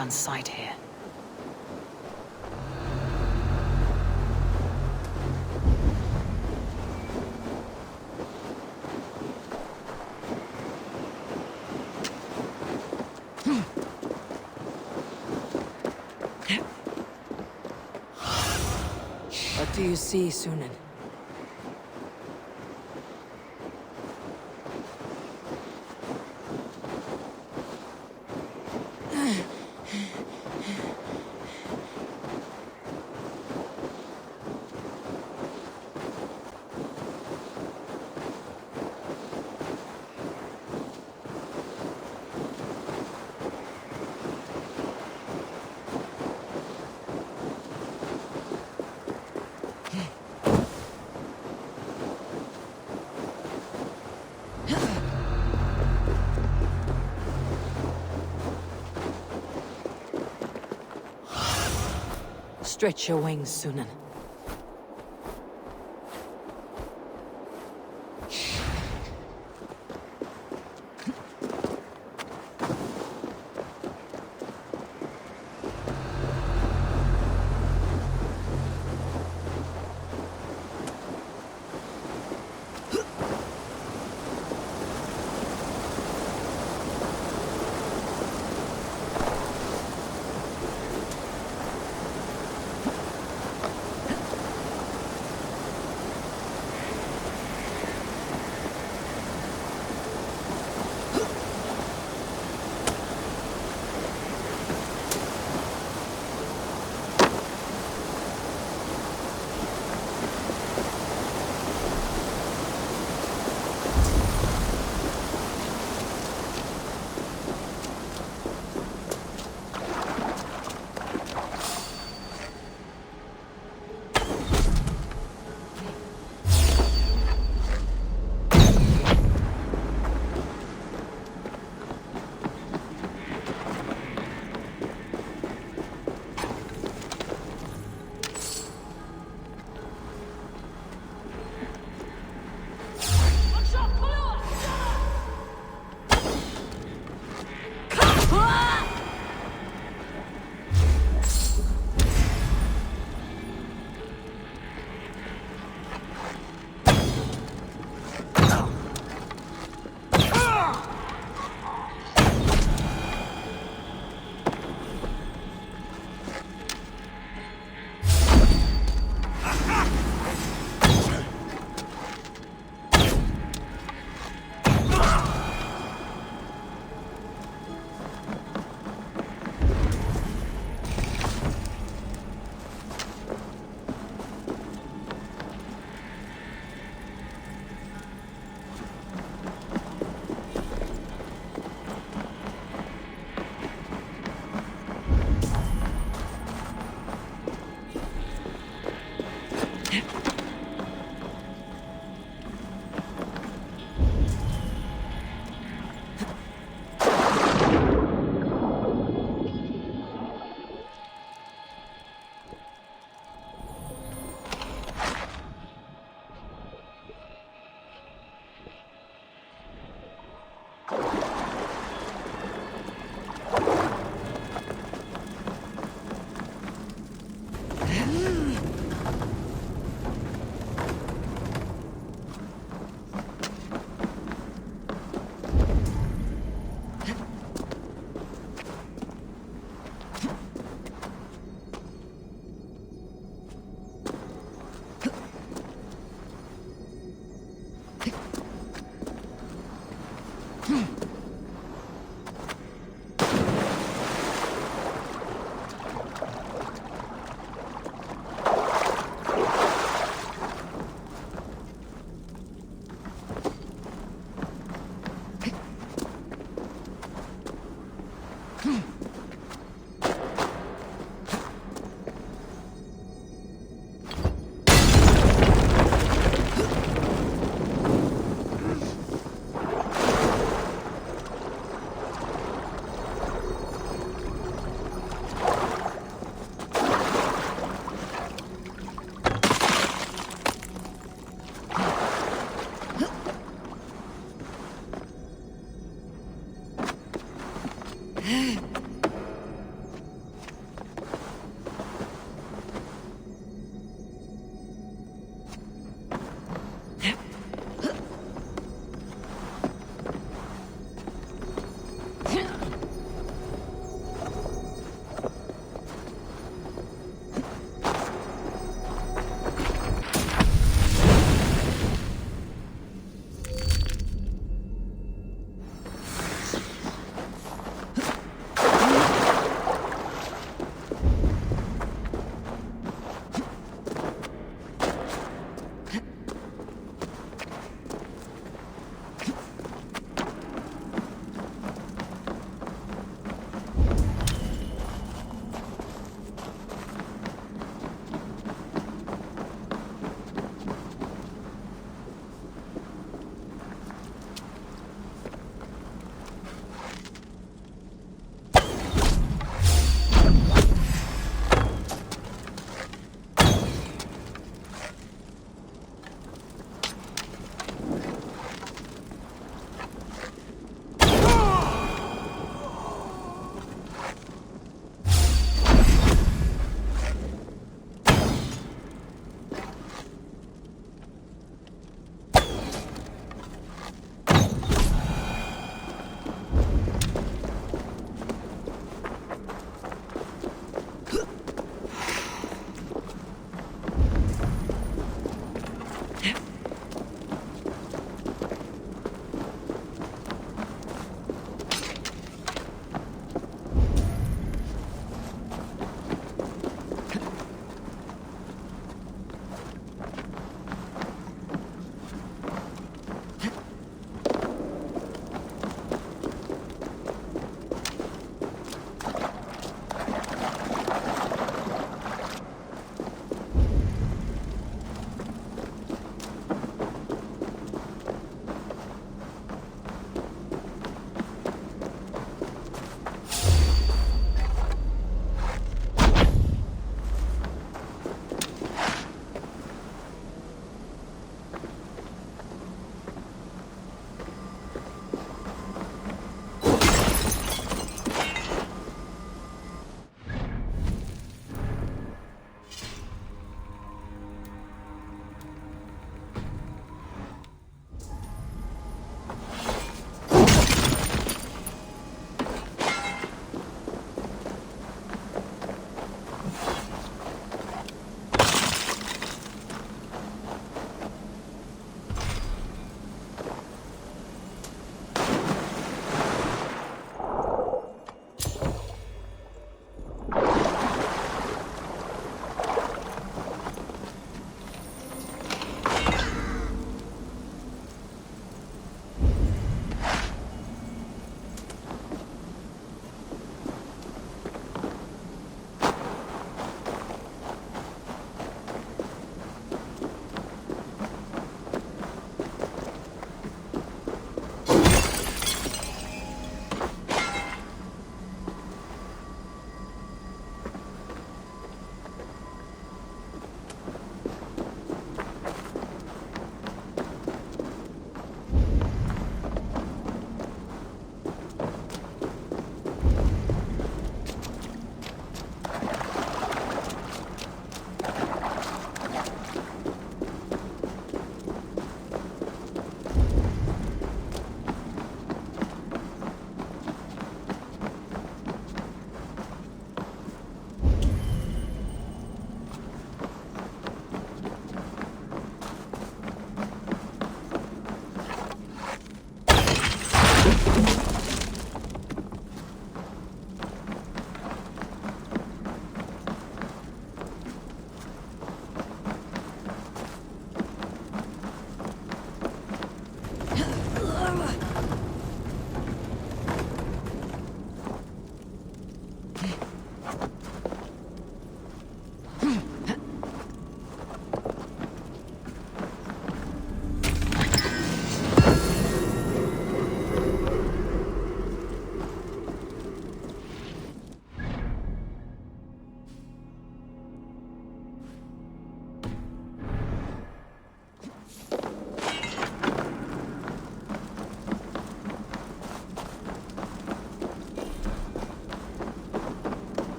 on sight here. What do you see, Sunan? Stretch your wings, Sunan.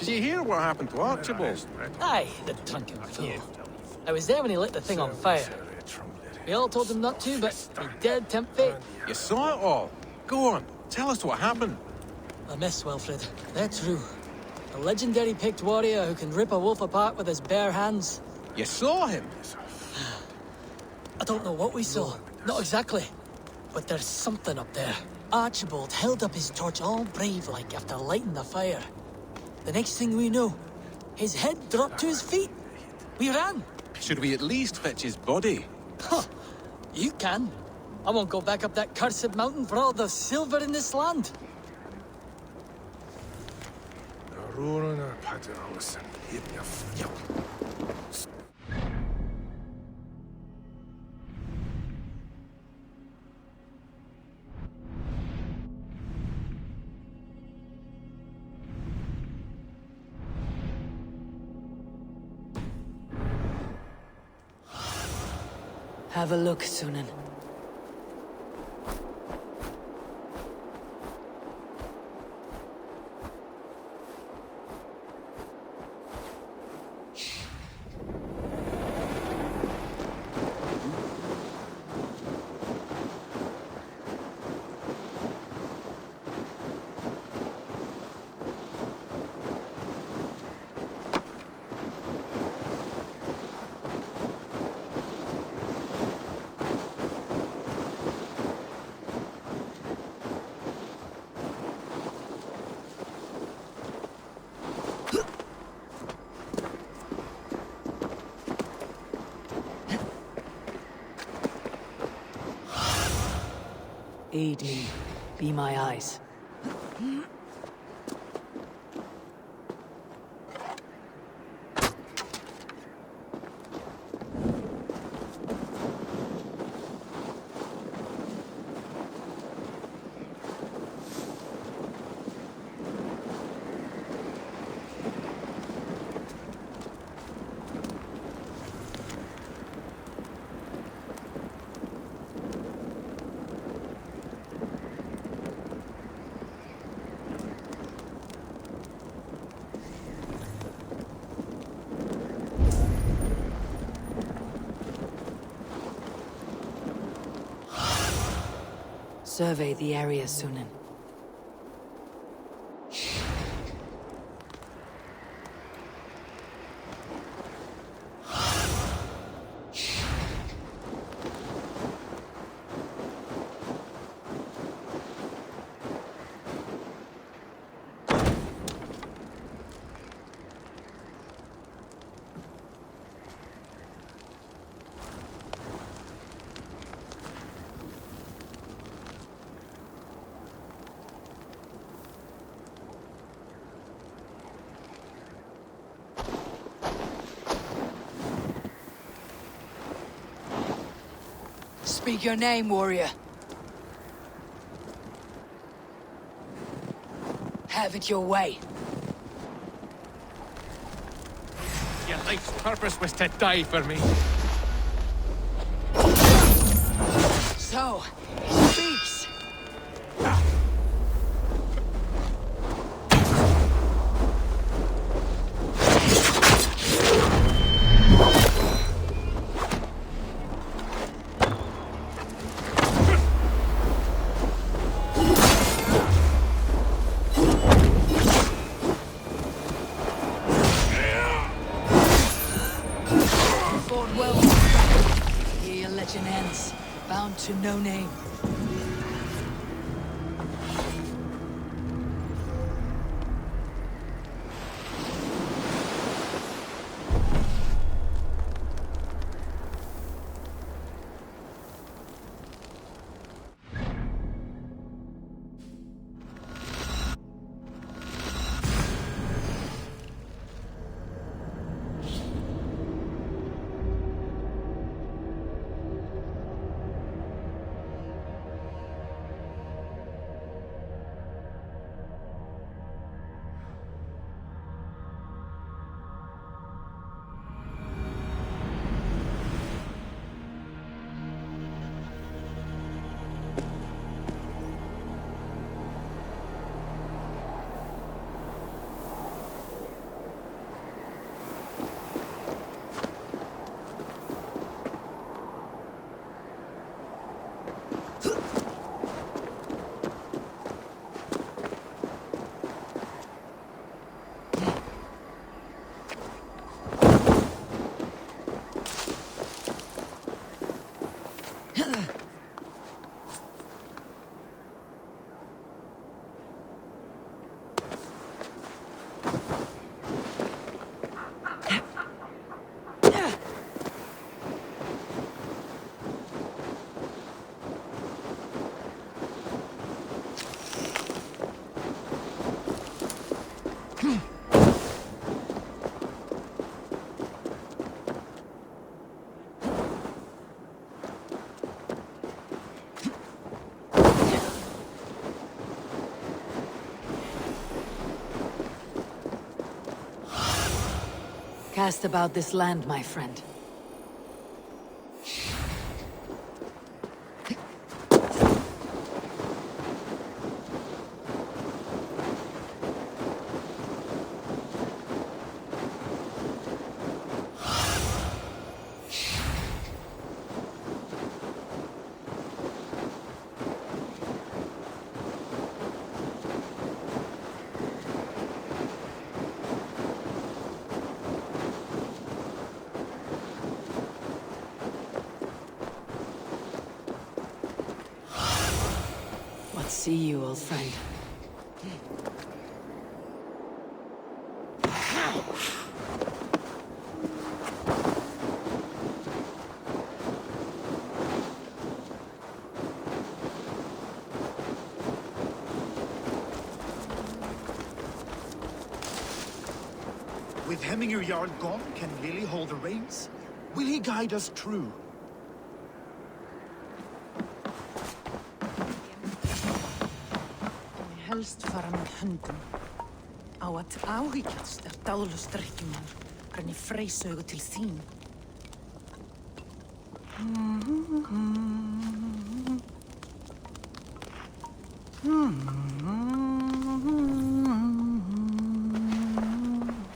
Did you hear what happened to Archibald? Aye, the drunken fool. I was there when he lit the thing on fire. We all told him not to, but he did tempt fate. You saw it all. Go on, tell us what happened. A miss, Wilfred. They're true. A legendary picked warrior who can rip a wolf apart with his bare hands. You saw him? I don't know what we saw. Not exactly. But there's something up there. Archibald held up his torch all brave-like after lighting the fire. The next thing we know, his head dropped to his feet. We ran. Should we at least fetch his body? Huh. You can. I won't go back up that cursed mountain for all the silver in this land. Have a look, Sunan. Aid me. Be my eyes. Survey the area, Sunan. Speak your name, warrior. Have it your way. Your life's purpose was to die for me. So, he speaks. Bound to no name. Cast about this land, my friend. See you, old friend. With Hemminger Jarl gone, can Lily hold the reins? Will he guide us true? Helst fara með höndum. Á að áhyggjast dáðlust drykkjumann, renni freysaugu til þín.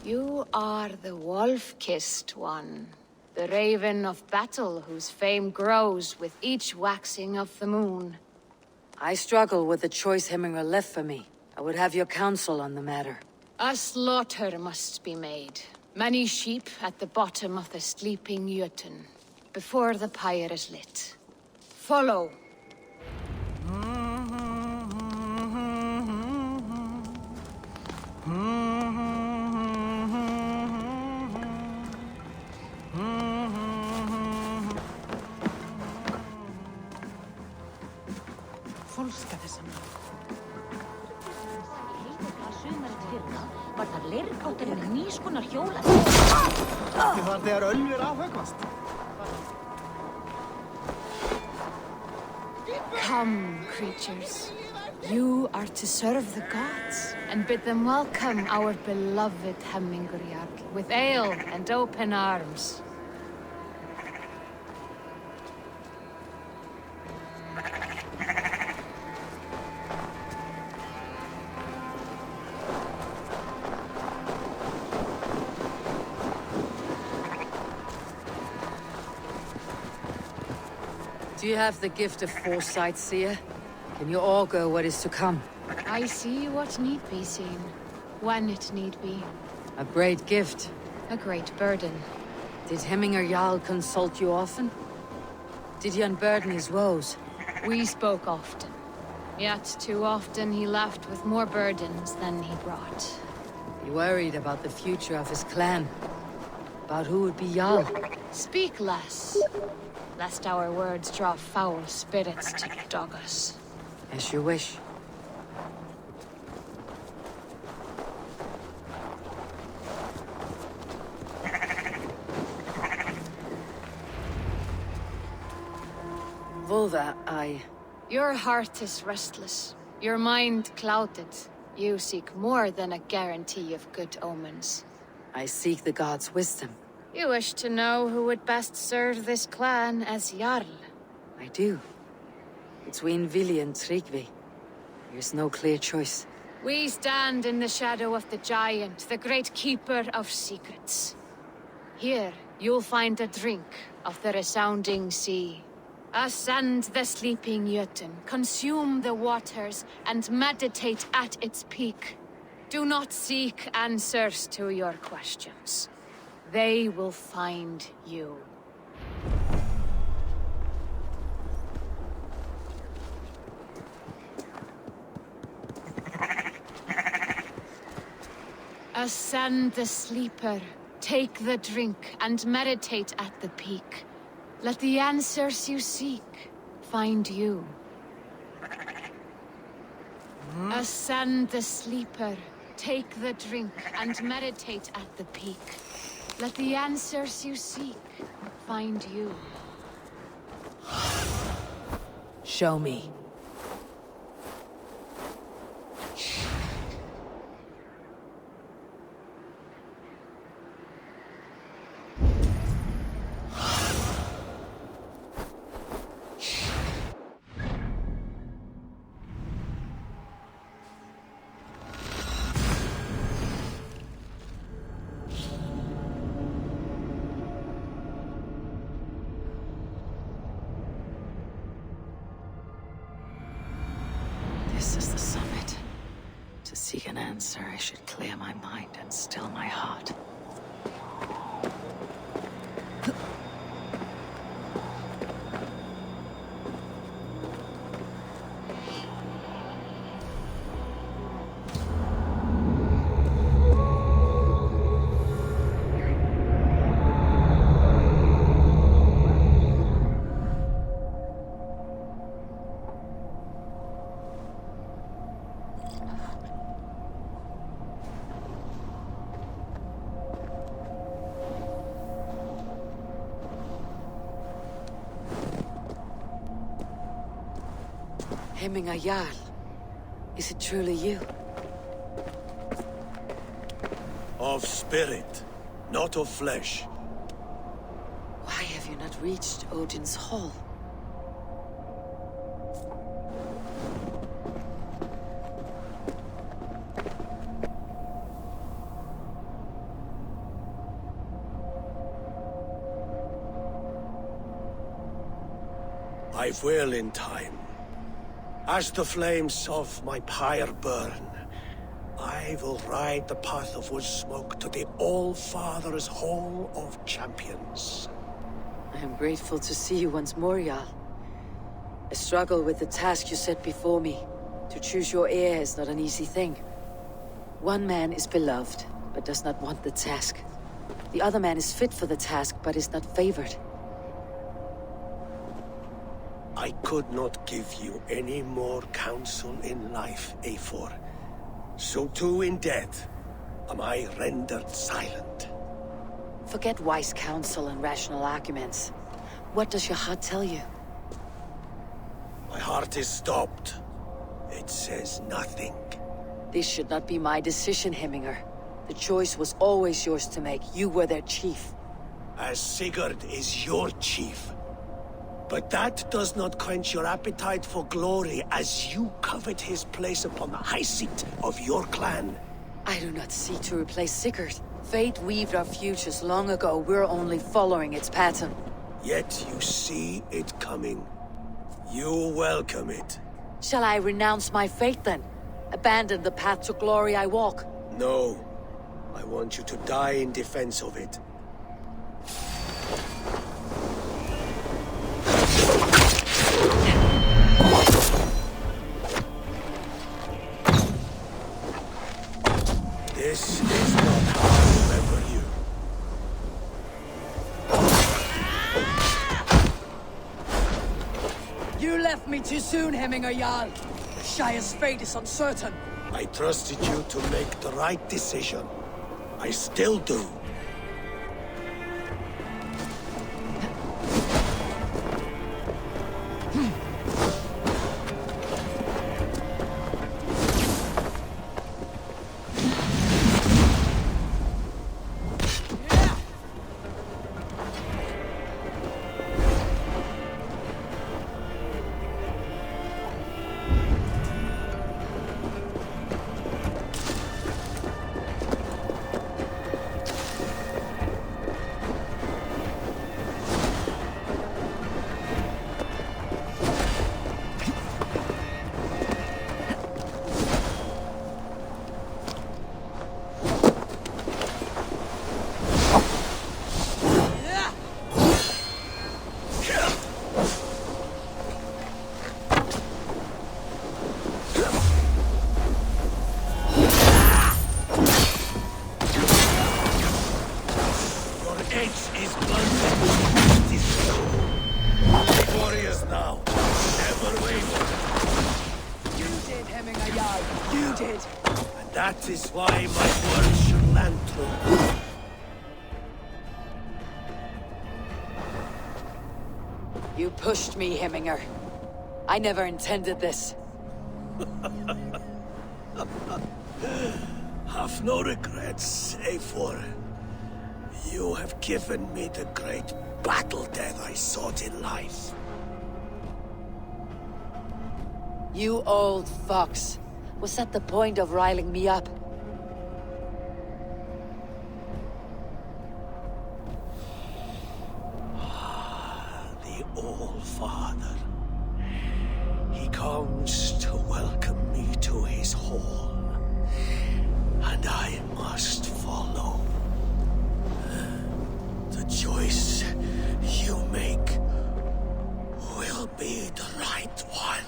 You are the wolf-kissed one, the raven of battle whose fame grows with each waxing of the moon. I struggle with the choice Hemminger left for me. I would have your counsel on the matter. A slaughter must be made. Many sheep at the bottom of the sleeping Jotun, before the pyre is lit. Follow. Fólska þessa mann. Var það leirkáttur með nýskonar hjóla? Það var þegar ölvir afhöggvast. Come, creatures. You are to serve the gods, and bid them welcome our beloved Hemmingur Jarl, with ale and open arms. Do you have the gift of foresight, seer? Can you augur what is to come? I see what need be seen, when it need be. A great gift. A great burden. Did Hemminger Jarl consult you often? Did he unburden his woes? We spoke often, yet too often he left with more burdens than he brought. He worried about the future of his clan. About who would be Jarl. Speak less, lest our words draw foul spirits to dog us. As you wish. Volva, Your heart is restless, your mind clouded. You seek more than a guarantee of good omens. I seek the gods' wisdom. You wish to know who would best serve this clan as Jarl. I do. Between Vili and Tryggvi, there's no clear choice. We stand in the shadow of the giant, the great keeper of secrets. Here, you'll find a drink of the resounding sea. Ascend the sleeping Jotun, consume the waters, and meditate at its peak. Do not seek answers to your questions. They will find you. Ascend the sleeper, take the drink, and meditate at the peak. Let the answers you seek find you. Ascend the sleeper, take the drink, and meditate at the peak. Let the answers you seek find you. Show me. This is the summit. To seek an answer, I should clear my mind and still my heart. Hemminger Jarl, is it truly you? Of spirit, not of flesh. Why have you not reached Odin's Hall? I will in time. As the flames of my pyre burn, I will ride the path of wood smoke to the All-Father's Hall of Champions. I am grateful to see you once more, Jarl. I struggle with the task you set before me. To choose your heir is not an easy thing. One man is beloved, but does not want the task. The other man is fit for the task, but is not favored. I could not give you any more counsel in life, Eivor. So too in death am I rendered silent. Forget wise counsel and rational arguments. What does your heart tell you? My heart is stopped. It says nothing. This should not be my decision, Hemminger. The choice was always yours to make. You were their chief. As Sigurd is your chief. But that does not quench your appetite for glory as you covet his place upon the high seat of your clan. I do not seek to replace Sigurd. Fate weaved our futures long ago. We're only following its pattern. Yet you see it coming. You welcome it. Shall I renounce my fate then? Abandon the path to glory I walk? No. I want you to die in defense of it. This is not how I remember you. You left me too soon, Hemminger Jarl. Shire's fate is uncertain. I trusted you to make the right decision. I still do. That is why my words should land true. You pushed me, Hemminger. I never intended this. Have no regrets, Eivor. You have given me the great battle death I sought in life. You old fox. Was that the point of riling me up? The All-Father. He comes to welcome me to his hall. And I must follow. The choice you make will be the right one.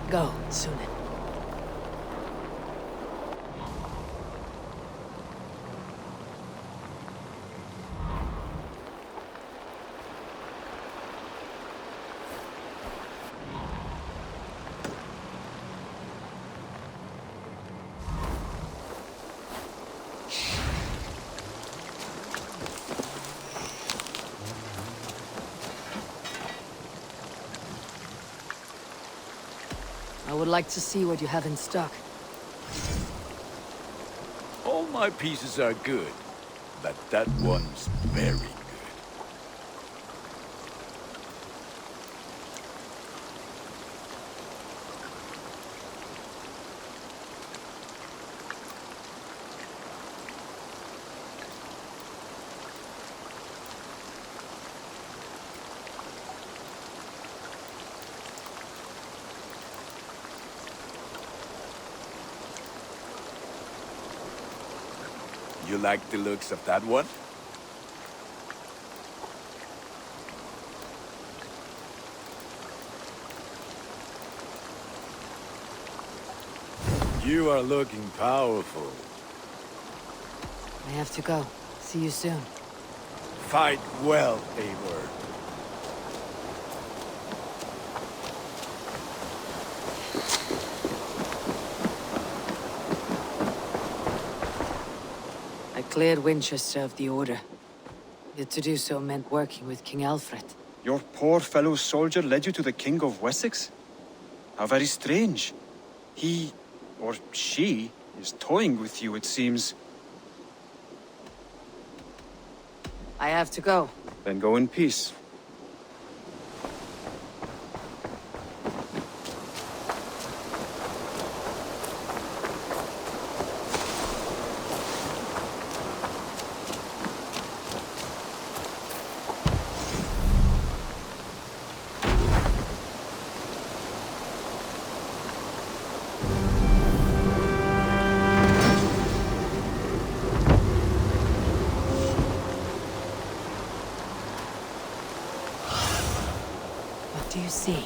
Go, Sunan. I would like to see what you have in stock. All my pieces are good, but that one's very good. You like the looks of that one? You are looking powerful. I have to go. See you soon. Fight well, Eivor. I cleared Winchester of the Order. Yet to do so meant working with King Alfred. Your poor fellow soldier led you to the King of Wessex? How very strange. He, or she, is toying with you, it seems. I have to go. Then go in peace. What do you see?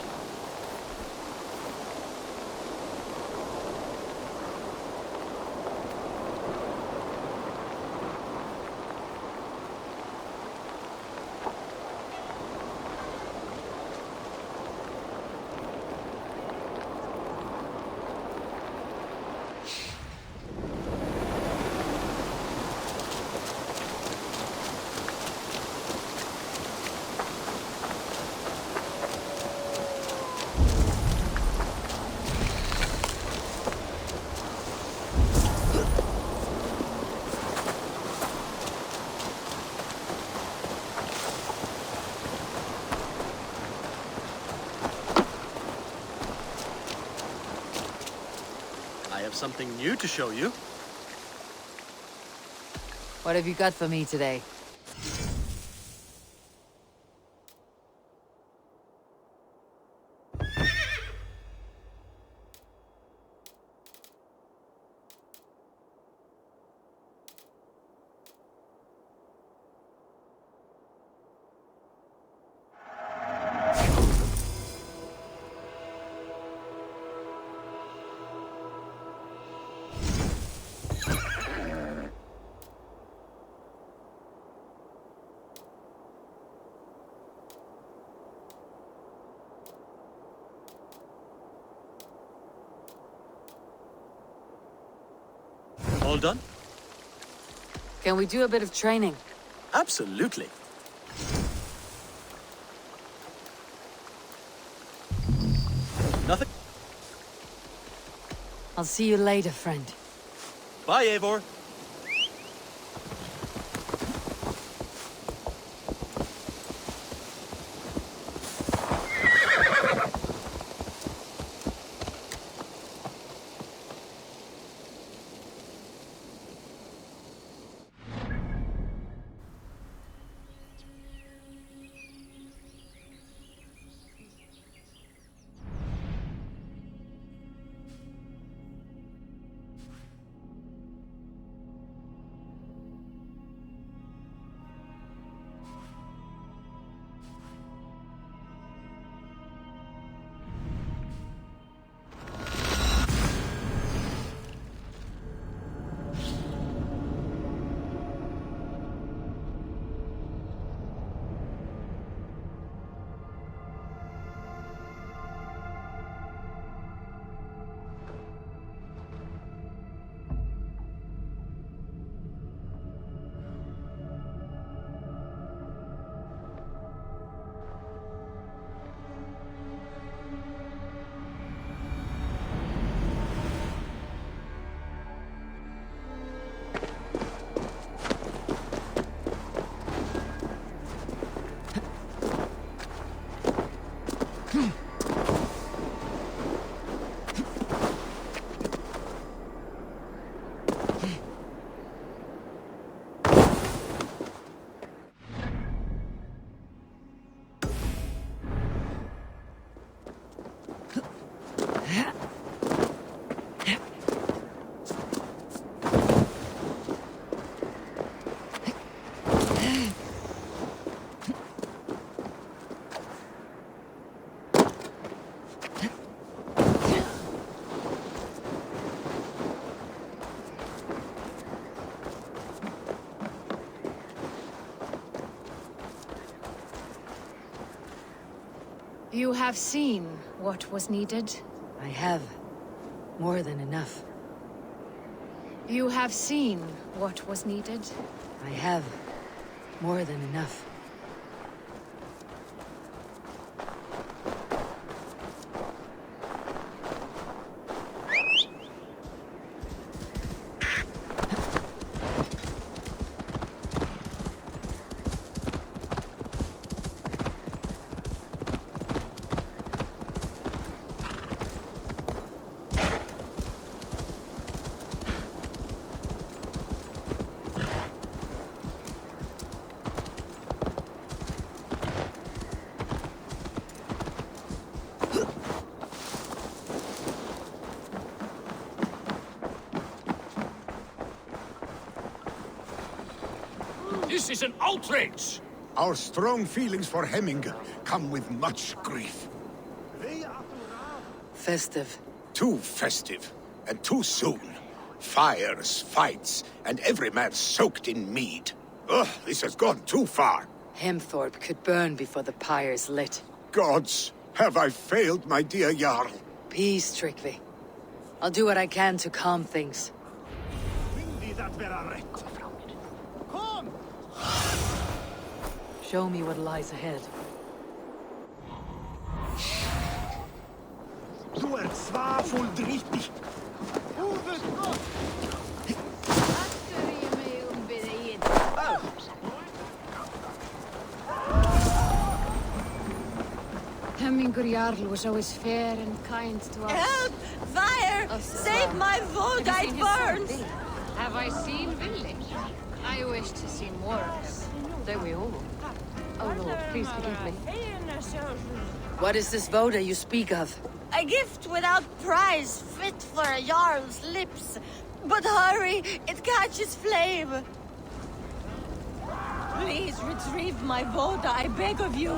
I have something new to show you. What have you got for me today? All done? Can we do a bit of training? Absolutely. Nothing. I'll see you later, friend. Bye, Eivor. You have seen what was needed. I have. More than enough. You have seen what was needed. I have. More than enough. This is an outrage! Our strong feelings for Hemming come with much grief. Festive. Too festive, and too soon. Fires, fights, and every man soaked in mead. Ugh, this has gone too far. Hemthorpe could burn before the pyre's lit. Gods, have I failed my dear Jarl? Peace, strictly. I'll do what I can to calm things. Show me what lies ahead. Du svafull driftig. Hemmingur Jarl was always fair and kind to us. Help! Fire! Save my vote! I burns! Have I seen village? I wish to see more of them. Don't we all? Oh Lord, please forgive me. What is this voda you speak of? A gift without price, fit for a Jarl's lips. But hurry, it catches flame. Please retrieve my voda, I beg of you.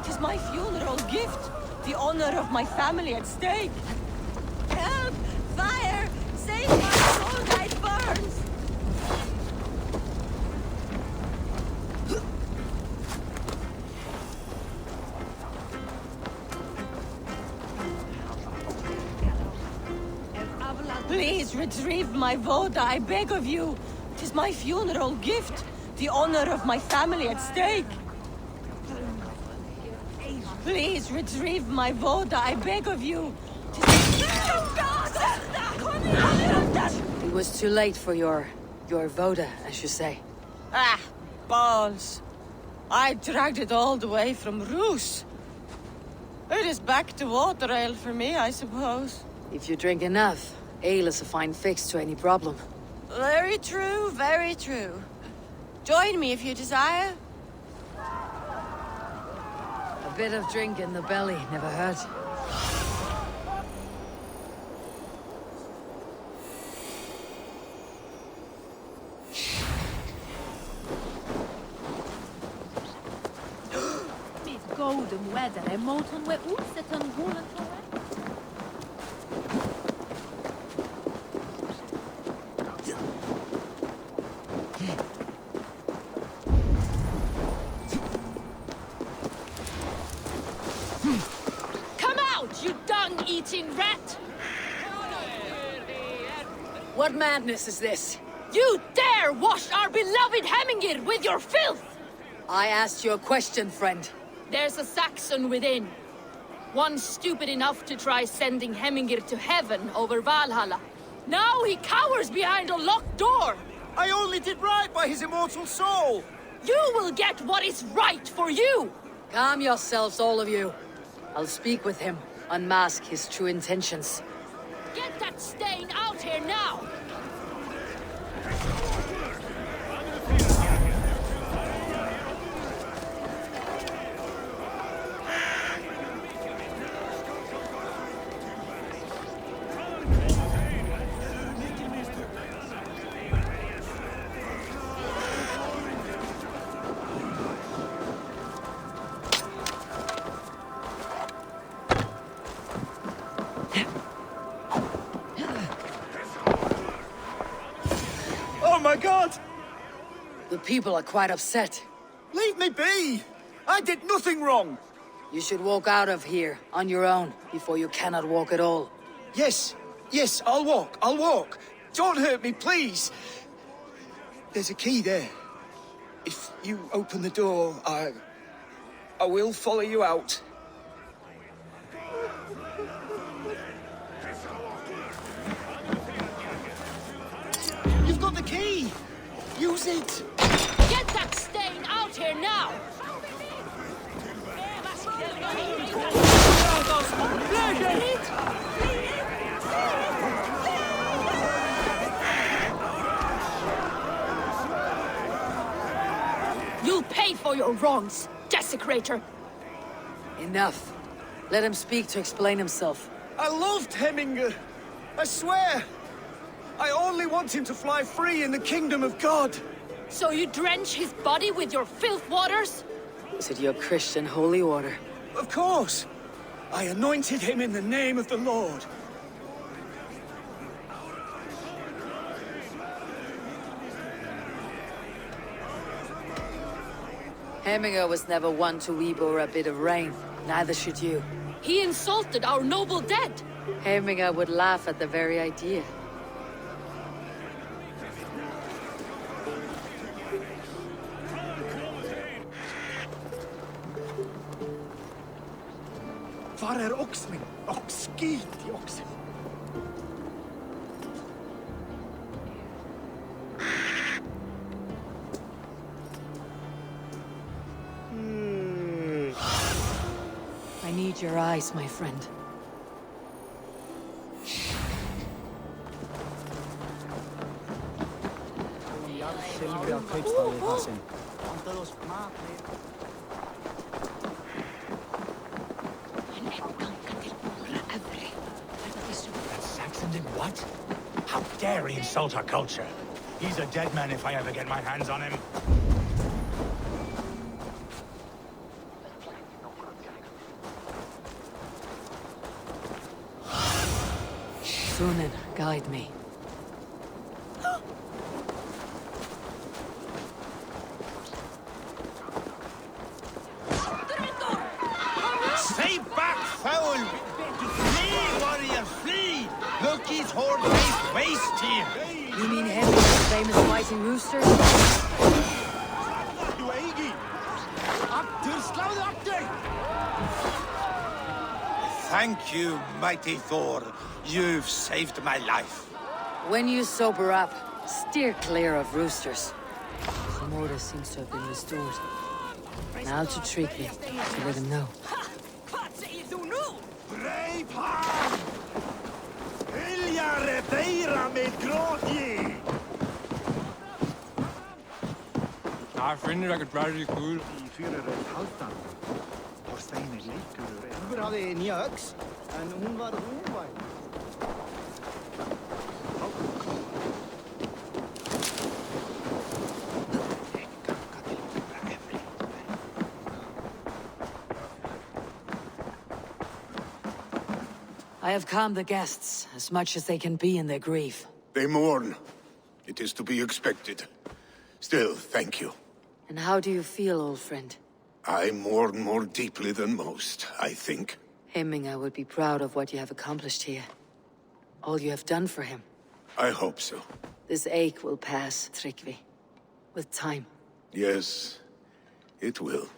'Tis my funeral gift, the honor of my family at stake. Help! Fire! Save my voda, it burns! Please retrieve my voda, I beg of you. 'Tis my funeral gift, the honor of my family at stake. Please retrieve my voda, I beg of you. It was too late for your voda, as you say. Ah, balls. I dragged it all the way from Roos. It is back to water ale for me, I suppose. If you drink enough, ale is a fine fix to any problem. Very true, very true. Join me if you desire. A bit of drink in the belly never hurt. Mit golden weather e molten we utset an hulen Come out, you dung-eating rat! What madness is this? You dare wash our beloved Hemmingir with your filth! I asked you a question, friend. There's a Saxon within. One stupid enough to try sending Hemmingir to heaven over Valhalla. Now he cowers behind a locked door! I only did right by his immortal soul! You will get what is right for you! Calm yourselves, all of you. I'll speak with him, unmask his true intentions. Get that stain out here now! Oh my god! The people are quite upset. Leave me be! I did nothing wrong! You should walk out of here on your own before you cannot walk at all. Yes, yes, I'll walk, I'll walk. Don't hurt me, please. There's a key there. If you open the door, I will follow you out. You've got the key! Use it! Get that stain out here now! You'll pay for your wrongs, desecrator! Enough. Let him speak to explain himself. I loved Hemminger. I swear. I only want him to fly free in the kingdom of God. So you drench his body with your filth waters? Is it your Christian holy order? Of course. I anointed him in the name of the Lord. Hemminger was never one to Eivor a bit of rain. Neither should you. He insulted our noble dead. Hemminger would laugh at the very idea. Var oxen? Skit i oxen. I need your eyes, my friend. Saxon did what? How dare he insult our culture? He's a dead man if I ever get my hands on him. Sunan, guide me. Stay back, foul! Flee, warrior, flee! Look, his horde-faced waste here! You mean Hemminger's famous fighting rooster? Thank you, mighty Thor. You've saved my life. When you sober up, steer clear of roosters. Some order seems to have been restored. Now to treat me, to let him know. Braveheart! Vilja redeira med gråtje! I find I could probably cool. I fyrer halvdan. Torstein leikur. Eivor hafði nýja öx, en hún var óvæg. I have calmed the guests, as much as they can be in their grief. They mourn. It is to be expected. Still, thank you. And how do you feel, old friend? I mourn more deeply than most, I think. Hemminger would be proud of what you have accomplished here. All you have done for him. I hope so. This ache will pass, Tryggvi. With time. Yes, it will.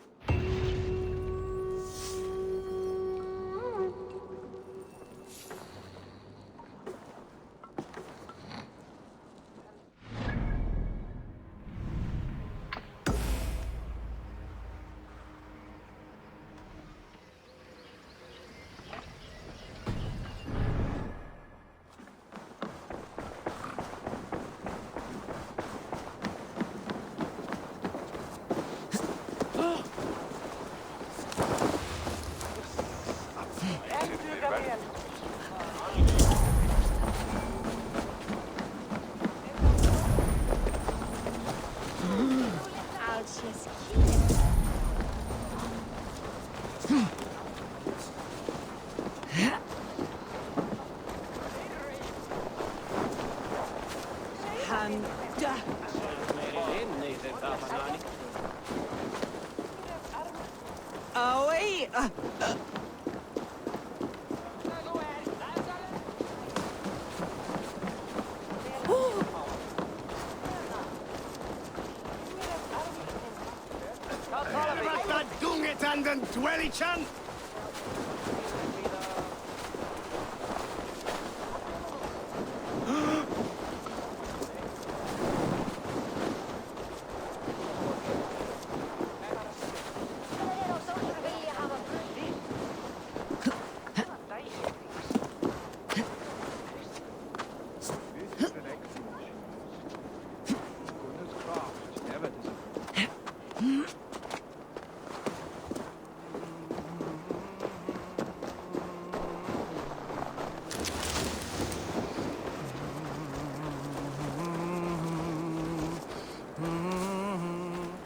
Dwelly-chan!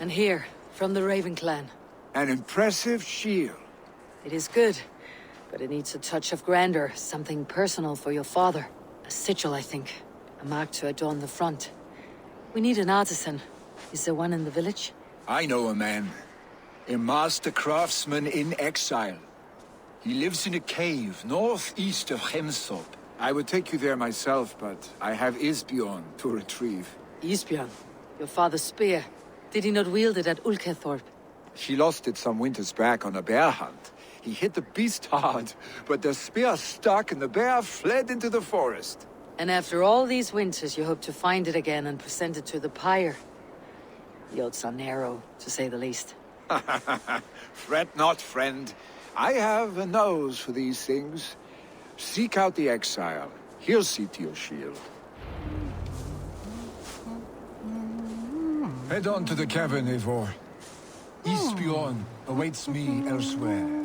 And here, from the Raven clan. An impressive shield. It is good, but it needs a touch of grandeur, something personal for your father. A sigil, I think. A mark to adorn the front. We need an artisan. Is there one in the village? I know a man. A master craftsman in exile. He lives in a cave northeast of Hemthorpe. I would take you there myself, but I have Isbjorn to retrieve. Isbjorn? Your father's spear. Did he not wield it at Ulkethorpe? She lost it some winters back on a bear hunt. He hit the beast hard, but the spear stuck and the bear fled into the forest. And after all these winters, you hope to find it again and present it to the pyre. The odds are narrow, to say the least. Fret not, friend. I have a nose for these things. Seek out the exile. He'll see to your shield. Head on to the cavern, Eivor. Isbjorn awaits me elsewhere.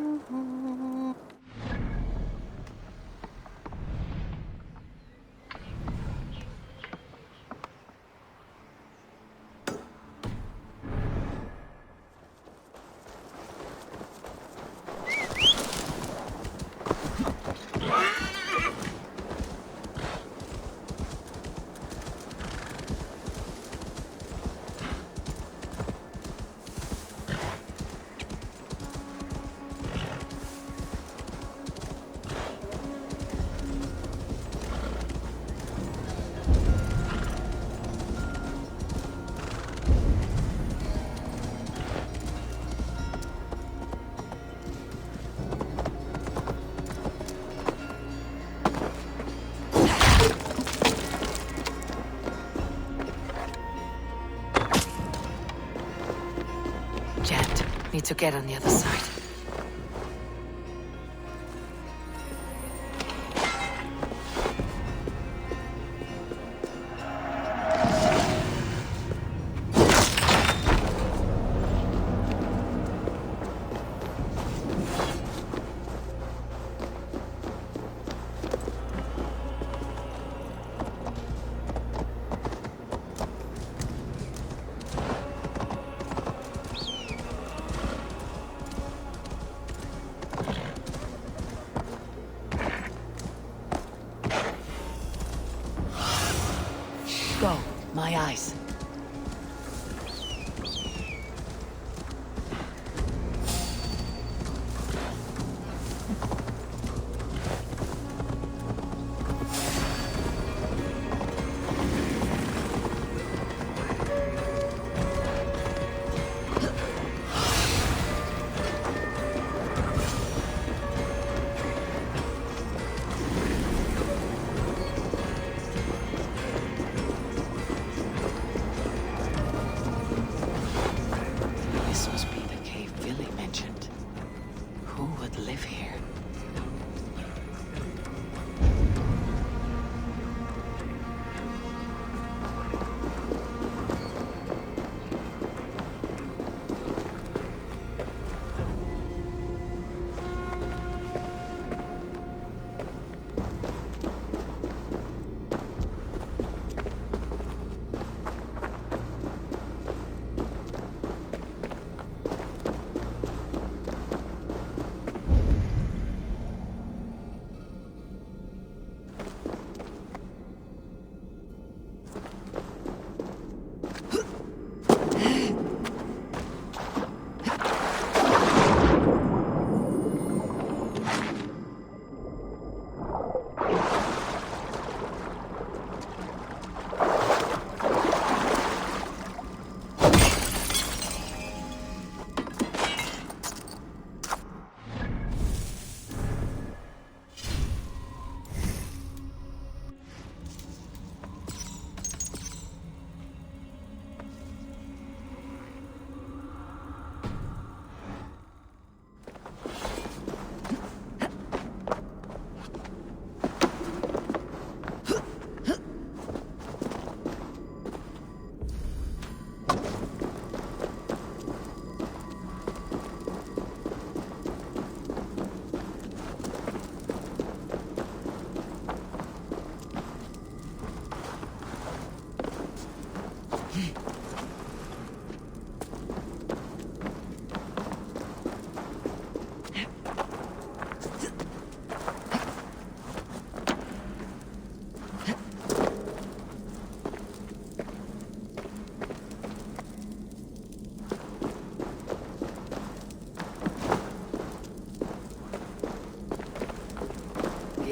Need to get on the other side. Go, my eyes.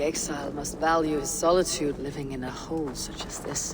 The exile must value his solitude living in a hole such as this.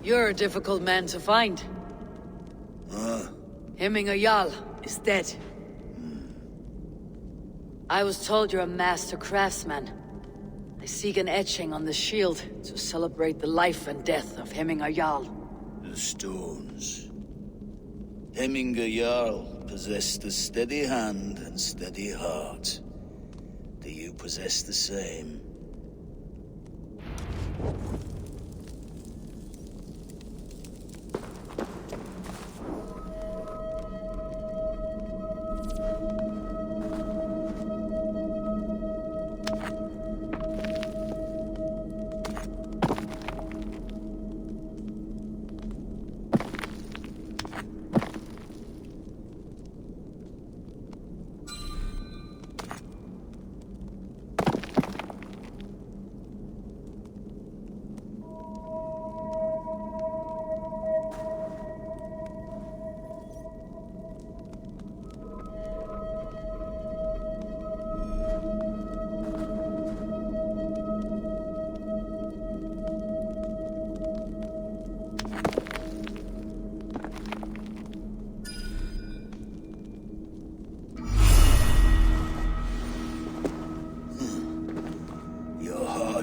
You're a difficult man to find. Hemminger Jarl is dead. I was told you're a master craftsman. I seek an etching on the shield to celebrate the life and death of Hemminger Jarl. The stones. Hemminger Jarl possessed a steady hand and steady heart. Do you possess the same?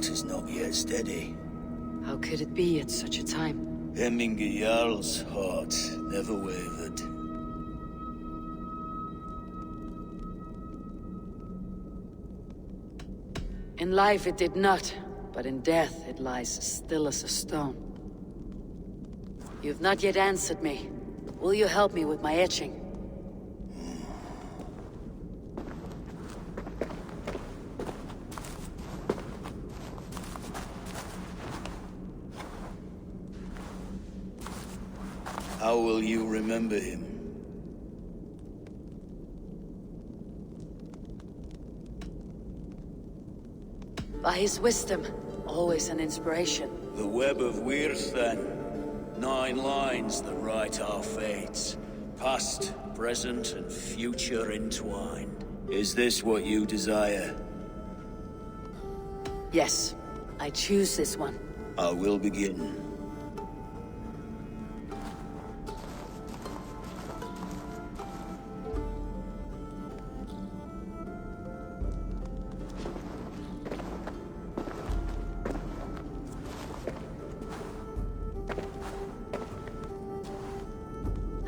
Is not yet steady. How could it be at such a time? Hemminger Jarl's heart never wavered. In life it did not, but in death it lies still as a stone. You've not yet answered me. Will you help me with my etching? How will you remember him? By his wisdom, always an inspiration. The web of Wirth, then. 9 lines that write our fates. Past, present, and future entwined. Is this what you desire? Yes, I choose this one. I will begin.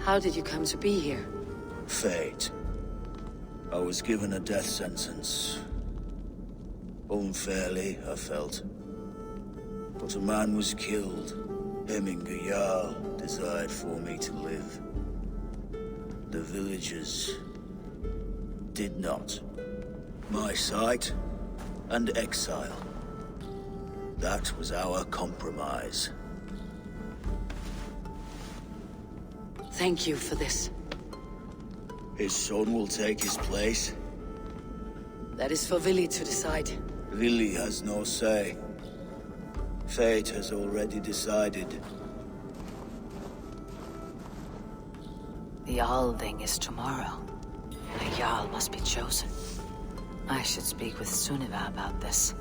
How did you come to be here? Fate. I was given a death sentence. Unfairly, I felt. But a man was killed. Hemminger Jarl desired for me to live. The villagers did not. My sight and exile. That was our compromise. Thank you for this. His son will take his place. That is for Vili to decide. Vili has no say. Fate has already decided. The Althing is tomorrow. A Jarl must be chosen. I should speak with Sunniva about this.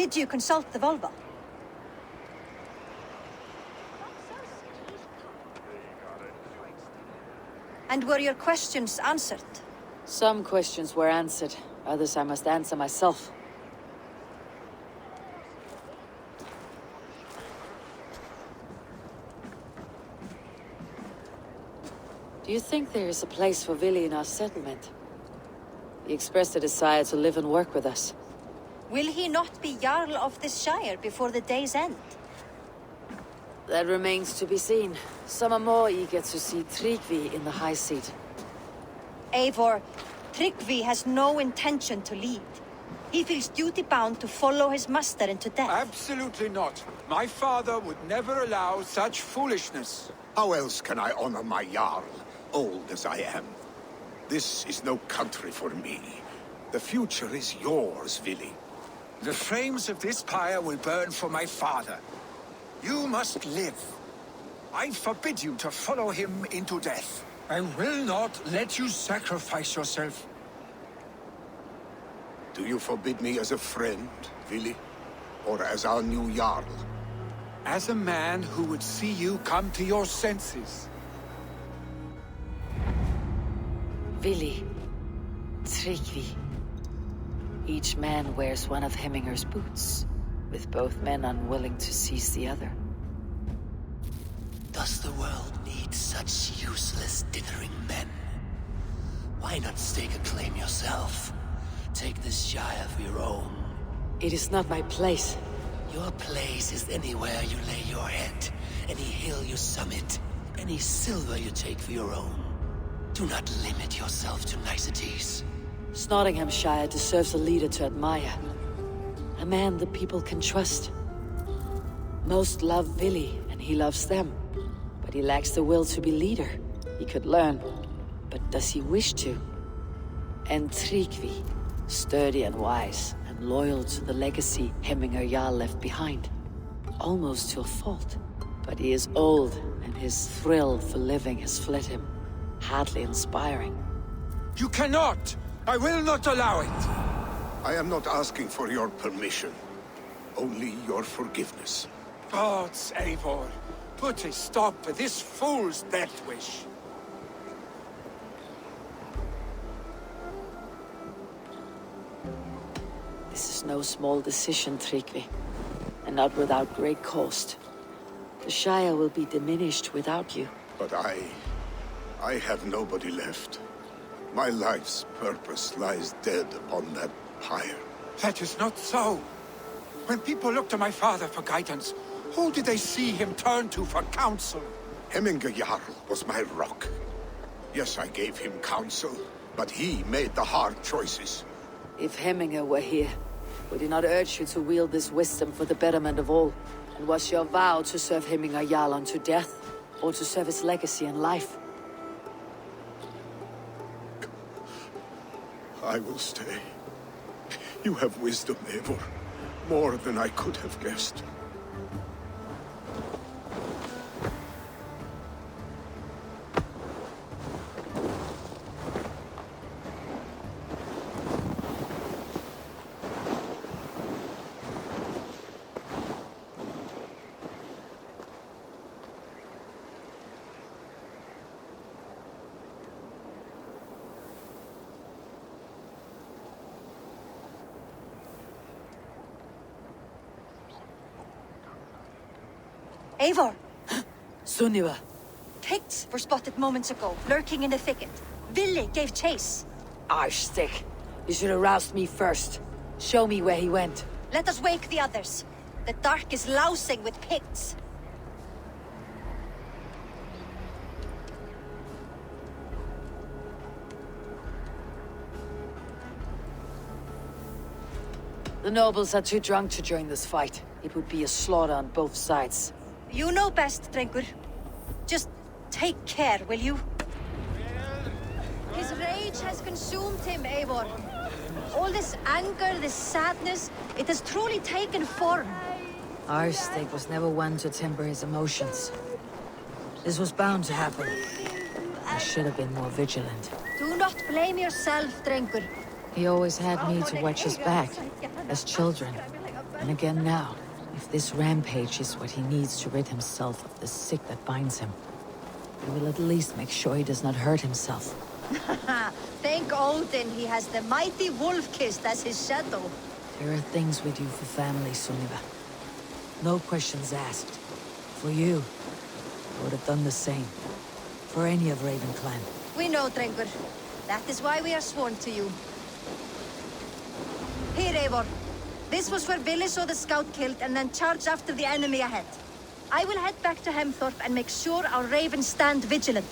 Did you consult the Volva? And were your questions answered? Some questions were answered. Others I must answer myself. Do you think there is a place for Vili in our settlement? He expressed a desire to live and work with us. Will he not be Jarl of this shire before the day's end? That remains to be seen. Some are more eager to see Tryggvi in the high seat. Eivor, Tryggvi has no intention to lead. He feels duty-bound to follow his master into death. Absolutely not. My father would never allow such foolishness. How else can I honor my Jarl, old as I am? This is no country for me. The future is yours, Vili. The flames of this pyre will burn for my father. You must live. I forbid you to follow him into death. I will not let you sacrifice yourself. Do you forbid me as a friend, Vili? Or as our new Jarl? As a man who would see you come to your senses. Vili. Tryggvi. Each man wears one of Hemminger's boots, with both men unwilling to seize the other. Does the world need such useless dithering men? Why not stake a claim yourself? Take this shire for your own. It is not my place. Your place is anywhere you lay your head, any hill you summit, any silver you take for your own. Do not limit yourself to niceties. Nottinghamshire deserves a leader to admire. A man the people can trust. Most love Vili, and he loves them. But he lacks the will to be leader. He could learn, but does he wish to? And Tryggvi, sturdy and wise, and loyal to the legacy Hemminger Jarl left behind. Almost to a fault. But he is old, and his thrill for living has fled him. Hardly inspiring. You cannot! I will not allow it! I am not asking for your permission. Only your forgiveness. Gods, Eivor, put a stop to this fool's death wish. This is no small decision, Tryggvi. And not without great cost. The Shire will be diminished without you. But I have nobody left. My life's purpose lies dead upon that pyre. That is not so. When people look to my father for guidance, who did they see him turn to for counsel? Hemminger Jarl was my rock. Yes, I gave him counsel, but he made the hard choices. If Hemminger were here, would he not urge you to wield this wisdom for the betterment of all? And was your vow to serve Hemminger Jarl unto death, or to serve his legacy in life? I will stay. You have wisdom, Eivor. More than I could have guessed. Eivor! Sunniva! Picts were spotted moments ago, lurking in the thicket. Vili gave chase. Arstick! You should have roused me first. Show me where he went. Let us wake the others. The dark is lousing with Picts. The nobles are too drunk to join this fight. It would be a slaughter on both sides. You know best, Drengur. Just take care, will you? His rage has consumed him, Eivor. All this anger, this sadness, it has truly taken form. Arstick was never one to temper his emotions. This was bound to happen. I should have been more vigilant. Do not blame yourself, Drengur. He always had me to watch his back, as children. And again now, if this rampage is what he needs to rid himself of the sick that binds him, he will at least make sure he does not hurt himself. Thank Odin he has the mighty Wolf-Kissed as his shadow. There are things we do for family, Sunniva. No questions asked. For you, I would have done the same. For any of Raven clan. We know, Drengur. That is why we are sworn to you. Here, Eivor. This was where Vili saw the scout killed and then charged after the enemy ahead. I will head back to Hemthorpe and make sure our ravens stand vigilant.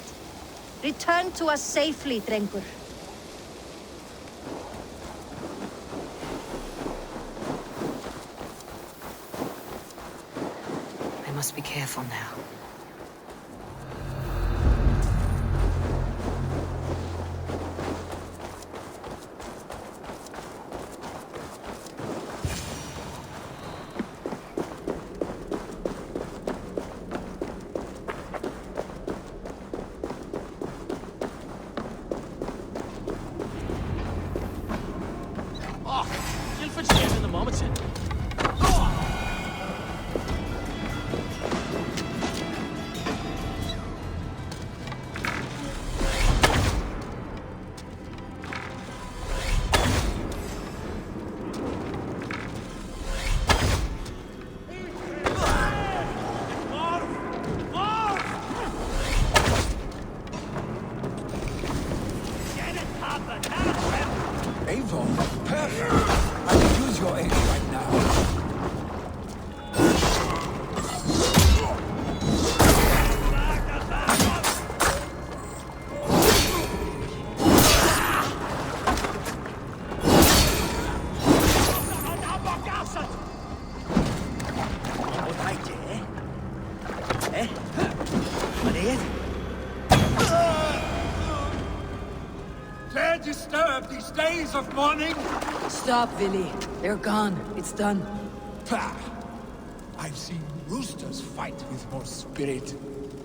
Return to us safely, Drengur. I must be careful now. Eivor, perfect. I could use your aid right now. Dare disturb these days of mourning? Stop, Vili. They're gone. It's done. Pah! I've seen roosters fight with more spirit.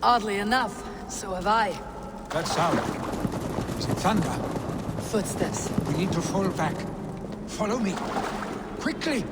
Oddly enough, so have I. That sound. Is it thunder? Footsteps. We need to fall back. Follow me. Quickly!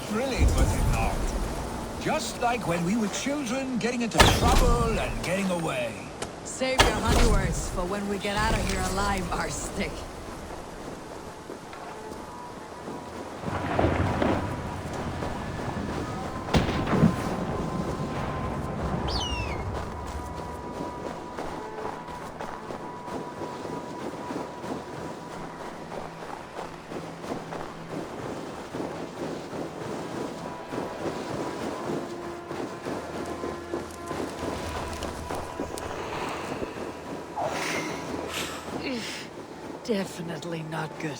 Thrilling, was it not? Just like when we were children, getting into trouble and getting away. Save your honey words for when we get out of here alive, Arstick. Definitely not good.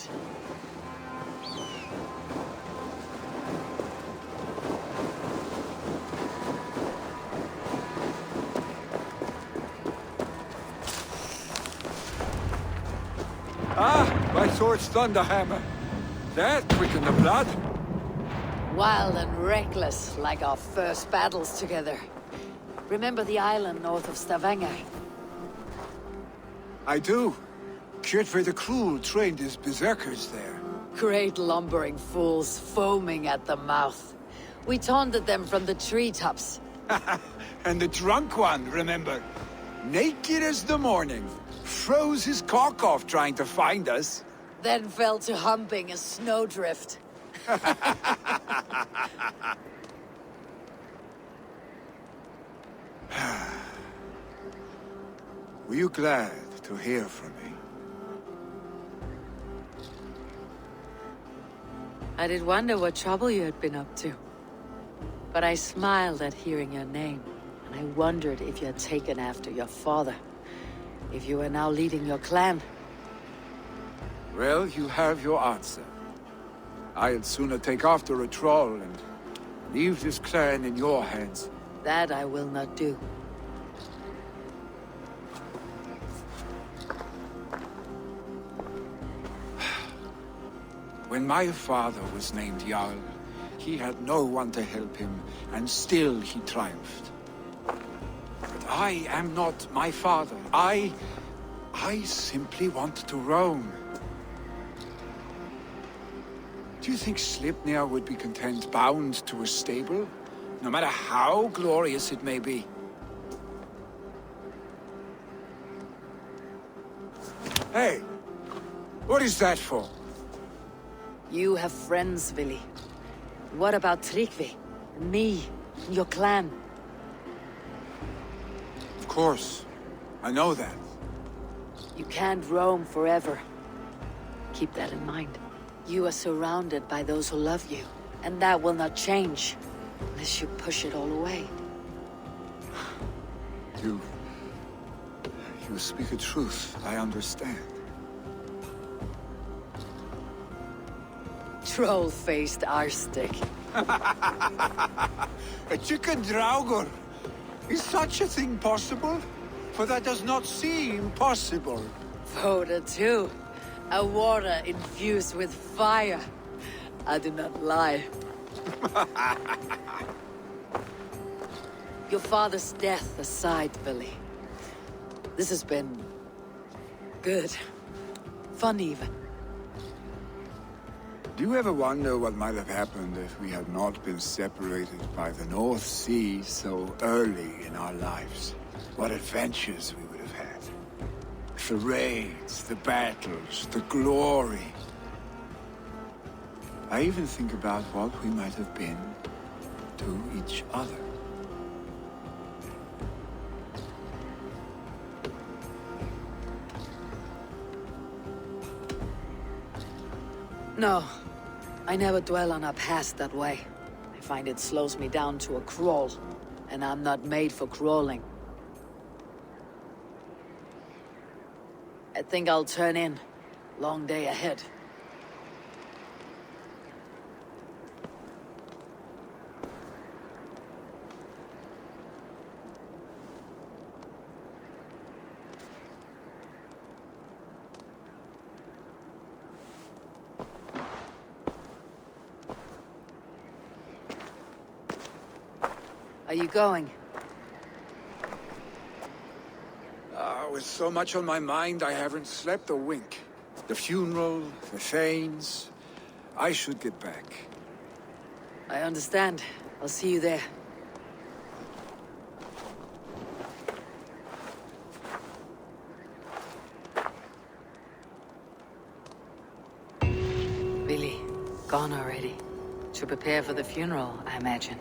Ah, my sword's thunderhammer. That quickened the blood. Wild and reckless, like our first battles together. Remember the island north of Stavanger? I do. Kjotve the Cruel trained his berserkers there. Great lumbering fools, foaming at the mouth. We taunted them from the treetops. And the drunk one, remember? Naked as the morning. Froze his cock off trying to find us. Then fell to humping a snowdrift. Were you glad to hear from me? I did wonder what trouble you had been up to. But I smiled at hearing your name, and I wondered if you had taken after your father. If you were now leading your clan. Well, you have your answer. I'd sooner take after a troll and leave this clan in your hands. That I will not do. When my father was named Jarl, he had no one to help him, and still he triumphed. But I am not my father. I simply want to roam. Do you think Sleipnir would be content bound to a stable, no matter how glorious it may be? Hey, what is that for? You have friends, Vili. What about Tryggvi? And me? And your clan? Of course. I know that. You can't roam forever. Keep that in mind. You are surrounded by those who love you. And that will not change. Unless you push it all away. You speak a truth. I understand. Troll-faced Arstick. A chicken Draugr! Is such a thing possible? For that does not seem possible. Voda too. A water infused with fire. I do not lie. Your father's death aside, Billy. This has been... good. Fun even. Do you ever wonder what might have happened if we had not been separated by the North Sea so early in our lives? What adventures we would have had. The raids, the battles, the glory. I even think about what we might have been to each other. No. I never dwell on our past that way. I find it slows me down to a crawl. And I'm not made for crawling. I think I'll turn in. Long day ahead. Are you going? With so much on my mind, I haven't slept a wink. The funeral, the Thanes... I should get back. I understand. I'll see you there. Gone already. To prepare for the funeral, I imagine.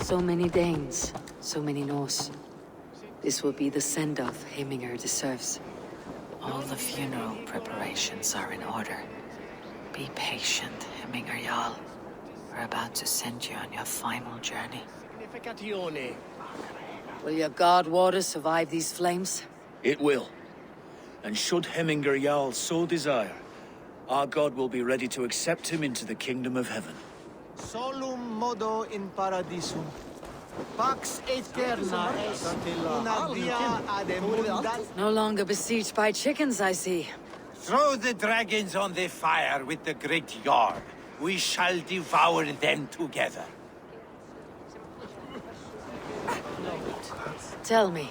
So many Danes, so many Norse. This will be the send-off Hemminger deserves. All the funeral preparations are in order. Be patient, Hemminger Jarl. We're about to send you on your final journey. Will your god water survive these flames? It will. And should Hemminger Jarl so desire, our god will be ready to accept him into the kingdom of heaven. Solum modo in paradisum. Pax aeterna est una via ad emunda. No longer besieged by chickens, I see. Throw the dragons on the fire with the great Jarl. We shall devour them together. Tell me,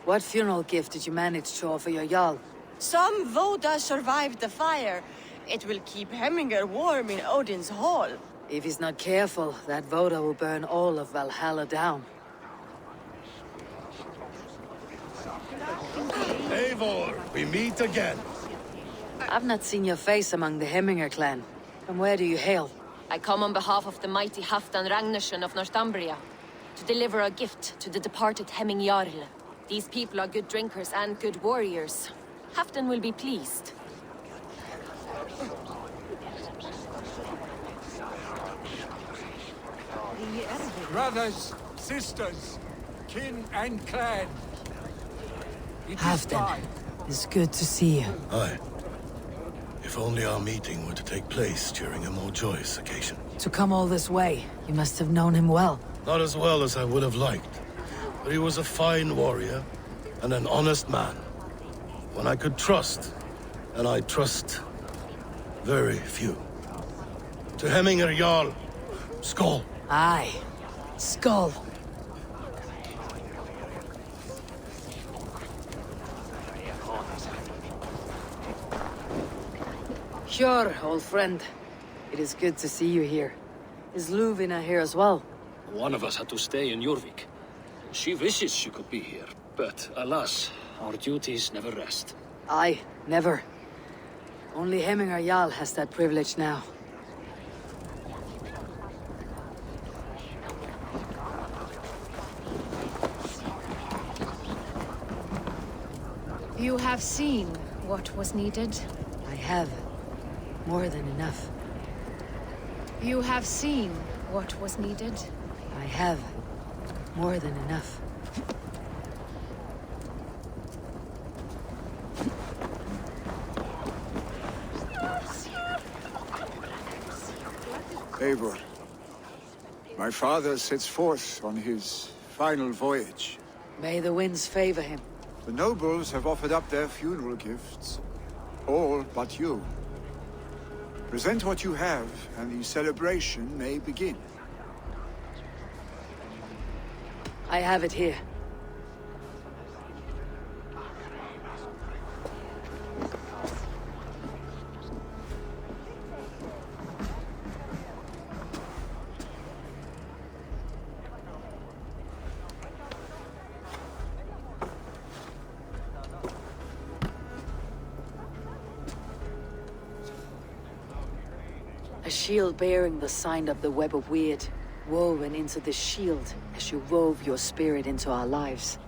what funeral gift did you manage to offer your Jarl? Some Voda survived the fire. It will keep Hemminger warm in Odin's hall. If he's not careful, that Voda will burn all of Valhalla down. Eivor, we meet again. I've not seen your face among the Hemminger clan. From where do you hail? I come on behalf of the mighty Halfdan Ragnarsson of Northumbria to deliver a gift to the departed Hemming Jarl. These people are good drinkers and good warriors. Halfdan will be pleased. Brothers, sisters, kin and clan. Halfdan, it's good to see you. Aye. If only our meeting were to take place during a more joyous occasion. To come all this way, you must have known him well. Not as well as I would have liked, but he was a fine warrior and an honest man. One I could trust, and I trust very few. To Hemminger Jarl, Skål. Aye, Skål. Sure, old friend. It is good to see you here. Is Luvina here as well? One of us had to stay in Jorvik. She wishes she could be here, but alas, our duties never rest. Aye, never. Only Hemminger Jarl has that privilege now. You have seen what was needed. I have. More than enough. You have seen what was needed. I have. More than enough. Eivor, my father sets forth on his final voyage. May the winds favor him. The nobles have offered up their funeral gifts. All but you. Present what you have, and the celebration may begin. I have it here. shield bearing the sign of the web of weird, woven into the shield as you wove your spirit into our lives.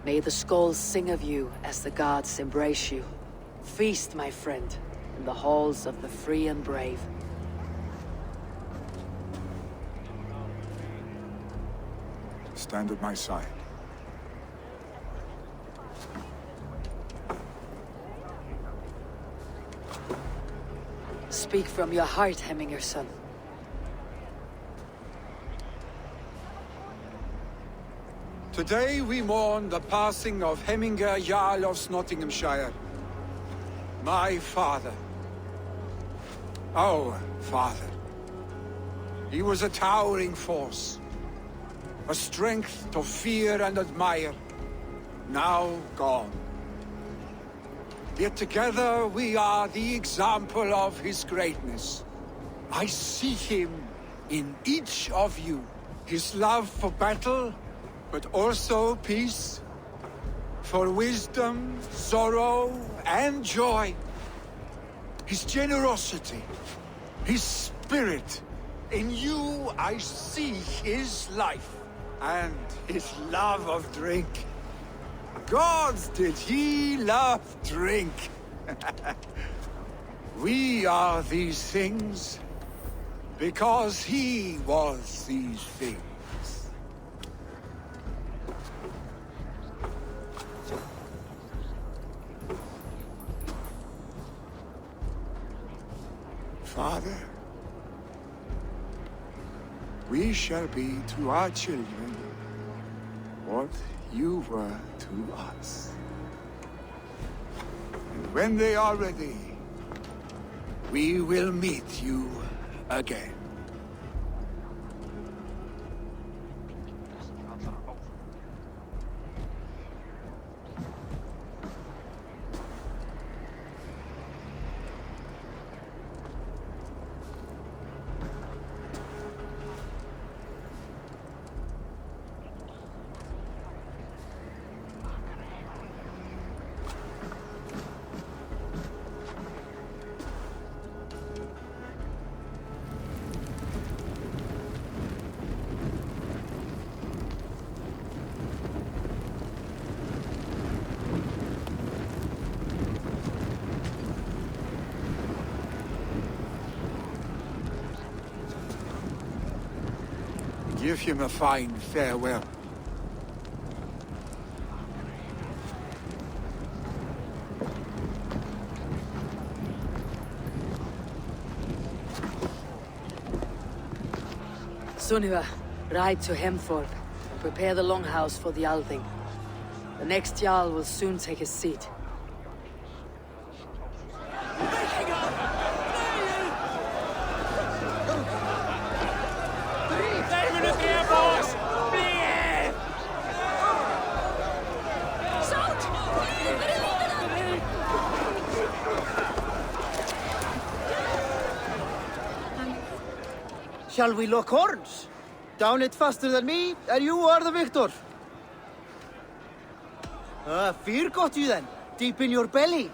May the skulls sing of you as the gods embrace you. Feast, my friend, in the halls of the free and brave. Stand at my side. Speak from your heart, Hemminger son. Today we mourn the passing of Hemminger Jarl of Nottinghamshire. My father. Our father. He was a towering force. A strength to fear and admire. Now gone. Yet together we are the example of his greatness. I see him in each of you. His love for battle, but also peace. For wisdom, sorrow, and joy. His generosity, his spirit. In you I see his life, and his love of drink. Gods, did he love drink! We are these things because he was these things. Father, we shall be to our children what you were to us. And when they are ready, we will meet you again. Give him a fine farewell. Sunniva, ride to Hemthorpe and prepare the longhouse for the Althing. The next Jarl will soon take his seat. Shall we lock horns? Down it faster than me, and you are the victor. Fear got you then, deep in your belly.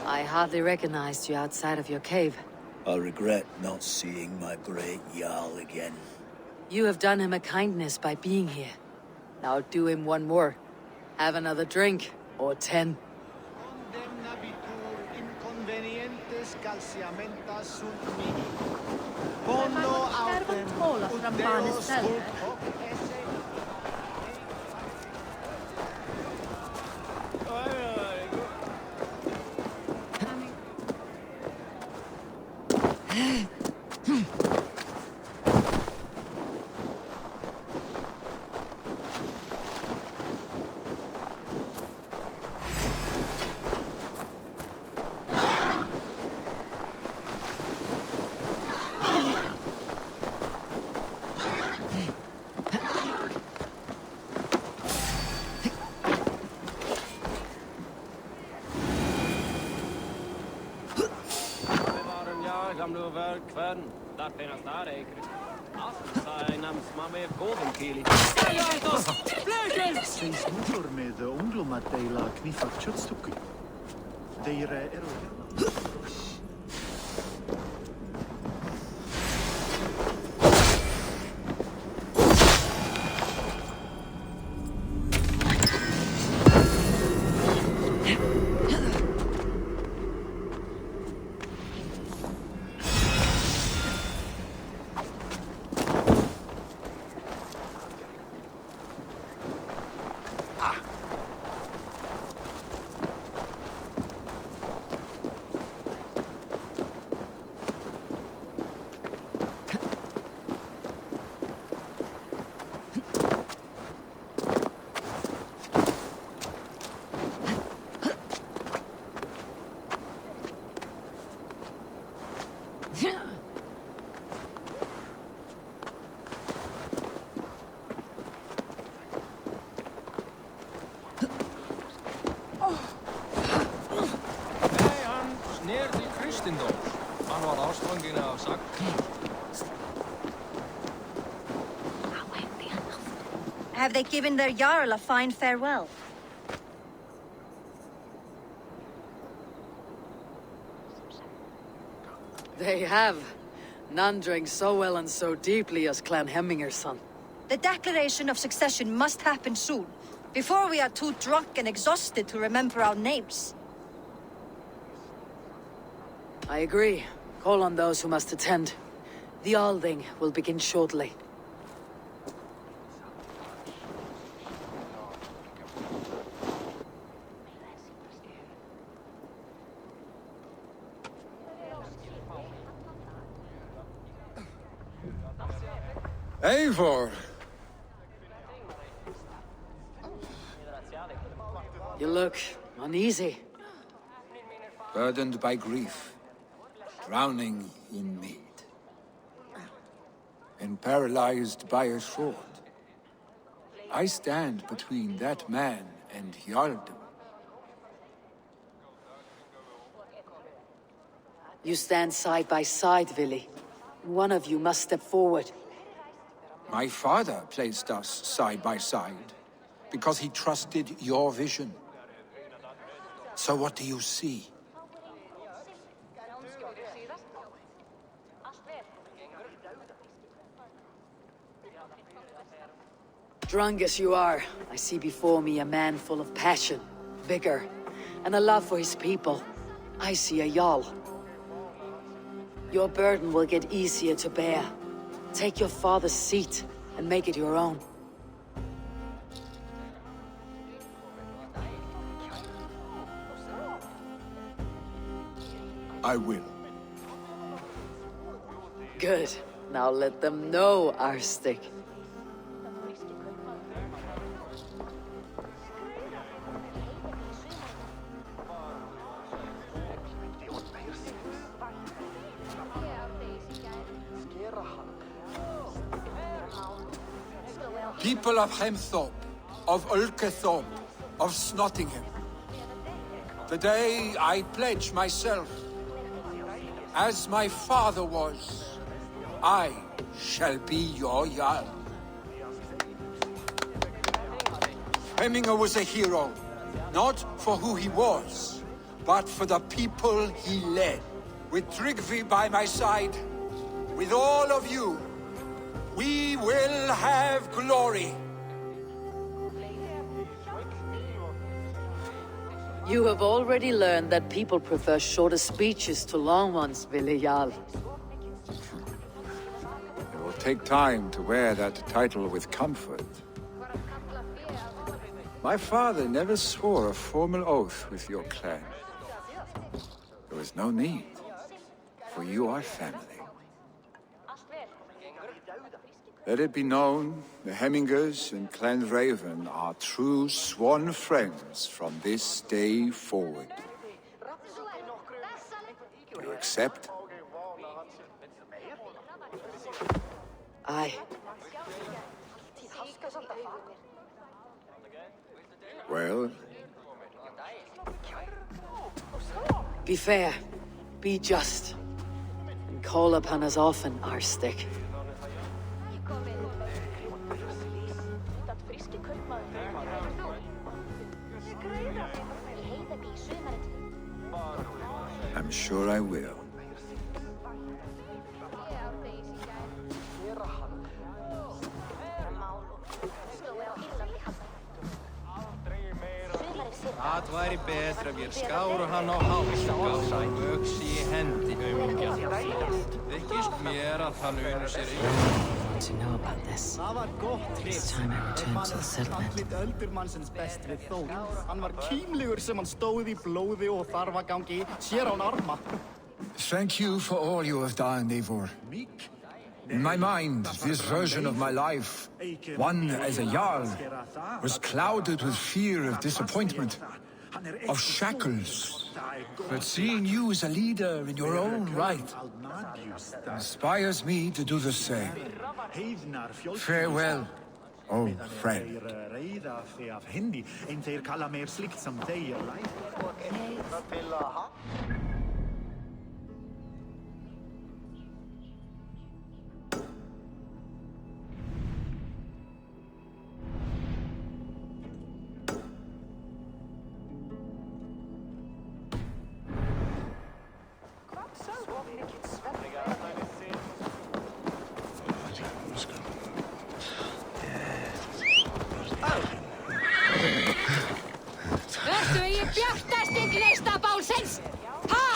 I hardly recognized you outside of your cave. I regret not seeing my great Jarl again. You have done him a kindness by being here. Now do him one more. Have another drink, or 10. Seis moeder met de onglomatela knifak tjotstukken. Deire ero. Have they given their Jarl a fine farewell? They have. None drank so well and so deeply as Clan Hemminger's son. The declaration of succession must happen soon, before we are too drunk and exhausted to remember our names. I agree. Call on those who must attend. The Althing will begin shortly. Eivor! You look uneasy. Burdened by grief, drowning in mead, and paralyzed by a sword. I stand between that man and Jarldom. You stand side by side, Vili. One of you must step forward. My father placed us side by side because he trusted your vision. So what do you see? Drunk as you are, I see before me a man full of passion, vigor, and a love for his people. I see a Jarl. Your burden will get easier to bear. Take your father's seat and make it your own. I will. Good. Now let them know our stick. People of Hemthorpe, of Ulkethorpe, of Snottingham. Today I pledge myself, as my father was, I shall be your Jarl. Hemminger was a hero, not for who he was, but for the people he led. With Tryggvi by my side, with all of you, we will have glory. You have already learned that people prefer shorter speeches to long ones, Vili Jarl. It will take time to wear that title with comfort. My father never swore a formal oath with your clan. There was no need, for you are family. Let it be known, the Hemmingers and Clan Raven are true sworn friends from this day forward. Do you accept? Aye. Well? Be fair. Be just. call upon us often, Arstick. I'm sure I will. Það væri betra ef ég skáru hann á háls og gaf hann öxi í hendi. Þykist mér að hann unir sér To know about this. It's time I return to the settlement. Öldurmannsins best við Þór. Hann var kímlegur sem hann stóð í blóði og þarfagangi, sér án arma. Thank you for all you have done, Eivor. In my mind, this version of my life, one as a Jarl, was clouded with fear of disappointment, of shackles. But seeing you as a leader in your own right inspires me to do the same. Farewell, old friend. Vertu í bjartasti gneistabálsins! Ha!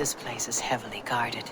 This place is heavily guarded.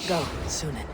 Go, Sunan.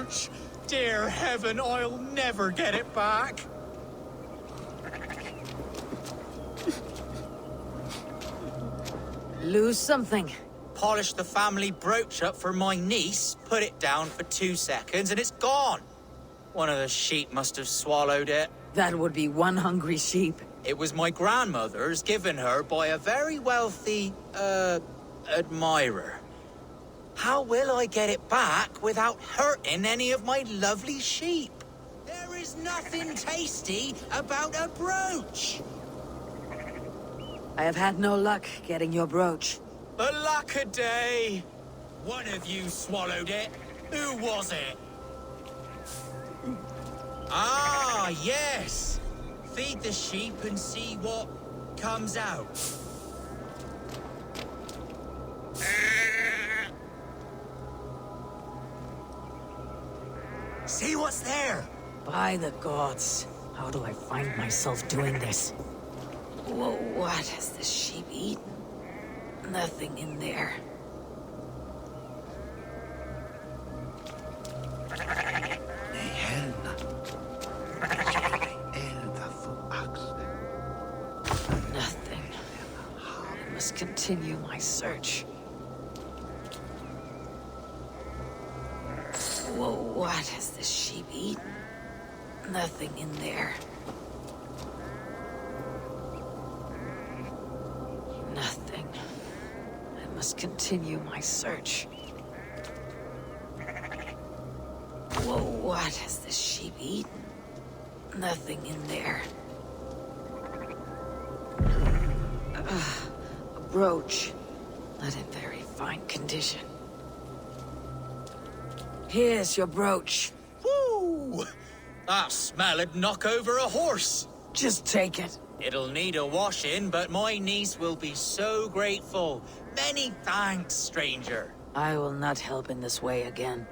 brooch! Dear heaven, I'll never get it back! Lose something. Polish the family brooch up for my niece, put it down for 2 seconds, and it's gone. One of the sheep must have swallowed it. That would be one hungry sheep. It was my grandmother's, given her by a very wealthy, admirer. How will I get it back without hurting any of my lovely sheep? There is nothing tasty about a brooch. I have had no luck getting your brooch. Alackaday! One of you swallowed it. Who was it? Ah, yes! Feed the sheep and see what comes out. See what's there? By the gods, how do I find myself doing this? Whoa, what has the sheep eaten? Nothing in there. Nothing. I must continue my search. Whoa, what has the sheep eaten? Nothing in there. Nothing. I must continue my search. Whoa, what has the sheep eaten? Nothing in there. A brooch. Not in very fine condition. Here's your brooch. Woo! That smell'd knock over a horse. Just take it. It'll need a washing, but my niece will be so grateful. Many thanks, stranger. I will not help in this way again.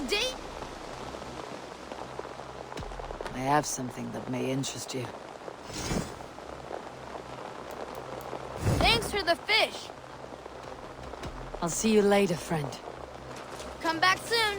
good day? I have something that may interest you. Thanks for the fish. I'll see you later, friend. Come back soon.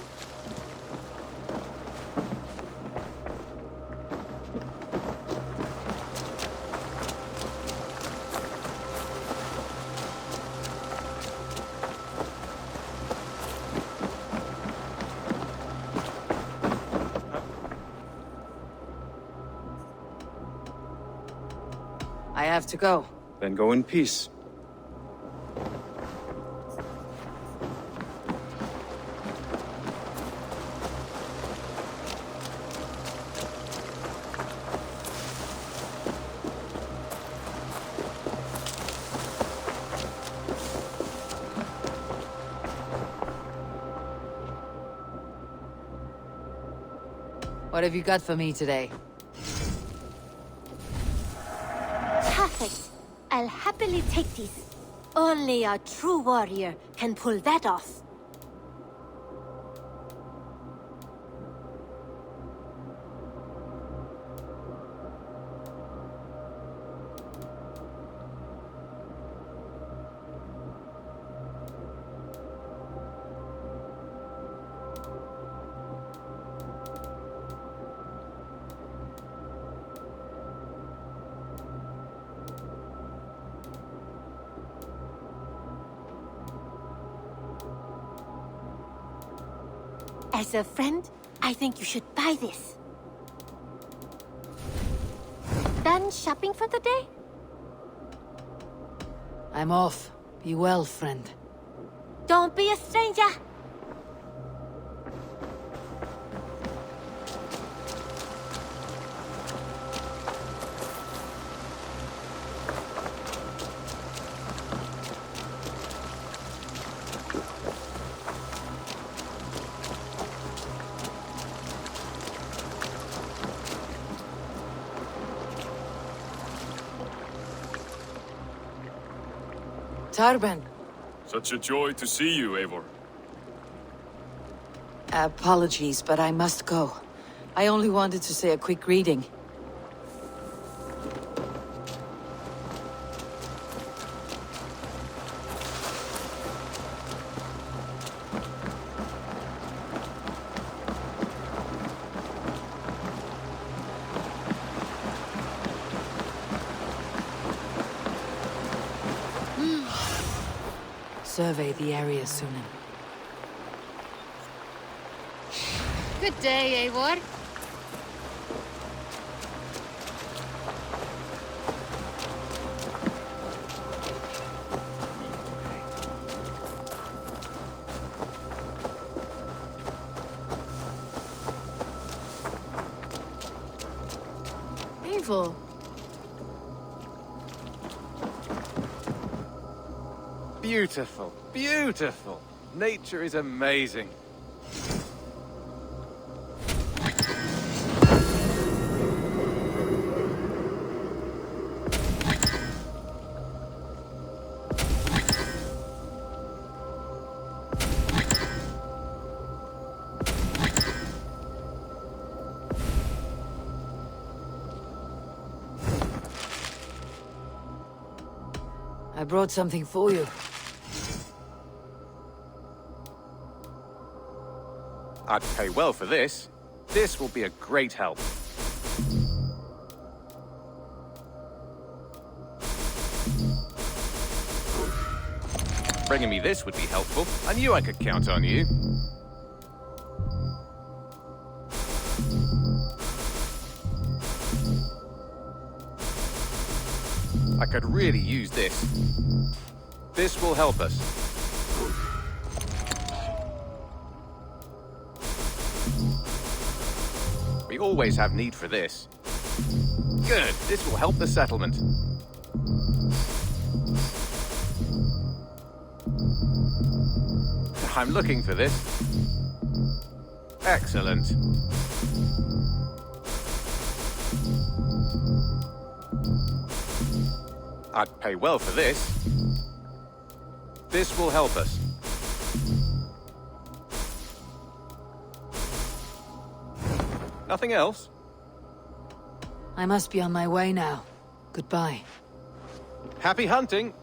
I have to go. Then go in peace. What have you got for me today? Perfect. I'll happily take this. Only a true warrior can pull that off. As a friend, I think you should buy this. Done shopping for the day? I'm off. Be well, friend. Don't be a stranger. Tarben. Such a joy to see you, Eivor. Apologies, but I must go. I only wanted to say a quick greeting. Survey the area soon. Good day, Eivor. Eivor. Beautiful, beautiful. Nature is amazing. I brought something for you. I'd pay well for this. This will be a great help. Bringing me this would be helpful. I knew I could count on you. I could really use this. This will help us. We always have need for this. Good, this will help the settlement. I'm looking for this. Excellent. I'd pay well for this. This will help us. Nothing else? I must be on my way now. Goodbye. Happy hunting!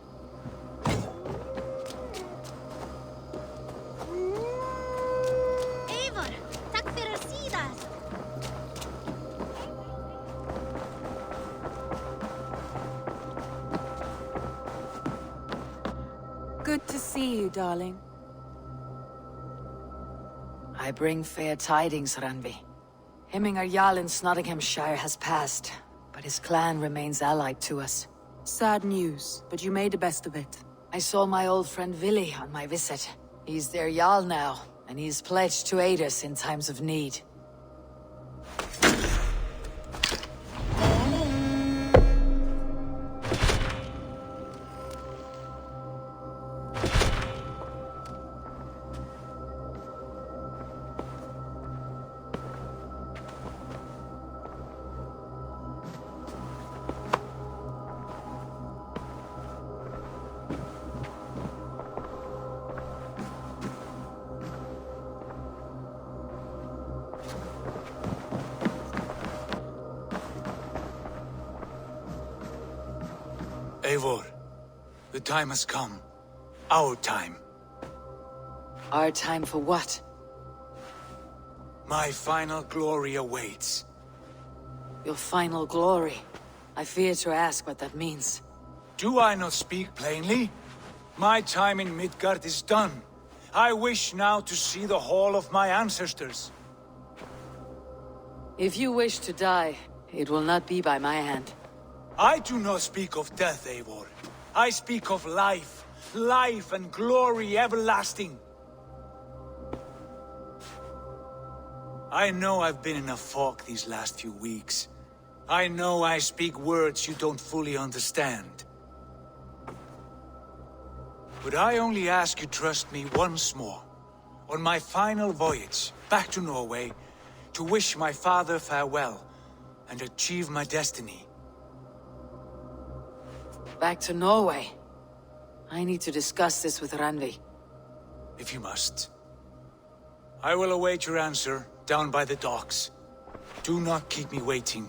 Eivor, tack för sidas. Good to see you, darling. I bring fair tidings, Randvi. Hemminger Jarl in Nottinghamshire has passed, but his clan remains allied to us. Sad news, but you made the best of it. I saw my old friend Vili on my visit. He's their Jarl now, and he's pledged to aid us in times of need. Eivor, the time has come. Our time. Our time for what? My final glory awaits. Your final glory. I fear to ask what that means. Do I not speak plainly? My time in Midgard is done. I wish now to see the hall of my ancestors. If you wish to die, it will not be by my hand. I do not speak of death, Eivor. I speak of life. Life and glory everlasting. I know I've been in a fog these last few weeks. I know I speak words you don't fully understand. But I only ask you trust me once more. On my final voyage, back to Norway, to wish my father farewell, and achieve my destiny. Back to Norway? I need to discuss this with Randvi. If you must. I will await your answer down by the docks. Do not keep me waiting.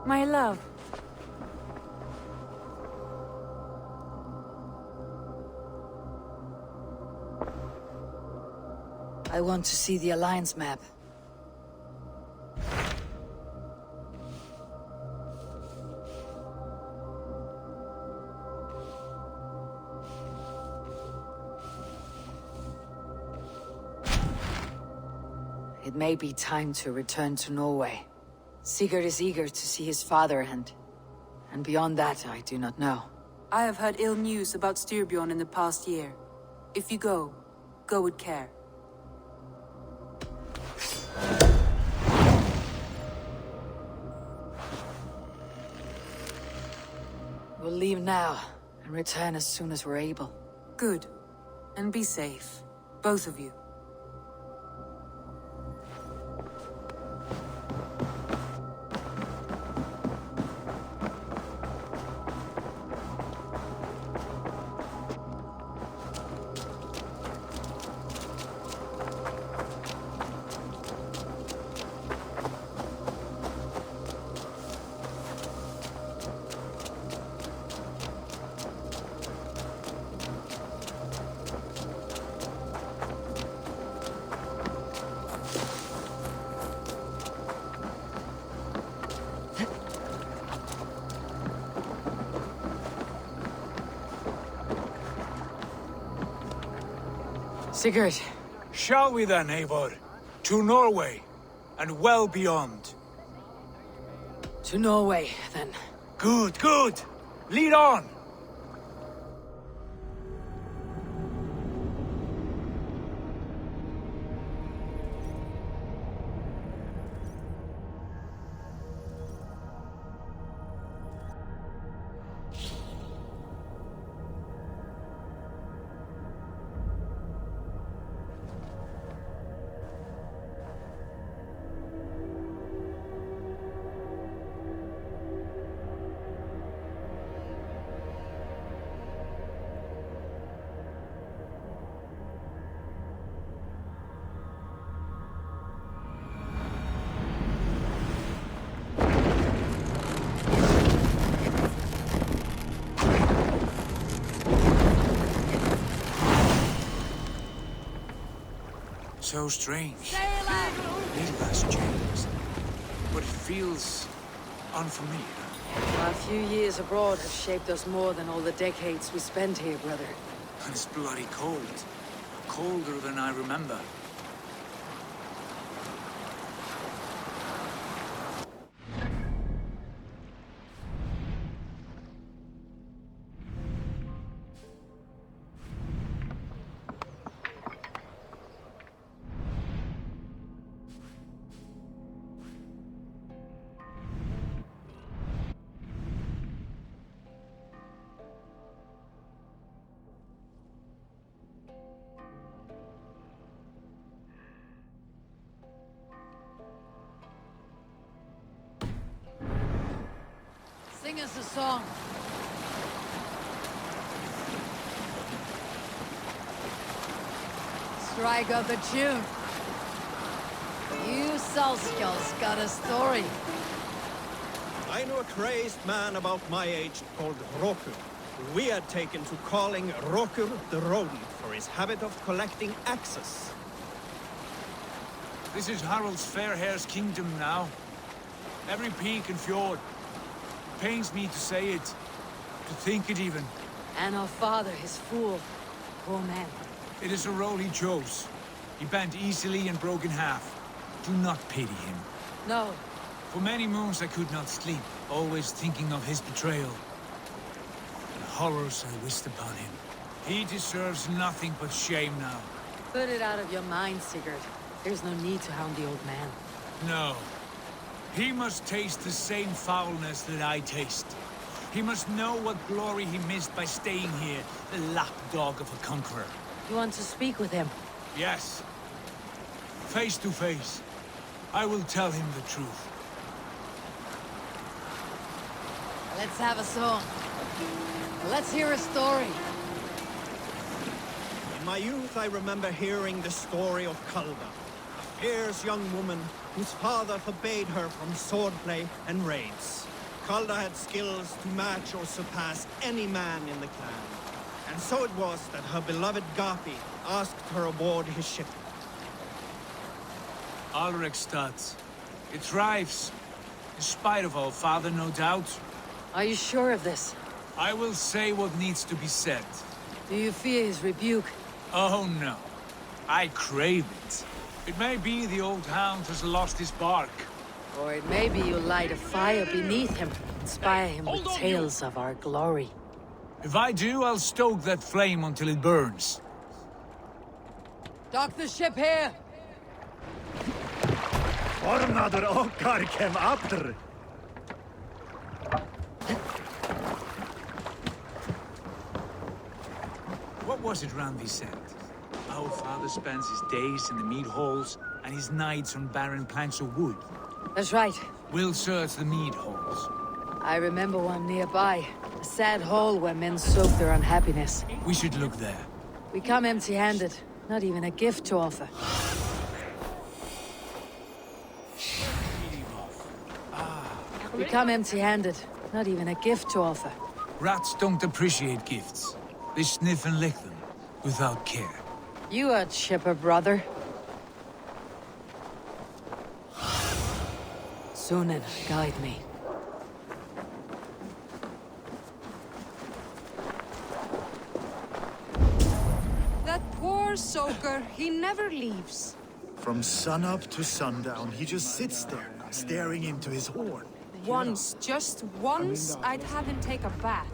My love. I want to see the Alliance map. It may be time to return to Norway. Sigurd is eager to see his father, and beyond that, I do not know. I have heard ill news about Styrbjorn in the past year. If you go, go with care. We'll leave now, and return as soon as we're able. Good. And be safe. Both of you. Sigurd. Shall we then, Eivor? To Norway, and well beyond. To Norway, then. Good, good! Lead on! so strange. Little has changed, but it feels unfamiliar. Our few years abroad have shaped us more than all the decades we spent here, brother. And it's bloody cold. Colder than I remember. Sing us a song. Strike up a tune. You Salskjal's got a story. I knew a crazed man about my age called Rokur, who we had taken to calling Rokur the Rodent for his habit of collecting axes. This is Harald's Fairhair's kingdom now. Every peak and fjord. Pains me to say it, to think it even. And our father, his fool. Poor man. It is a role he chose. He bent easily and broke in half. Do not pity him. No. For many moons I could not sleep, always thinking of his betrayal. The horrors I wished upon him. He deserves nothing but shame now. Put it out of your mind, Sigurd. There's no need to hound the old man. No. He must taste the same foulness that I taste. He must know what glory he missed by staying here, the lapdog of a conqueror. You want to speak with him? Yes. Face to face. I will tell him the truth. Let's have a song. Let's hear a story. In my youth, I remember hearing the story of Kalda, a fierce young woman whose father forbade her from swordplay and raids. Kalda had skills to match or surpass any man in the clan. And so it was that her beloved Gapi asked her aboard his ship. Alrekstad. It thrives. In spite of our father, no doubt. Are you sure of this? I will say what needs to be said. Do you fear his rebuke? Oh no. I crave it. It may be the old hound has lost his bark. Or it may be you light a fire beneath him, inspire him with tales of our glory. If I do, I'll stoke that flame until it burns. Dock the ship here! Fornadur okkar kem aftur. What was it Randvi said? Our father spends his days in the mead halls and his nights on barren planks of wood. That's right. We'll search the mead halls. I remember one nearby. A sad hole where men soak their unhappiness. We should look there. We come empty-handed. Not even a gift to offer. We come empty-handed. Not even a gift to offer. Rats don't appreciate gifts. They sniff and lick them, without care. You a chipper, brother. Sunan, guide me. That poor soaker, he never leaves. From sunup to sundown, he just sits there, staring into his horn. Once, just once, I'd have him take a bath.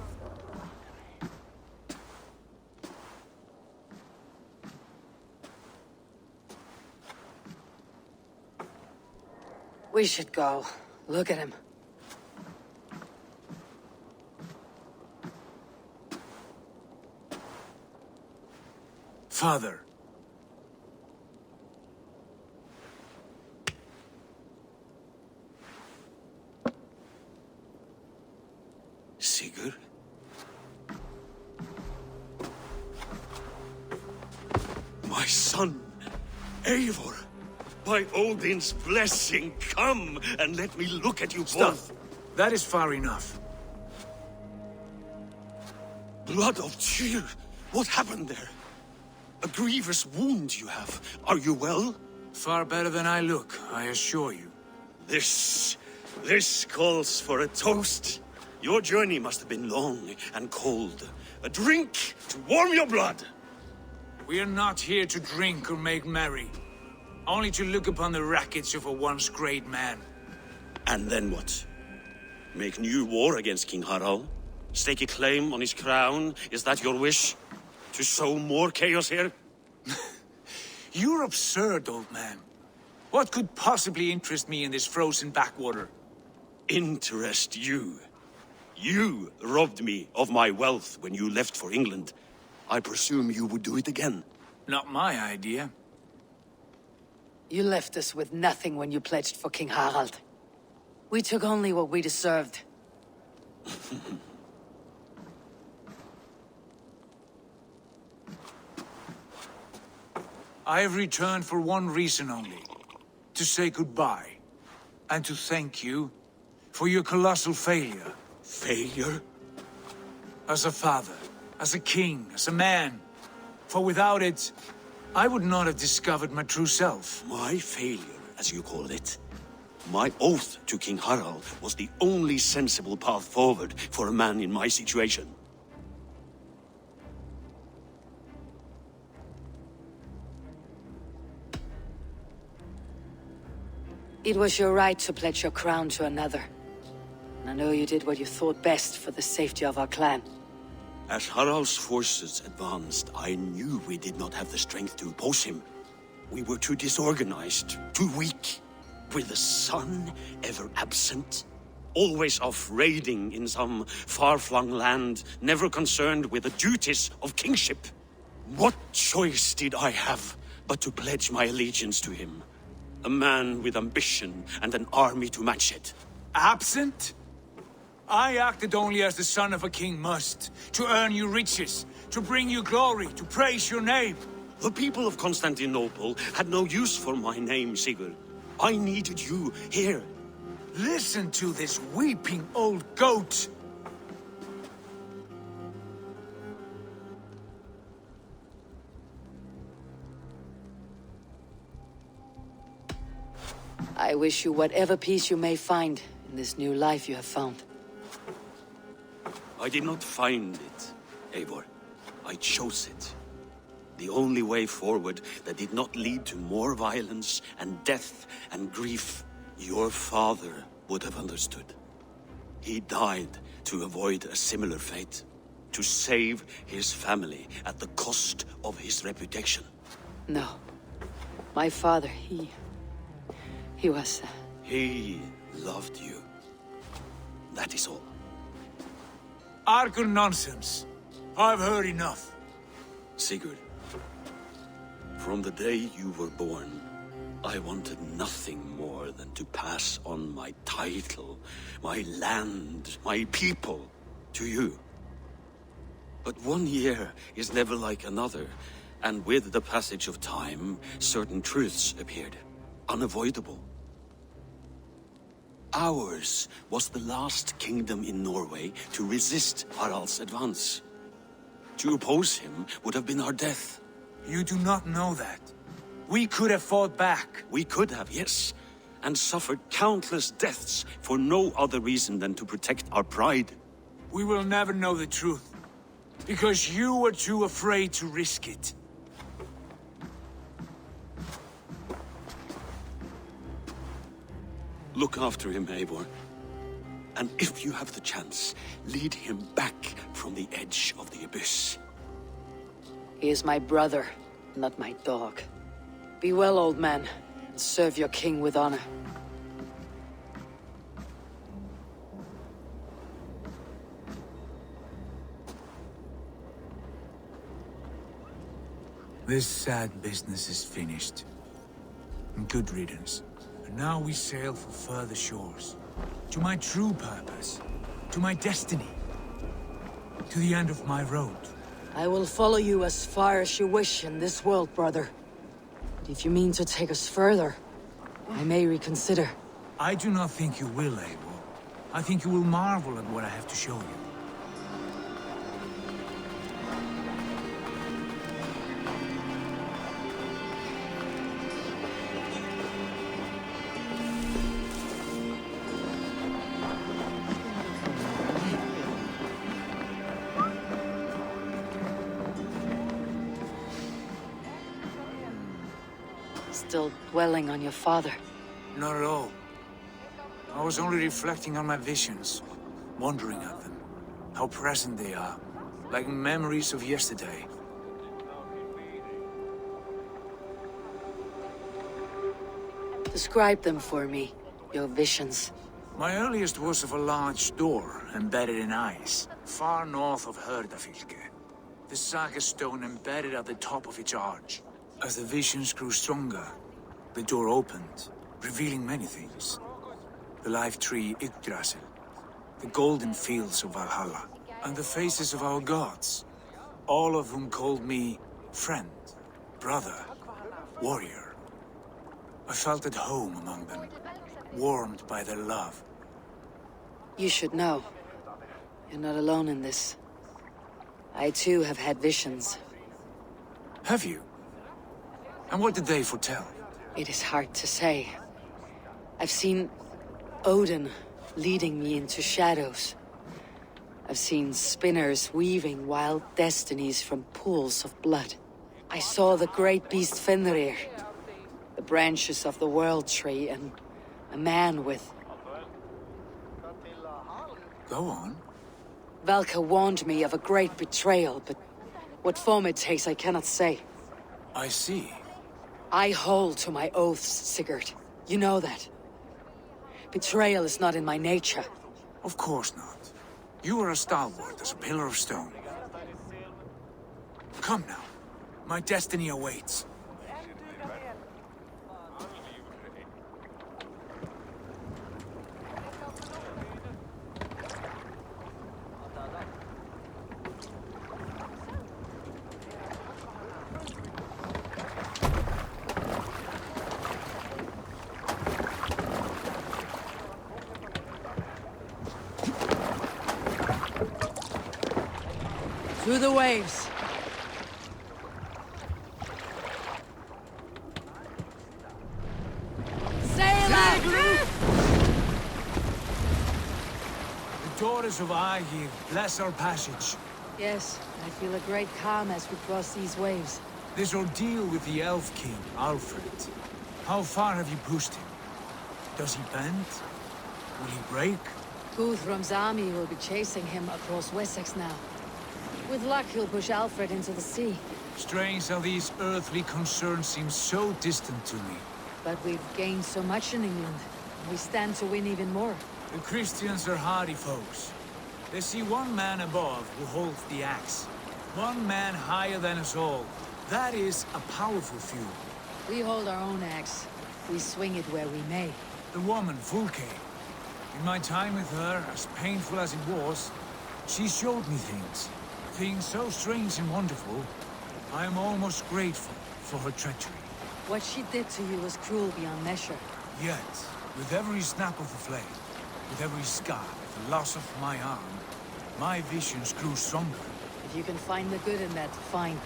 We should go. Look at him. Father. Sigurd? My son, Eivor! By Odin's blessing, come and let me look at you both. That is far enough. Blood of Tyr! What happened there? A grievous wound you have. Are you well? Far better than I look, I assure you. This calls for a toast. Your journey must have been long and cold. A drink to warm your blood. We are not here to drink or make merry. Only to look upon the rackets of a once great man. And then what? Make new war against King Harald? Stake a claim on his crown? Is that your wish? To sow more chaos here? You're absurd, old man. What could possibly interest me in this frozen backwater? Interest you? You robbed me of my wealth when you left for England. I presume you would do it again. Not my idea. You left us with nothing when you pledged for King Harald. We took only what we deserved. I have returned for one reason only. To say goodbye. And to thank you for your colossal failure. Failure? As a father, as a king, as a man. For without it, I would not have discovered my true self. My failure, as you call it. My oath to King Harald was the only sensible path forward for a man in my situation. It was your right to pledge your crown to another. And I know you did what you thought best for the safety of our clan. As Harald's forces advanced, I knew we did not have the strength to oppose him. We were too disorganized, too weak. With the sun ever absent, always off raiding in some far-flung land, never concerned with the duties of kingship. What choice did I have but to pledge my allegiance to him? A man with ambition and an army to match it. Absent? I acted only as the son of a king must, to earn you riches, to bring you glory, to praise your name. The people of Constantinople had no use for my name, Sigurd. I needed you here. Listen to this weeping old goat. I wish you whatever peace you may find in this new life you have found. I did not find it, Eivor. I chose it. The only way forward that did not lead to more violence and death and grief. Your father would have understood. He died to avoid a similar fate. To save his family at the cost of his reputation. No. My father, he was... He loved you. That is all. Argur nonsense. I've heard enough. Sigurd, from the day you were born, I wanted nothing more than to pass on my title, my land, my people, to you. But 1 year is never like another, and with the passage of time, certain truths appeared, unavoidable. Ours was the last kingdom in Norway to resist Harald's advance. To oppose him would have been our death. You do not know that. We could have fought back. We could have, yes. And suffered countless deaths for no other reason than to protect our pride. We will never know the truth. Because you were too afraid to risk it. Look after him, Eivor. And if you have the chance, lead him back from the edge of the abyss. He is my brother, not my dog. Be well, old man, and serve your king with honor. This sad business is finished. And good riddance. And now we sail for further shores. To my true purpose. To my destiny. To the end of my road. I will follow you as far as you wish in this world, brother. But if you mean to take us further, I may reconsider. I do not think you will, Eivor. I think you will marvel at what I have to show you. still dwelling on your father. Not at all. I was only reflecting on my visions, wondering at them. How present they are, like memories of yesterday. Describe them for me, your visions. My earliest was of a large door embedded in ice, far north of Herdafylke. The saga stone embedded at the top of its arch. As the visions grew stronger, the door opened, revealing many things. The life tree Yggdrasil, the golden fields of Valhalla, and the faces of our gods, all of whom called me friend, brother, warrior. I felt at home among them, warmed by their love. You should know. You're not alone in this. I too have had visions. Have you? And what did they foretell? It is hard to say. I've seen Odin leading me into shadows. I've seen spinners weaving wild destinies from pools of blood. I saw the great beast Fenrir, the branches of the world tree, and a man with... Go on. Valka warned me of a great betrayal, but what form it takes I cannot say. I see. I hold to my oaths, Sigurd. You know that. Betrayal is not in my nature. Of course not. You are a stalwart as a pillar of stone. Come now. My destiny awaits. Through the waves. Sail out! The daughters of Aegir bless our passage. Yes, I feel a great calm as we cross these waves. This ordeal with the Elf King, Alfred. How far have you pushed him? Does he bend? Will he break? Guthrum's army will be chasing him across Wessex now. With luck, he'll push Alfred into the sea. Strange how these earthly concerns seem so distant to me. But we've gained so much in England. We stand to win even more. The Christians are hardy foes. They see one man above who holds the axe. One man higher than us all. That is a powerful feud. We hold our own axe. We swing it where we may. The woman, Fulke. In my time with her, as painful as it was, she showed me things. Things so strange and wonderful, I am almost grateful for her treachery. What she did to you was cruel beyond measure. Yet, with every snap of the flame, with every scar, the loss of my arm, my visions grew stronger. If you can find the good in that, fine.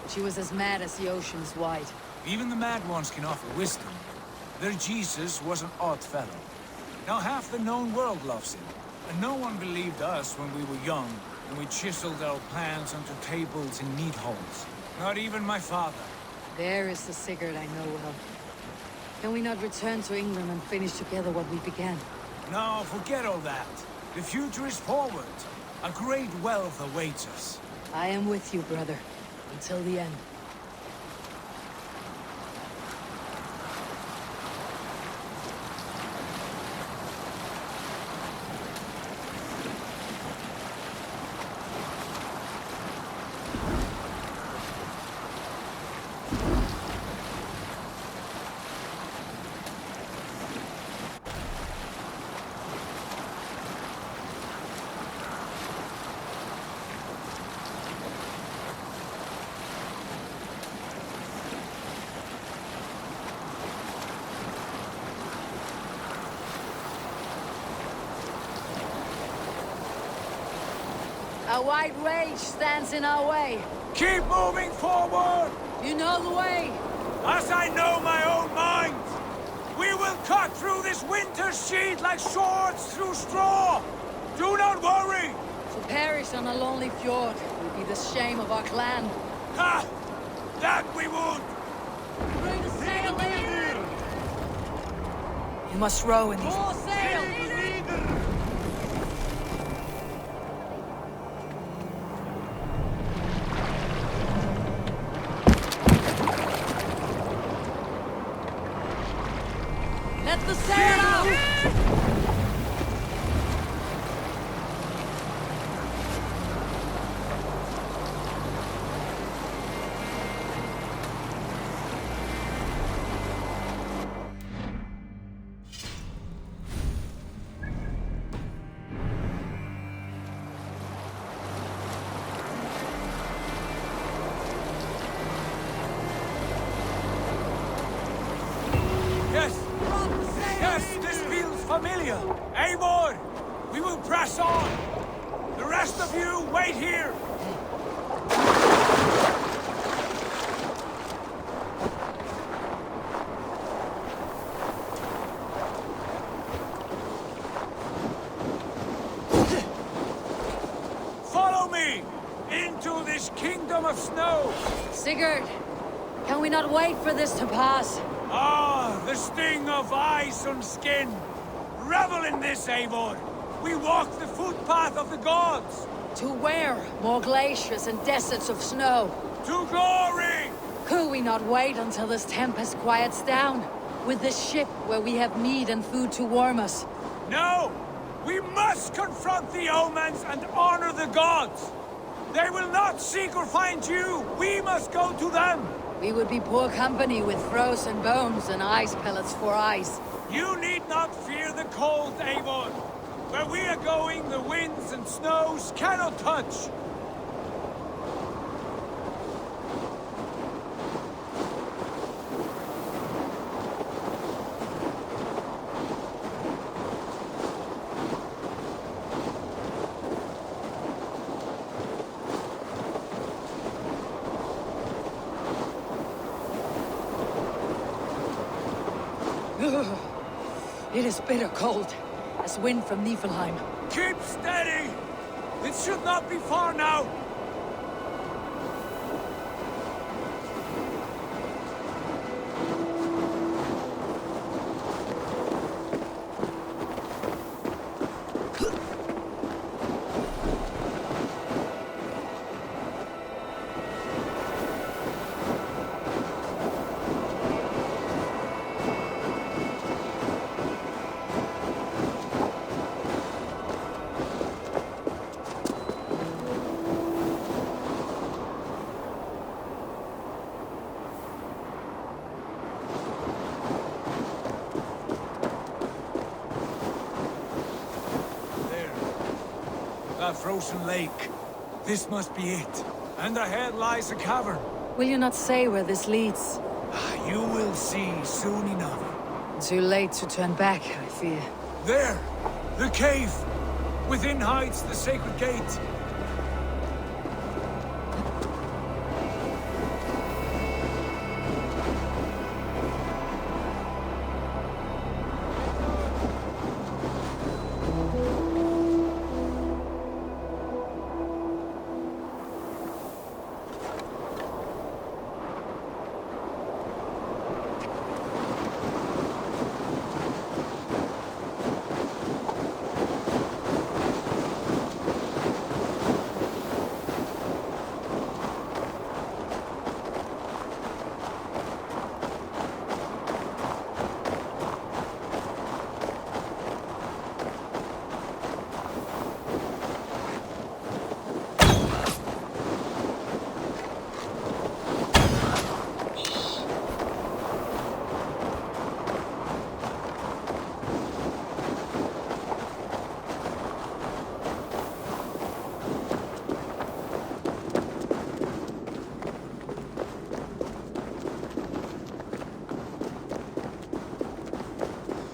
But she was as mad as the ocean is wide. Even the mad ones can offer wisdom. Their Jesus was an odd fellow. Now half the known world loves him, and no one believed us when we were young, and we chiseled our plans onto tables in meat halls. Not even my father. There is the Sigurd I know well. Can we not return to England and finish together what we began? No, forget all that. The future is forward. A great wealth awaits us. I am with you, brother. Until the end. A white rage stands in our way. Keep moving forward! You know the way. As I know my own mind! We will cut through this winter sheet like swords through straw! Do not worry! To perish on a lonely fjord will be the shame of our clan. Ha! That we would! Bring the sail in! You must row in these... More sail! Let the sail out! Yes, this feels familiar. Eivor, we will press on. The rest of you, wait here. Follow me into this kingdom of snow. Sigurd, can we not wait for this to pass? Ah, the sting of ice on skin. Revel in this, Eivor. We walk the footpath of the gods. To where? More glaciers and deserts of snow. To glory! Could we not wait until this tempest quiets down? With this ship where we have meat and food to warm us? No! We must confront the omens and honor the gods! They will not seek or find you! We must go to them! We would be poor company with frozen bones and ice pellets for eyes. You need not fear the cold, Eivor. Where we are going, the winds and snows cannot touch. It is bitter cold, as wind from Niflheim. Keep steady! It should not be far now! That frozen lake. This must be it. And ahead lies a cavern. Will you not say where this leads? You will see soon enough. Too late to turn back, I fear. There! The cave! Within hides the sacred gate.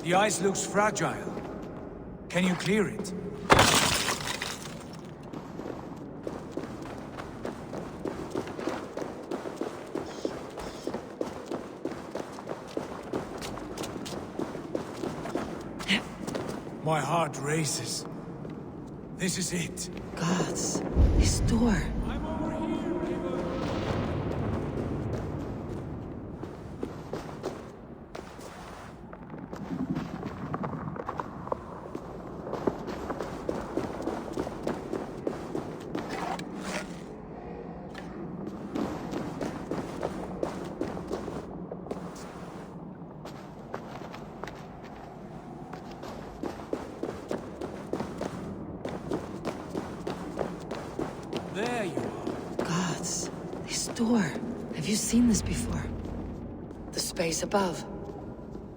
The ice looks fragile. Can you clear it? My heart races. This is it. Gods, this door. There you are. Gods, this door. Have you seen this before? The space above.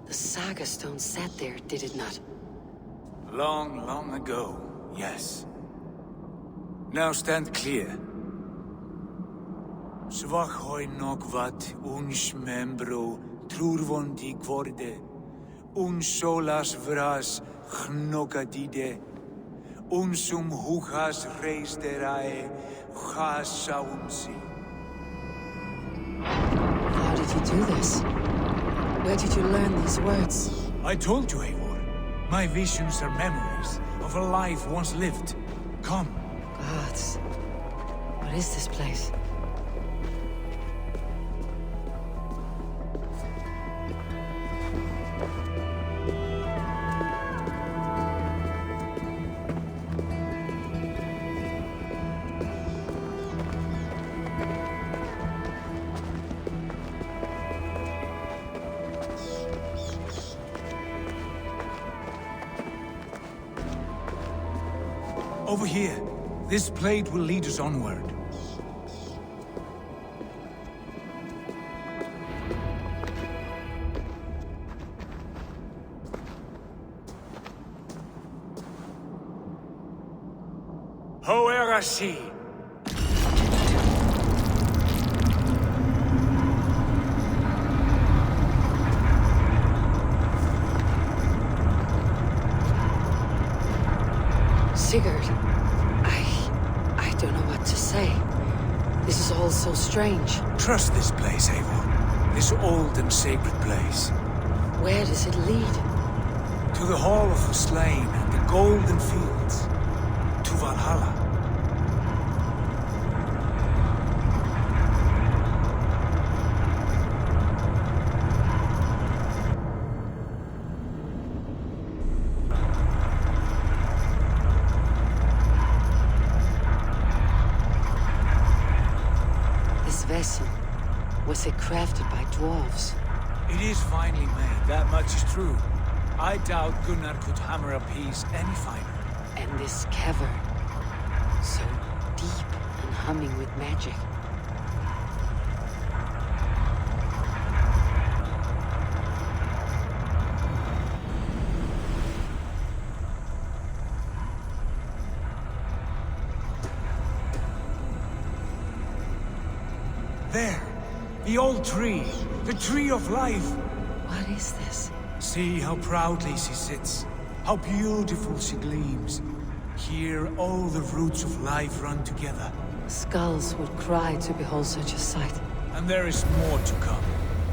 The saga stone sat there, did it not? Long, long ago, yes. Now stand clear. Svachoi nokvat uns membro trurvondi kvorde, un solas vras gnokadide, unsum huchas reisderae chasaunsi. How did you do this? Where did you learn these words? I told you, Eivor. My visions are memories of a life once lived. Come. Gods. What is this place? Over here. This plate will lead us onward. Hoerasi. Sigurd, I don't know what to say. This is all so strange. Trust this place, Eivor. This old and sacred place. Where does it lead? To the Hall of the Slain and the Golden Fields. To Valhalla. Was it crafted by dwarves? It is finely made, that much is true. I doubt Gunnar could hammer a piece any finer. And this cavern, so deep and humming with magic. There! The old tree! The tree of life! What is this? See how proudly she sits. How beautiful she gleams. Here all the roots of life run together. Skulls would cry to behold such a sight. And there is more to come.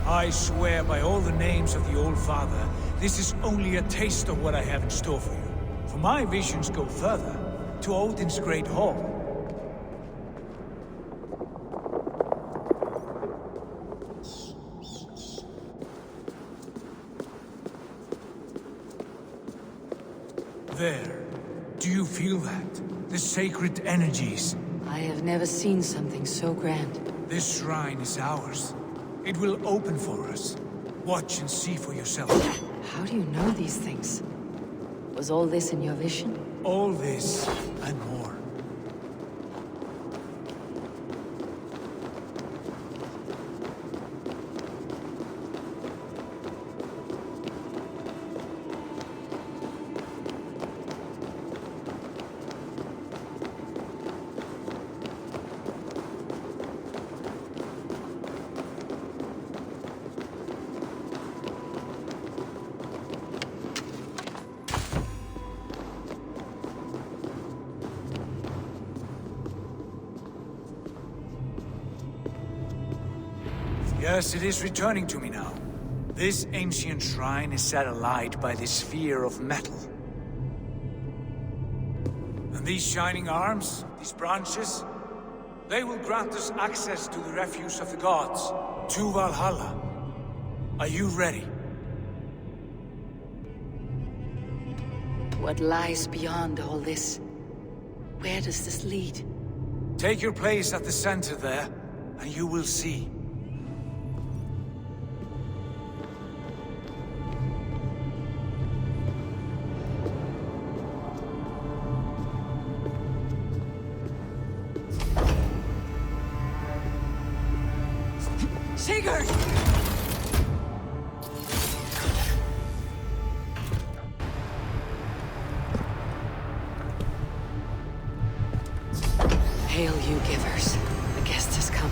I swear by all the names of the Old Father, this is only a taste of what I have in store for you. For my visions go further, to Odin's Great Hall. There. Do you feel that? The sacred energies. I have never seen something so grand. This shrine is ours. It will open for us. Watch and see for yourself. How do you know these things? Was all this in your vision? All this and more. Yes, it is returning to me now. This ancient shrine is set alight by this sphere of metal. And these shining arms, these branches, they will grant us access to the refuse of the gods, to Valhalla. Are you ready? What lies beyond all this? Where does this lead? Take your place at the center there, and you will see. Hail, you givers. The guest has come.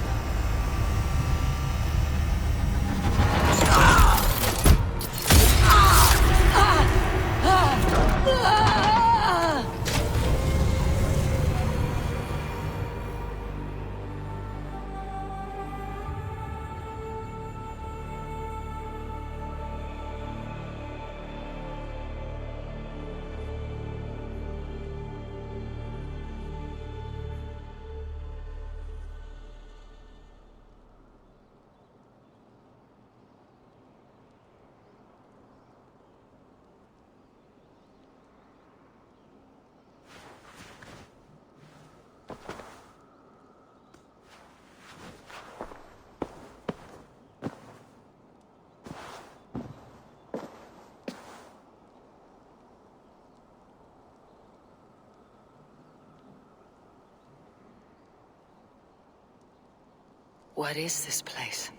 What is this place?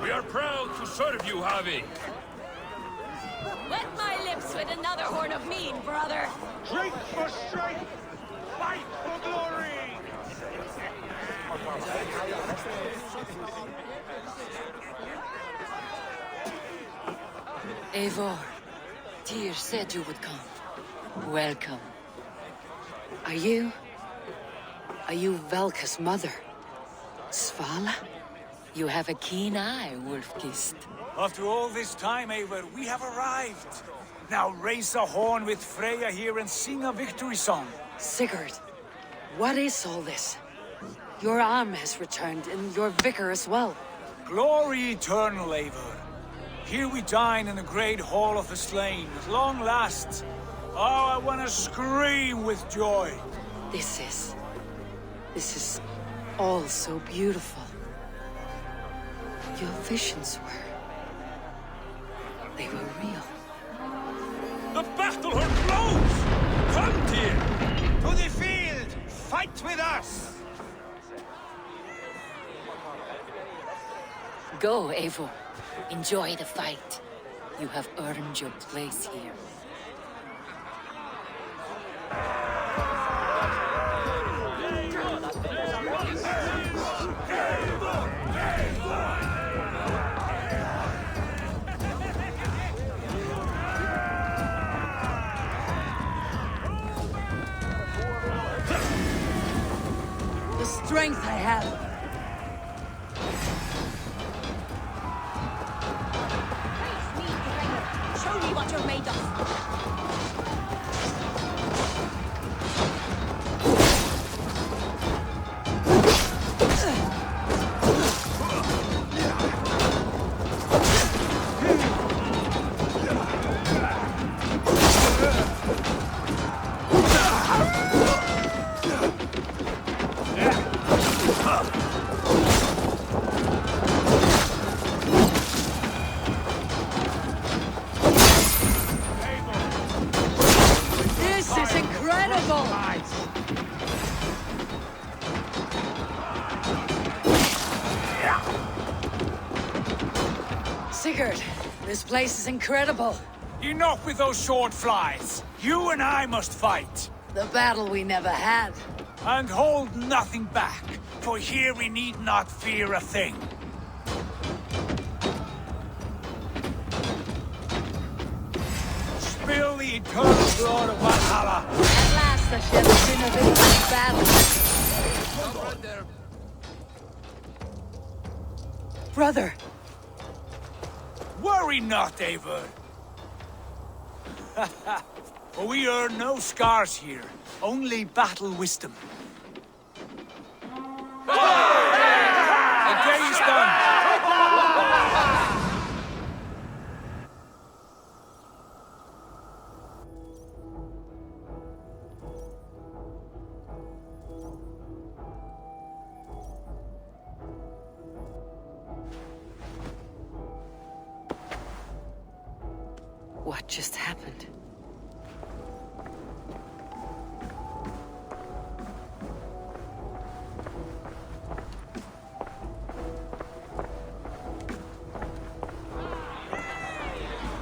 We are proud to serve you, Javi. Wet my lips with another horn of mead, brother. Drink for strength, fight for glory. Eivor, Tyr said you would come. Welcome. Are you Valka's mother? Svala? You have a keen eye, Wolfkist. After all this time, Eivor, we have arrived. Now raise a horn with Freya here and sing a victory song. Sigurd, what is all this? Your arm has returned, and your vicar as well. Glory eternal, Eivor. Here we dine in the great hall of the slain, at long last. Oh, I want to scream with joy. This is all so beautiful. Your visions they were real. The battle hurt blows! Come, Tyr! To the field! Fight with us! Go, Eivor. Enjoy the fight. You have earned your place here. The strength I have. Show me what you're made of. Sigurd, this place is incredible. Enough with those sword flies. You and I must fight. The battle we never had. And hold nothing back, for here we need not fear a thing. Spill the eternal blood of Valhalla. At last I shed the sin of this battle. Brother! Worry not, Eivor. For we earn no scars here, only battle wisdom. The day is done. What just happened?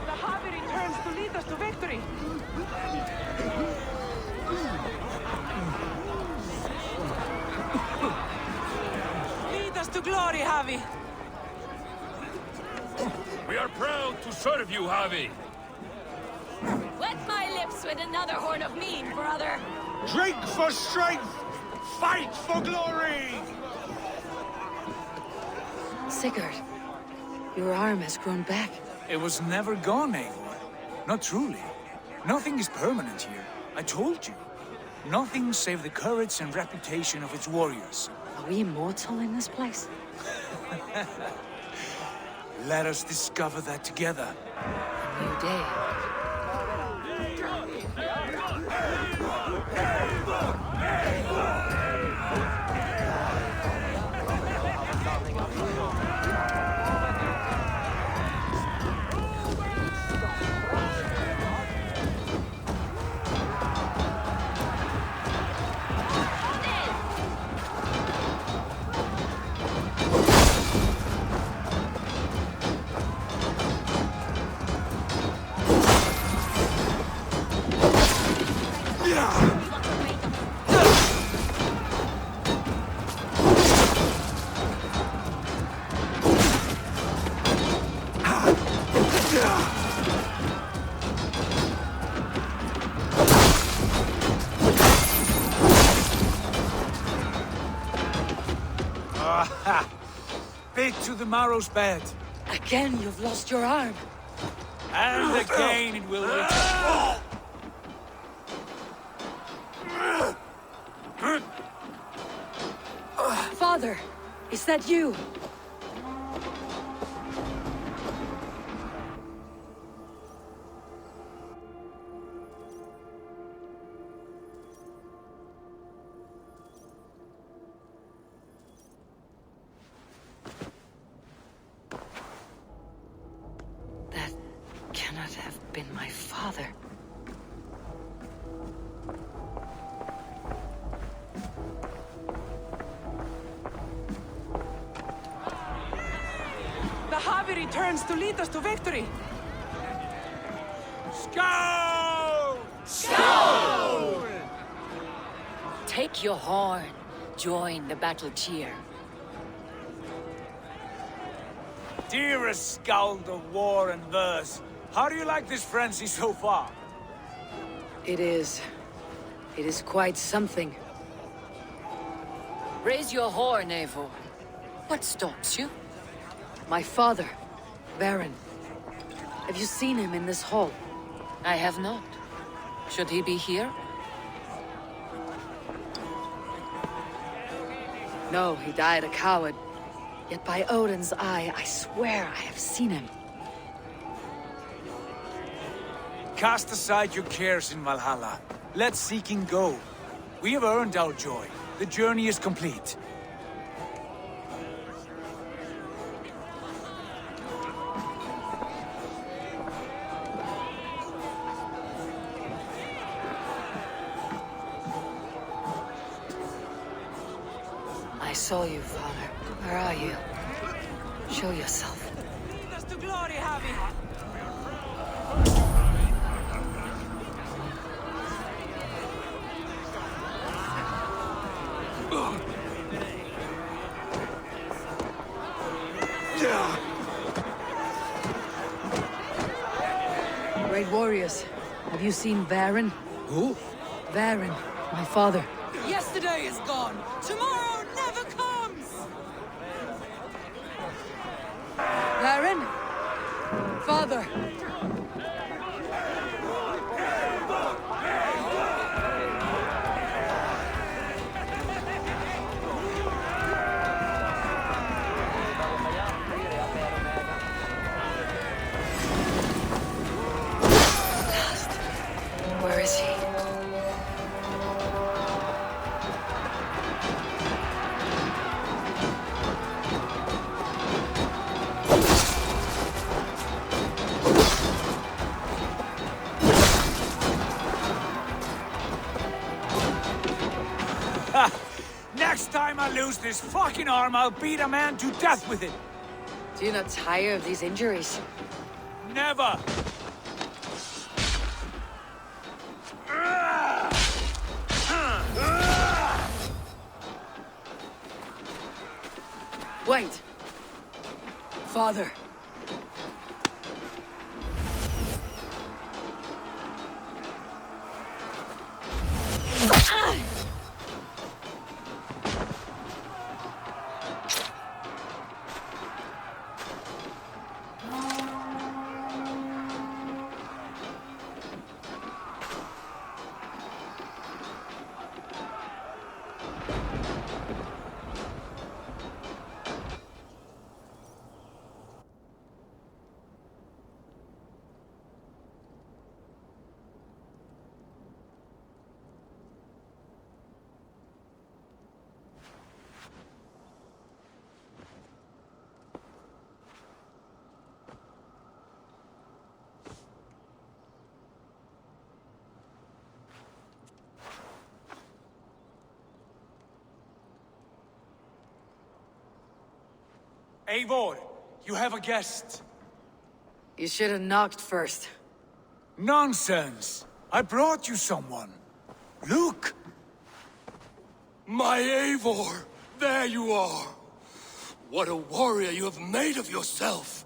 The Harvey returns to lead us to victory. Lead us to glory, Harvey. We are proud to serve you, Harvey. Wet my lips with another horn of mead, brother. Drink for strength! Fight for glory! Sigurd, your arm has grown back. It was never gone, Eivor. Not truly. Nothing is permanent here. I told you. Nothing save the courage and reputation of its warriors. Are we immortal in this place? Let us discover that together. A new day. Bit to the marrow's bed. Again, you've lost your arm. And again it will return. Father, is that you? That cannot have been my father. The Harvey returns to lead us to victory. Skull! Skull! Take your horn. Join the battle cheer. Dearest skald of war and verse, how do you like this frenzy so far? It is quite something. Raise your horn, Eivor. What stops you? My father, Baron. Have you seen him in this hall? I have not. Should he be here? No, he died a coward. Yet by Odin's eye, I swear I have seen him. Cast aside your cares in Valhalla. Let seeking go. We have earned our joy. The journey is complete. I saw you, Father. Where are you? Show yourself. Lead us to glory, Harvey. Great warriors. Have you seen Baron? Who? Baron, my father. Yesterday is gone. Tomorrow never comes. Baron? Father! Lost. Where is he? lose this fucking arm, I'll beat a man to death with it. Do you not tire of these injuries? Never! Wait! Father! Eivor, you have a guest. You should have knocked first. Nonsense! I brought you someone. Look! My Eivor! There you are! What a warrior you have made of yourself!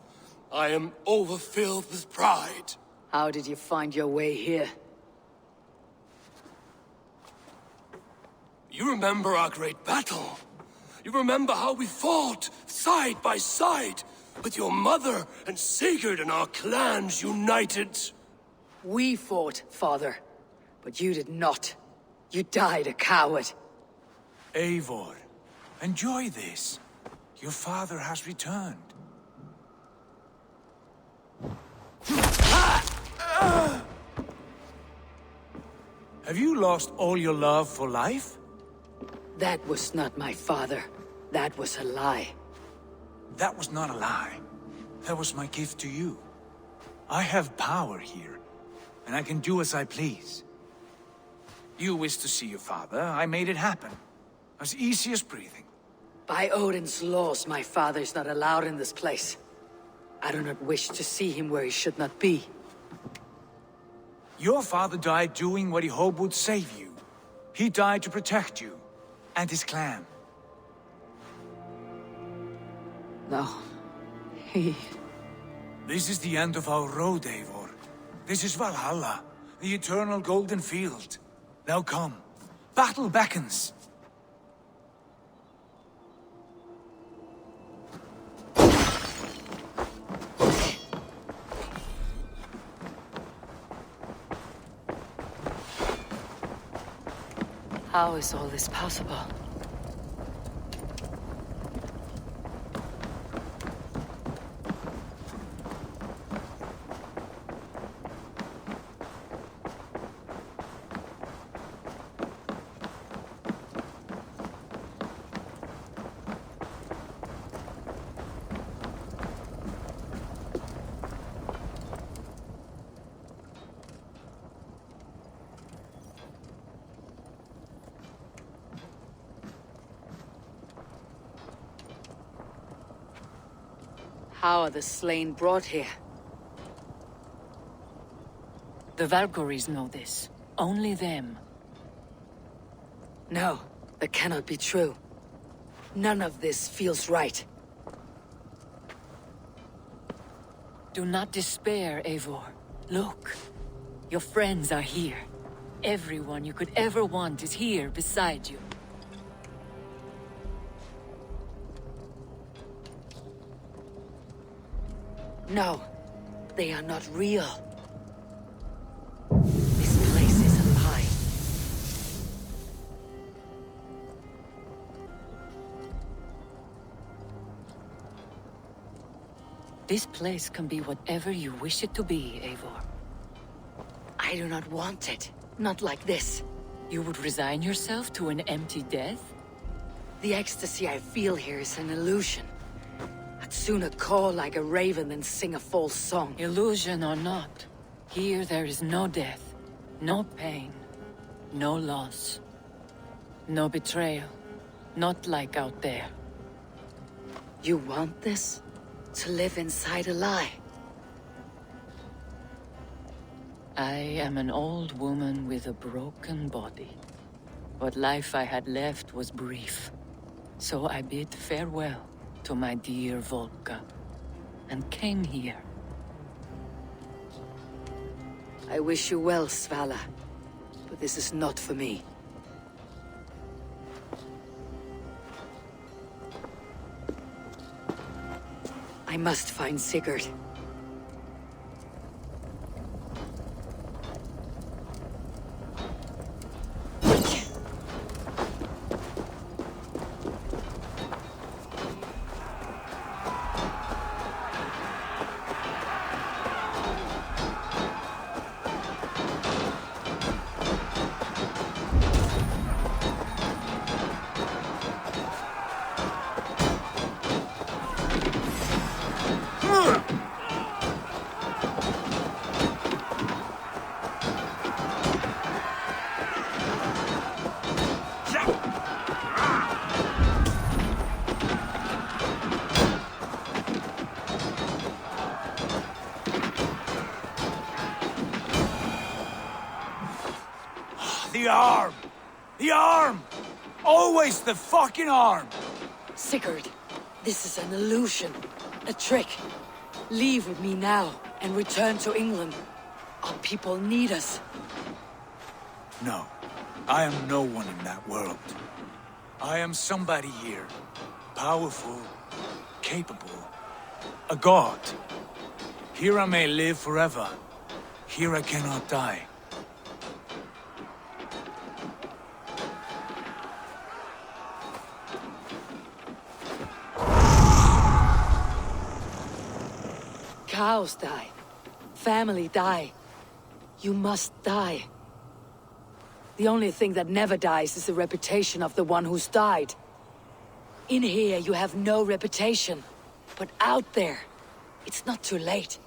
I am overfilled with pride. How did you find your way here? You remember our great battle? You remember how we fought, side by side, with your mother and Sigurd and our clans united? We fought, father, but you did not. You died a coward. Eivor, enjoy this. Your father has returned. Have you lost all your love for life? That was not my father. That was a lie. That was not a lie. That was my gift to you. I have power here, and I can do as I please. You wished to see your father, I made it happen. As easy as breathing. By Odin's laws, my father is not allowed in this place. I do not wish to see him where he should not be. Your father died doing what he hoped would save you. He died to protect you, and his clan. No. This is the end of our road, Eivor. This is Valhalla, the eternal golden field. Now come. Battle beckons. How is all this possible? How are the slain brought here? The Valkyries know this. Only them. No, that cannot be true. None of this feels right. Do not despair, Eivor. Look. Your friends are here. Everyone you could ever want is here beside you. No, they are not real. This place is a lie. This place can be whatever you wish it to be, Eivor. I do not want it. Not like this. You would resign yourself to an empty death? The ecstasy I feel here is an illusion. I'd sooner call like a raven than sing a false song. Illusion or not, here there is no death, no pain, no loss, no betrayal, Not like out there. You want this? To live inside a lie? I am an old woman with a broken body. What life I had left was brief. So I bid farewell to my dear Volka, and came here. I wish you well, Svala, but this is not for me. I must find Sigurd. The arm! The arm! Always the fucking arm! Sigurd, this is an illusion. A trick. Leave with me now and return to England. Our people need us. No. I am no one in that world. I am somebody here. Powerful. Capable. A god. Here I may live forever. Here I cannot die. Cows die. Family die. You must die. The only thing that never dies is the reputation of the one who's died. In here, you have no reputation. But out there, it's not too late.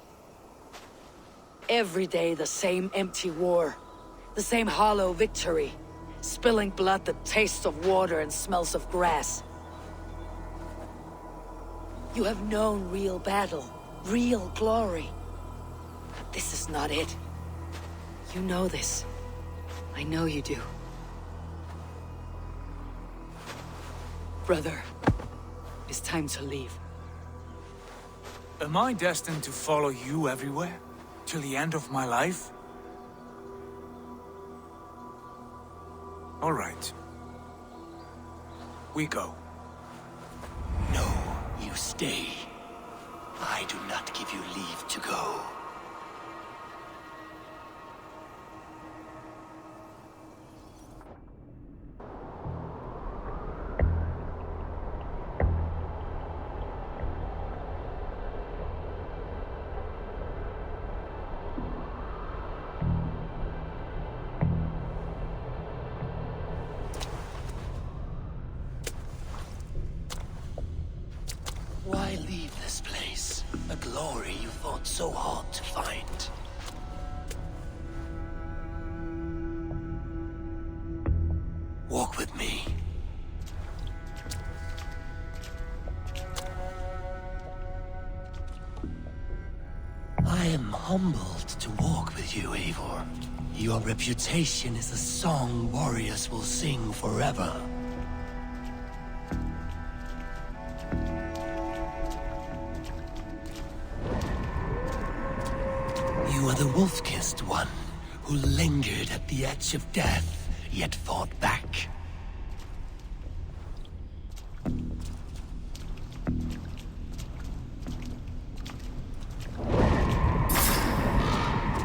Every day, the same empty war. The same hollow victory. Spilling blood that tastes of water and smells of grass. You have known real battle. Real glory. But this is not it. You know this. I know you do. Brother, it's time to leave. Am I destined to follow you everywhere? Till the end of my life? All right. We go. No, you stay. I do not give you leave to go. Why leave this place? A glory you fought so hard to find. Walk with me. I am humbled to walk with you, Eivor. Your reputation is a song warriors will sing forever. You are the wolf-kissed one, who lingered at the edge of death, yet fought back.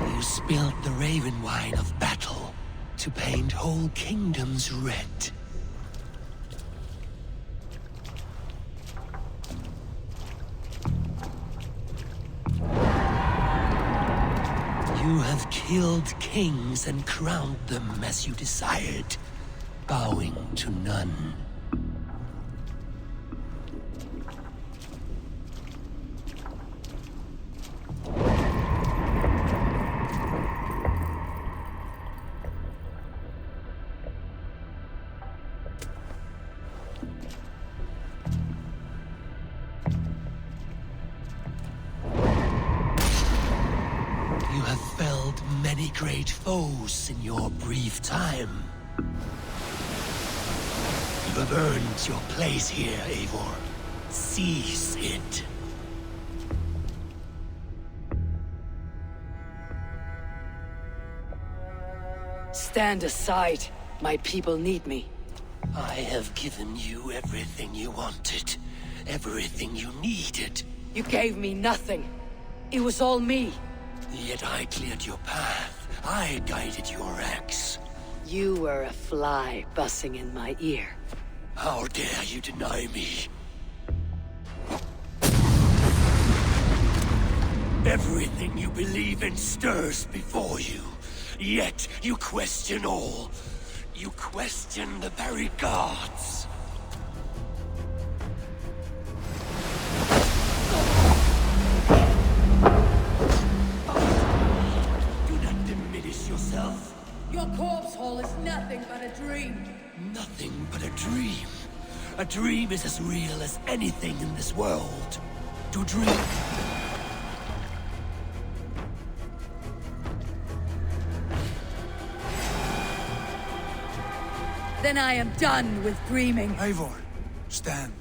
You spilled the raven wine of battle to paint whole kingdoms red. You have killed kings and crowned them as you desired, bowing to none. many great foes in your brief time. You have earned your place here, Eivor. Seize it. Stand aside. My people need me. I have given you everything you wanted. Everything you needed. You gave me nothing. It was all me. Yet I cleared your path. I guided your axe. You were a fly buzzing in my ear. How dare you deny me? Everything you believe in stirs before you. Yet you question all. You question the very gods. Do not diminish yourself. Your corpse hole is nothing but a dream. Nothing but a dream. A dream is as real as anything in this world. To dream... Then I am done with dreaming. Eivor, stand.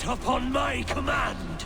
Upon my command!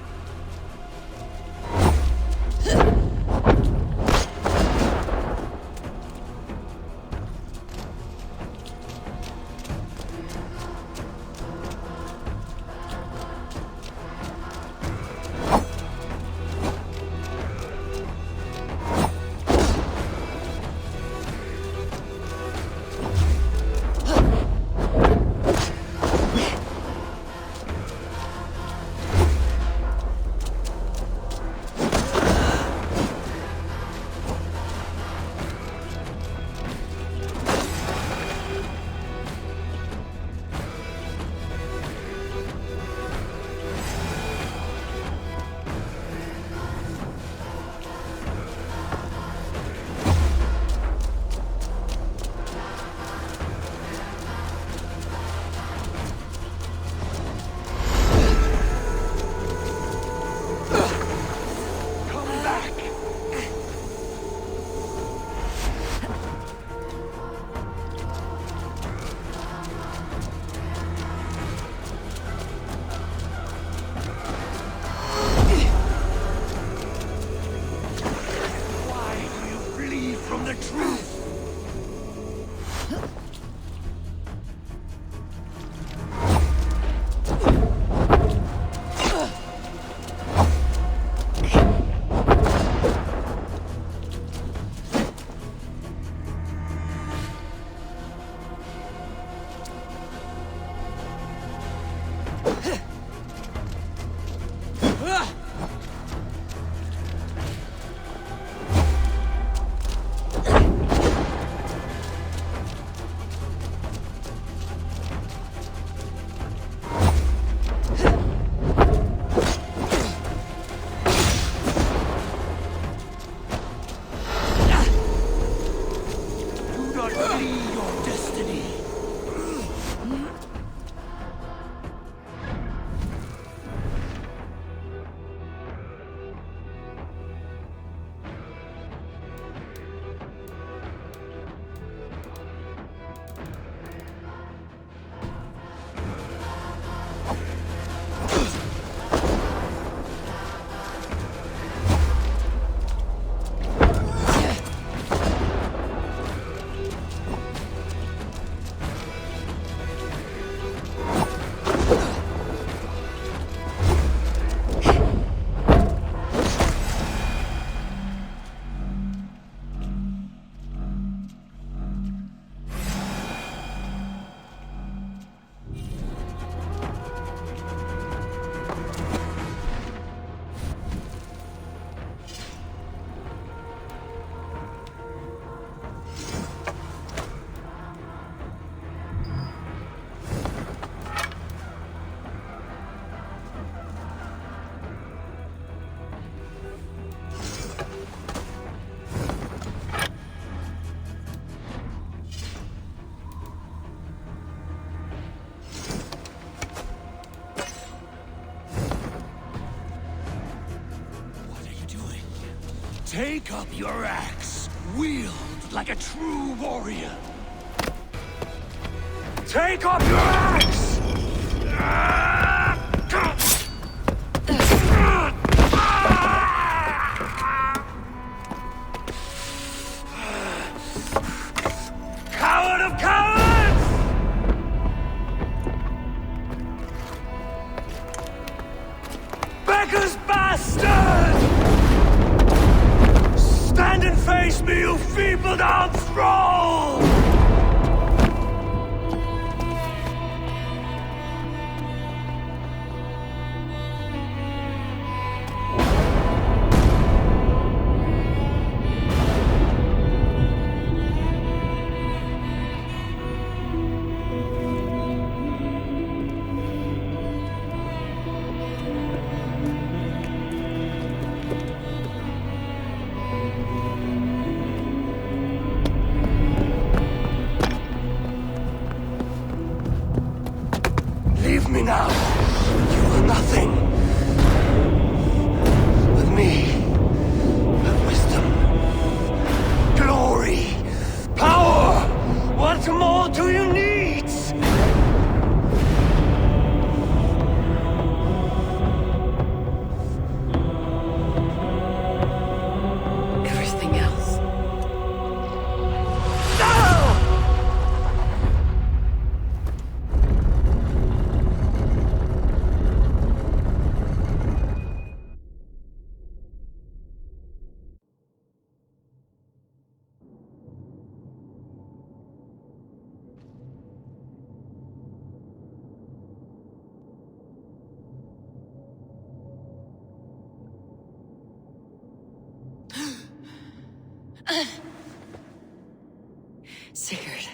Take up your axe. Wield like a true warrior. Take up your axe! Coward of cowards! Beggar's bastard! Stand and face me, you feeble-down thrall! Leave me now. You are nothing. With me, have wisdom, glory, power. What more do you need? Everything else. Sigurd,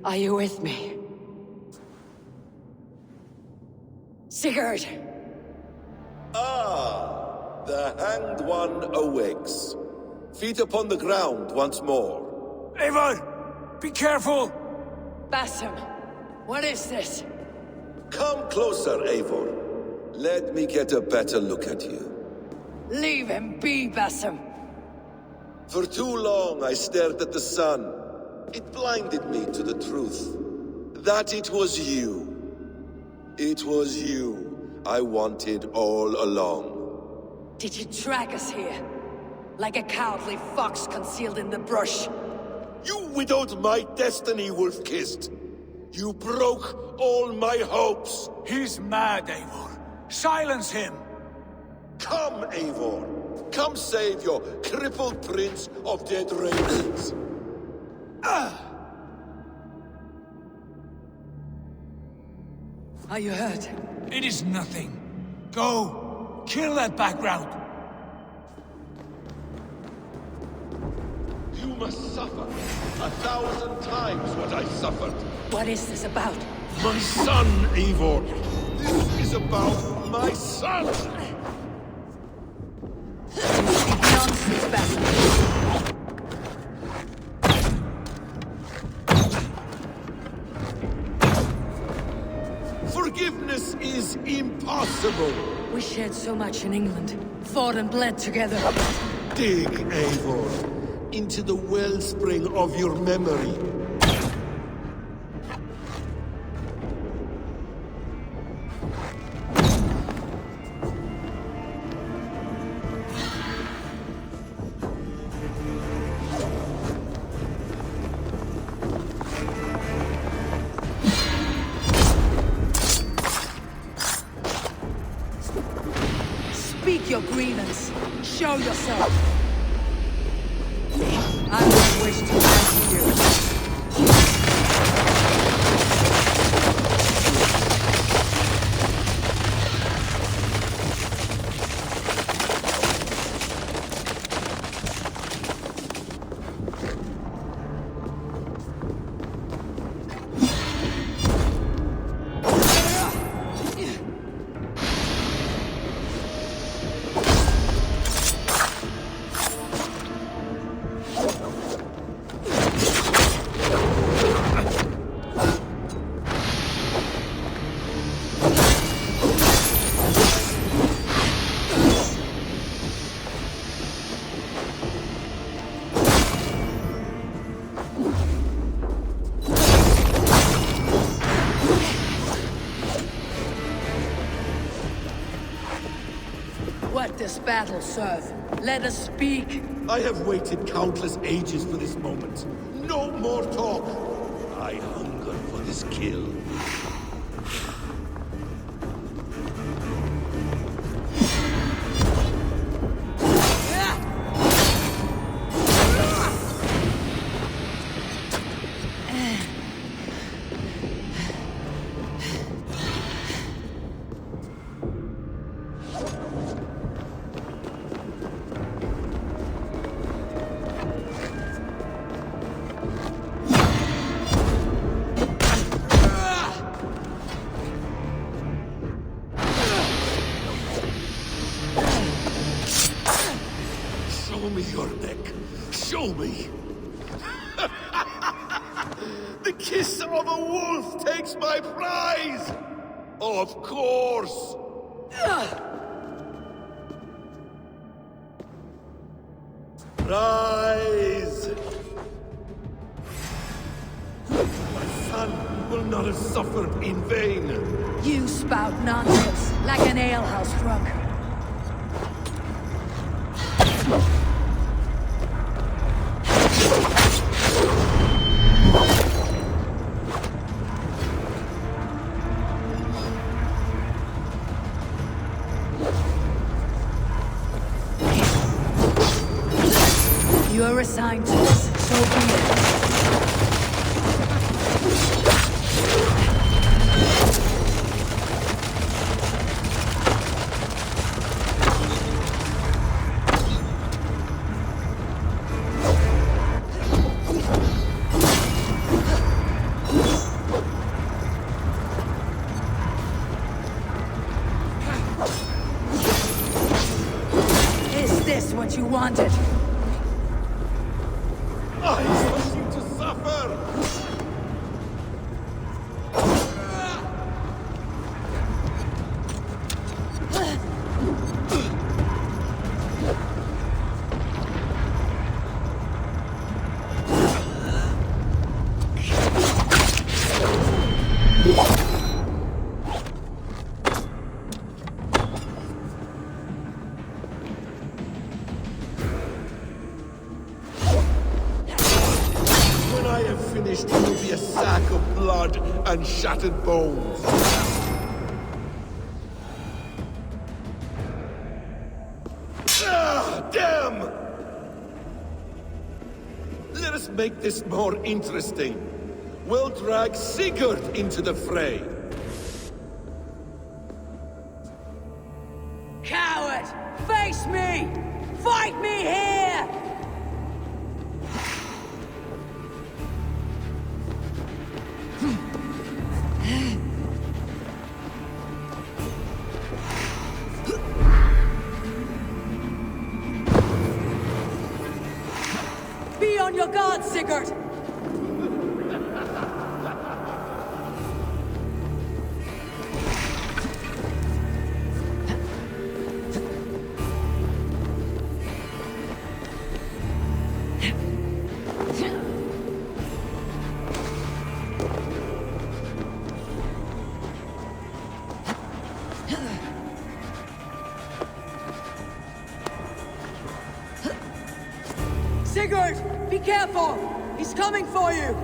are you with me? Sigurd! Ah, the hanged one awakes. Feet upon the ground once more. Eivor! Be careful! Basim, what is this? Come closer, Eivor. Let me get a better look at you. Leave him be, Basim. For too long I stared at the sun. It blinded me to the truth. That it was you. It was you I wanted all along. Did you drag us here? Like a cowardly fox concealed in the brush? You widowed my destiny, wolf-kissed. You broke all my hopes. He's mad, Eivor. Silence him! Come, Eivor. Come save your crippled prince of dead ravens. Are you hurt? It is nothing. Go. Kill that background. You must suffer 1,000 times what I suffered. What is this about? My son, Eivor. This is about my son. Nonsense, Basim. Forgiveness is impossible. We shared so much in England. Fought and bled together. Dig, Eivor, into the wellspring of your memory. Speak your grievance. Show yourself. I don't wish to answer you. this battle, sir. Let us speak. I have waited countless ages for this moment. No more talk. I hunger for this kill. Show me your neck. Show me. The kiss of a wolf takes my prize. Of course. Rise. My son will not have suffered in vain. You spout nonsense like an alehouse drunk. You are assigned to this, so be it. Is this what you wanted? I want you to suffer! When I have finished, you will be a sack of blood and shattered bones. Ah, damn! Let us make this more interesting. We'll drag Sigurd into the fray. Coward! Face me! Fight me here! Be on your guard, Sigurd! Sigurd! Be careful! He's coming for you!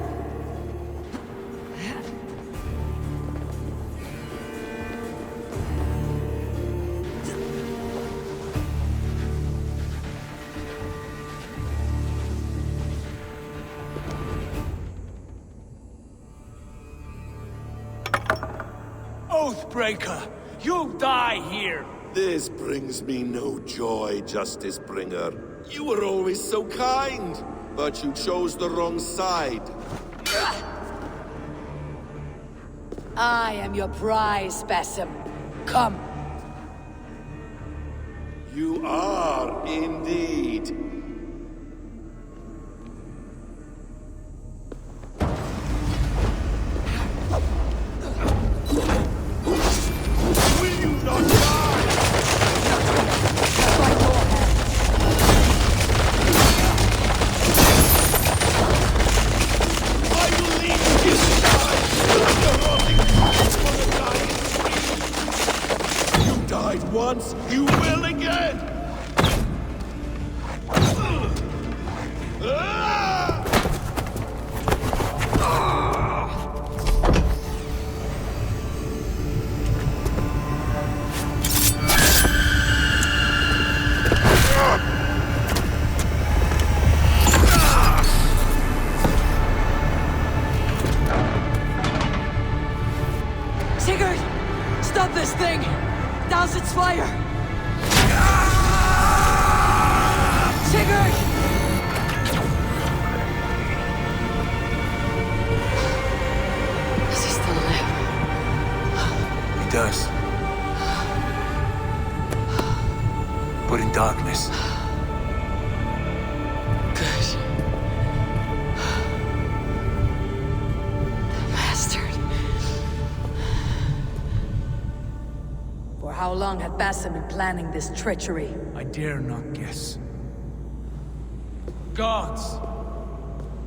Oathbreaker! You'll die here! This brings me no joy, Justice Bringer. You were always so kind, but you chose the wrong side. I am your prize, Basim. Come. You are indeed. Will you not die? By your hand. I will lead you to die. The rotting corpse will die. You died once, you will again. fire! Sigurd! Does he still live? He does. But in darkness. Good. The bastard. For how long had Basim been planning this treachery? I dare not guess. Gods!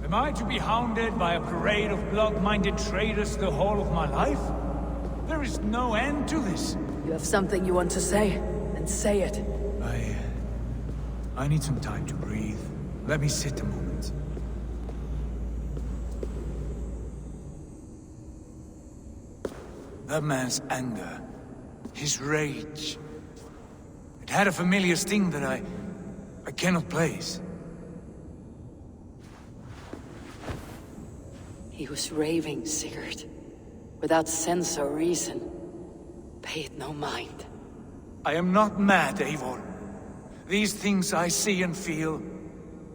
Am I to be hounded by a parade of blood-minded traitors the whole of my life? There is no end to this. You have something you want to say? Then say it. I need some time to breathe. Let me sit a moment. That man's anger, his rage, it had a familiar sting that I cannot place. He was raving, Sigurd. Without sense or reason. Pay it no mind. I am not mad, Eivor. These things I see and feel,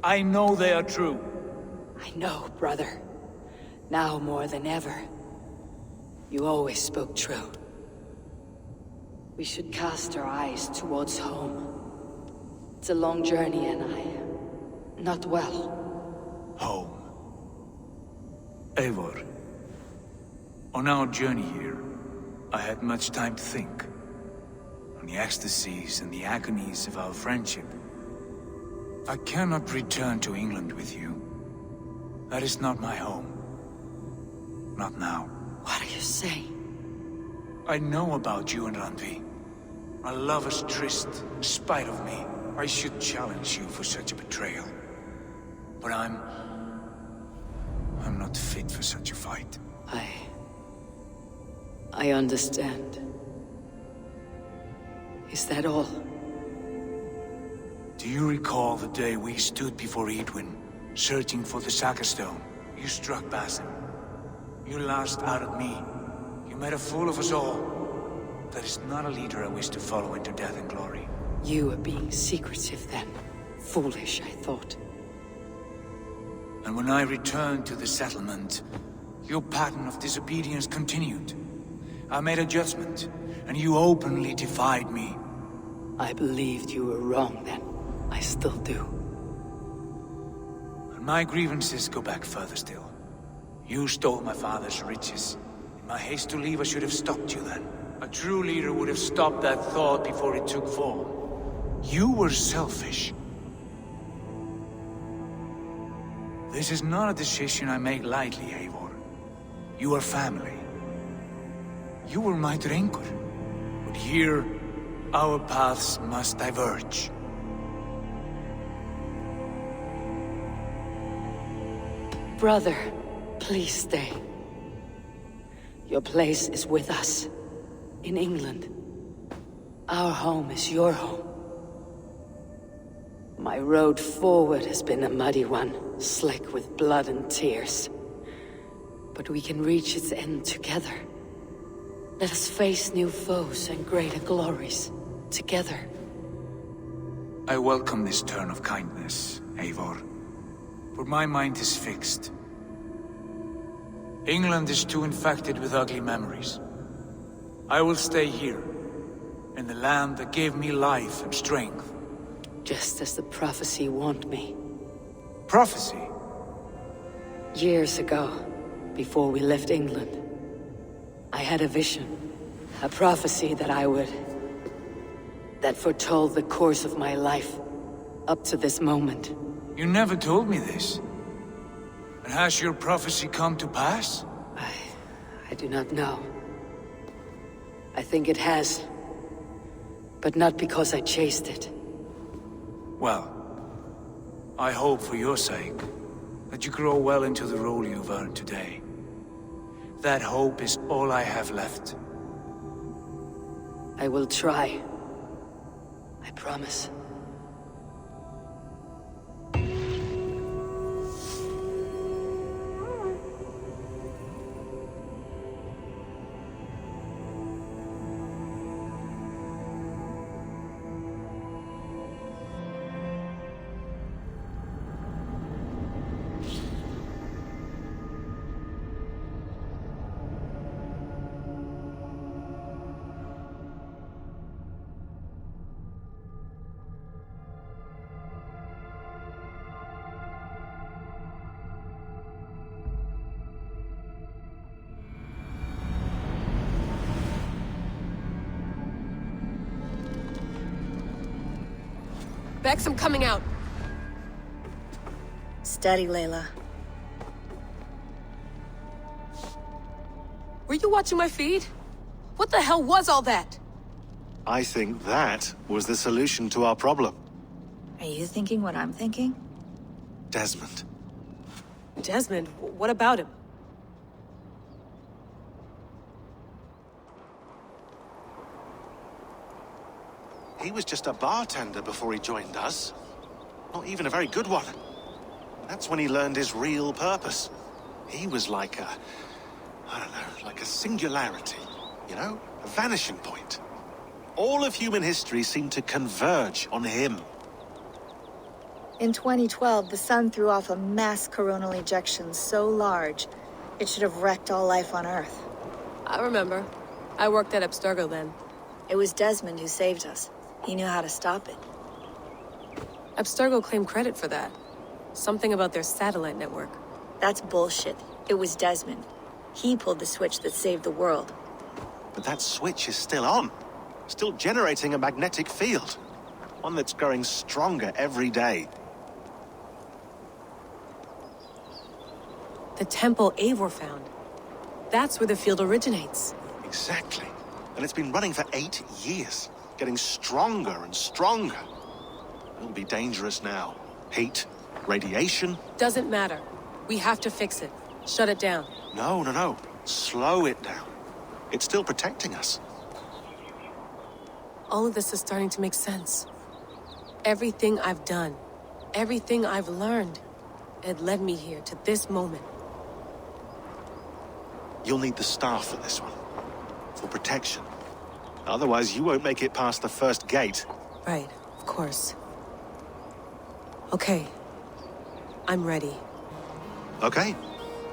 I know they are true. I know, brother. Now more than ever. You always spoke true. We should cast our eyes towards home. It's a long journey and I... not well. Home. Eivor. On our journey here, I had much time to think. On the ecstasies and the agonies of our friendship. I cannot return to England with you. That is not my home. Not now. What are you saying? I know about you and Randvi. A lover's tryst, in spite of me. I should challenge you for such a betrayal. But I'm not fit for such a fight. I understand. Is that all? Do you recall the day we stood before Edwin, searching for the Saga Stone? You struck Basim. You lashed out at me. You made a fool of us all. That is not a leader I wish to follow into death and glory. You were being secretive then. Foolish, I thought. And when I returned to the settlement, your pattern of disobedience continued. I made a judgment, and you openly defied me. I believed you were wrong then. I still do. And my grievances go back further still. You stole my father's riches. In my haste to leave, I should have stopped you then. A true leader would have stopped that thought before it took form. You were selfish. This is not a decision I make lightly, Eivor. You are family. You were my drengur. But here, our paths must diverge. Brother, please stay. Your place is with us. In England. Our home is your home. My road forward has been a muddy one, slick with blood and tears. But we can reach its end together. Let us face new foes and greater glories, together. I welcome this turn of kindness, Eivor. For my mind is fixed. England is too infected with ugly memories. I will stay here, in the land that gave me life and strength. Just as the prophecy warned me. Prophecy? Years ago, before we left England, I had a vision. A prophecy that that foretold the course of my life, up to this moment. You never told me this. And has your prophecy come to pass? I do not know. I think it has. But not because I chased it. Well, I hope for your sake that you grow well into the role you've earned today. That hope is all I have left. I will try. I promise. Bex, I'm coming out. Steady, Layla. Were you watching my feed? What the hell was all that? I think that was the solution to our problem. Are you thinking what I'm thinking? Desmond. Desmond? What about him? He was just a bartender before he joined us. Not even a very good one. That's when he learned his real purpose. He was like a... I don't know, like a singularity. You know? A vanishing point. All of human history seemed to converge on him. In 2012, the sun threw off a mass coronal ejection so large, it should have wrecked all life on Earth. I remember. I worked at Abstergo then. It was Desmond who saved us. He knew how to stop it. Abstergo claimed credit for that. Something about their satellite network. That's bullshit. It was Desmond. He pulled the switch that saved the world. But that switch is still on. Still generating a magnetic field. One that's growing stronger every day. The temple Eivor found. That's where the field originates. Exactly. And it's been running for 8 years. Getting stronger and stronger. It'll be dangerous now. Heat, radiation. Doesn't matter. We have to fix it. Shut it down. No. Slow it down. It's still protecting us. All of this is starting to make sense. Everything I've done, everything I've learned, it led me here to this moment. You'll need the staff for this one. For protection. Otherwise, you won't make it past the first gate. Right, of course. Okay. I'm ready. Okay.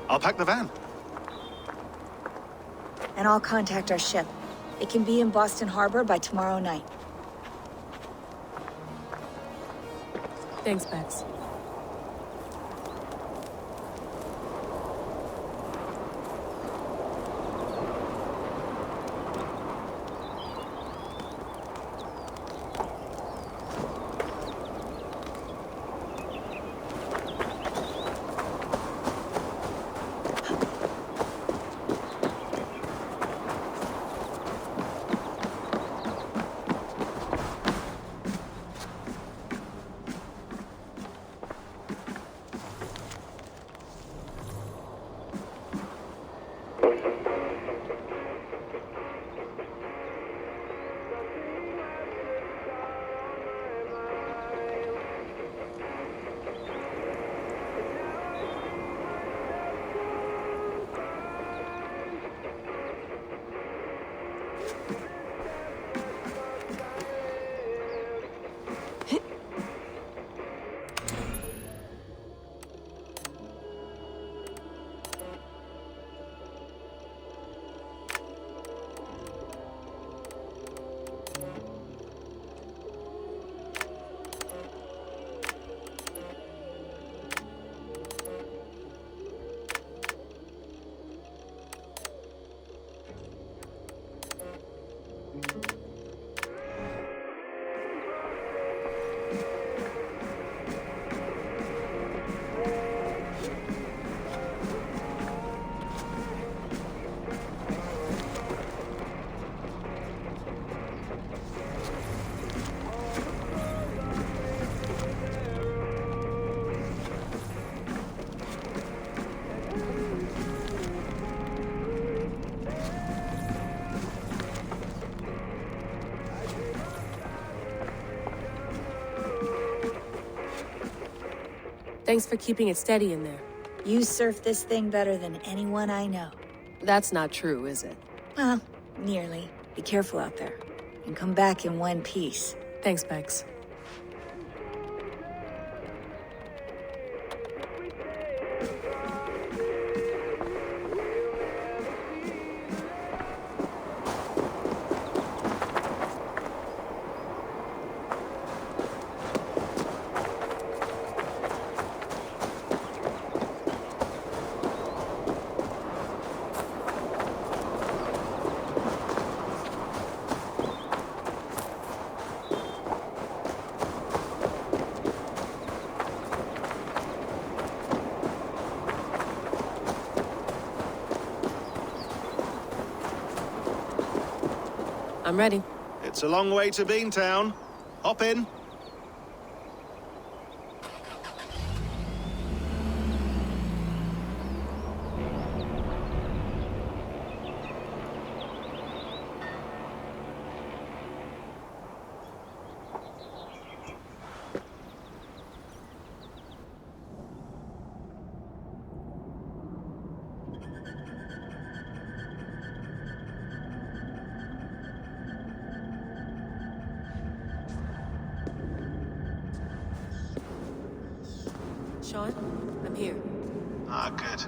I'll pack the van. And I'll contact our ship. It can be in Boston Harbor by tomorrow night. Thanks, Bex. Thanks for keeping it steady in there. You surf this thing better than anyone I know. That's not true, is it? Well, nearly. Be careful out there. And come back in one piece. Thanks, Bex. I'm ready. It's a long way to Beantown. Hop in. Sean, I'm here. Ah, good.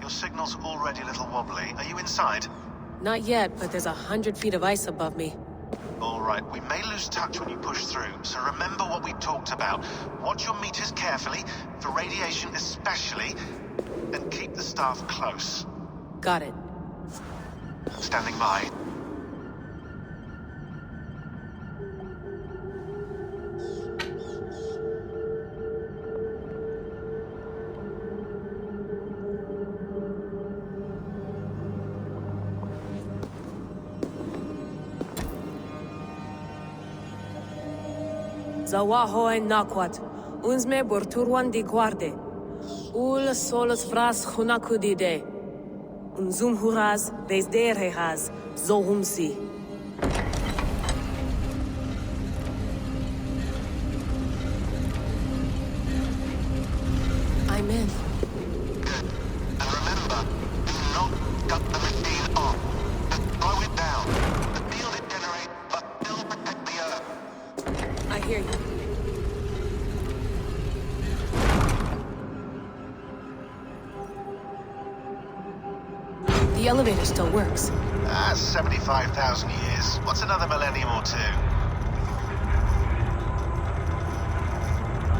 Your signal's already a little wobbly. Are you inside? Not yet, but there's 100 feet of ice above me. All right, we may lose touch when you push through, so remember what we talked about. Watch your meters carefully, for radiation especially, and keep the staff close. Got it. Standing by. Zawaho en nakwat, uns me borturwan di guarde. Ul solos vras hunakudide. Unzum huraz, vesderehaz, zohumsi. I'm in. And remember, do not cut the machine off. Just slow it down. The field it generates, but still protect the Earth. I hear you. The elevator still works. 75,000 years. What's another millennium or two?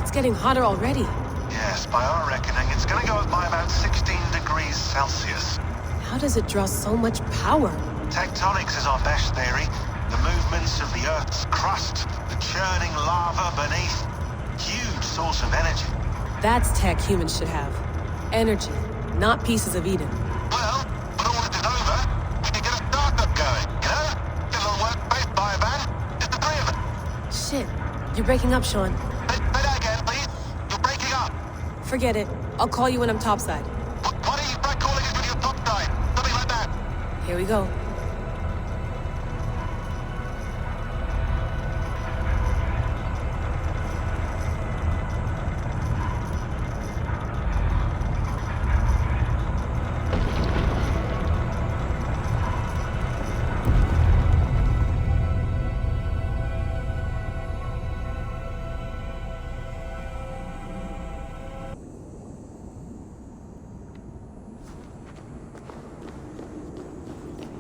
It's getting hotter already. Yes, by our reckoning, it's gonna go up by about 16 degrees Celsius. How does it draw so much power? Tectonics is our best theory. The movements of the Earth's crust, the churning lava beneath. Huge source of energy. That's tech humans should have. Energy, not pieces of Eden. Well, when all this is over, we can get a startup going, you know? Get a little workspace, buy a van, just the three of us. Shit, you're breaking up, Sean. Say that again, please. You're breaking up. Forget it. I'll call you when I'm topside. Why don't you try calling us when you're topside? Something like that. Here we go.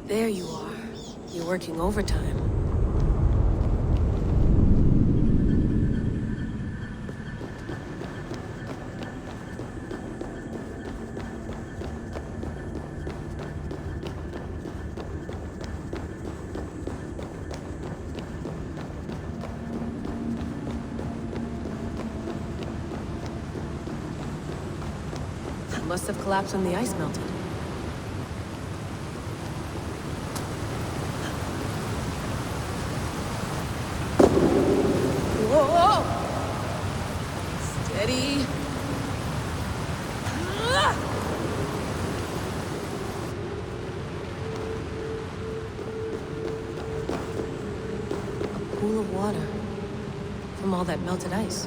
There you are. You're working overtime. That must have collapsed when the ice melted. Whoa! Steady. A pool of water from all that melted ice.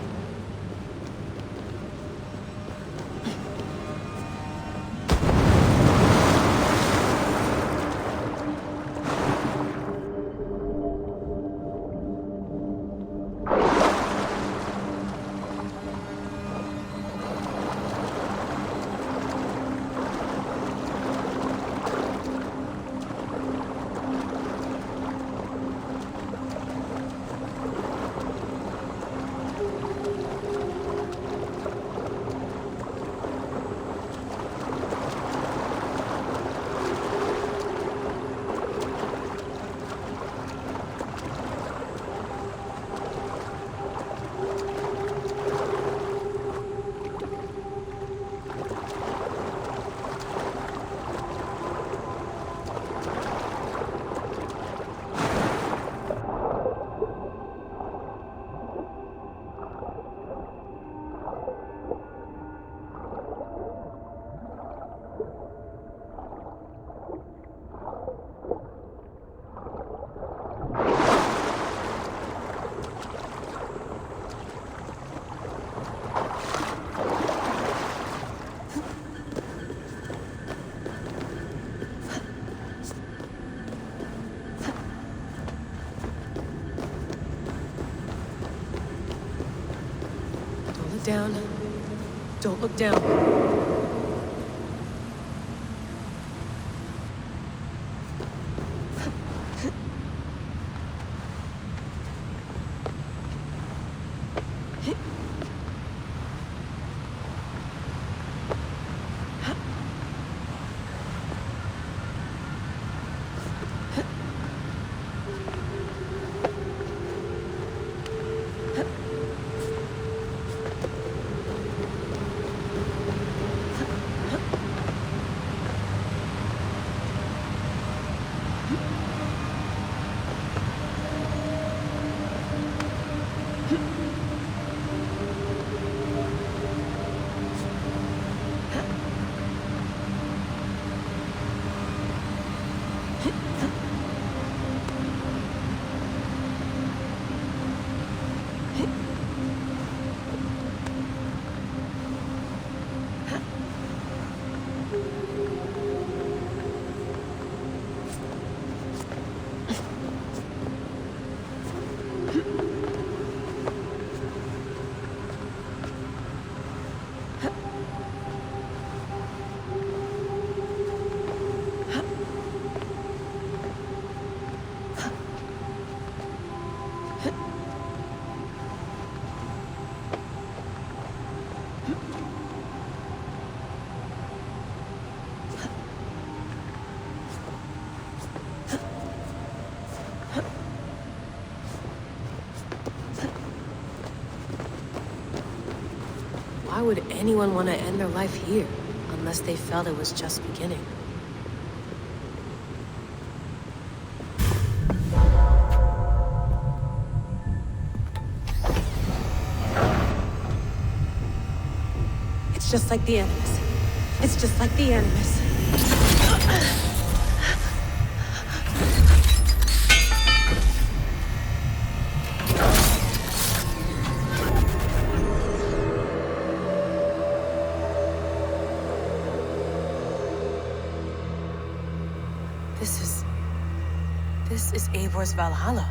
down. Don't look down. Why would anyone want to end their life here, unless they felt it was just beginning? It's just like the Animus. It's just like the Animus. This is Eivor's Valhalla.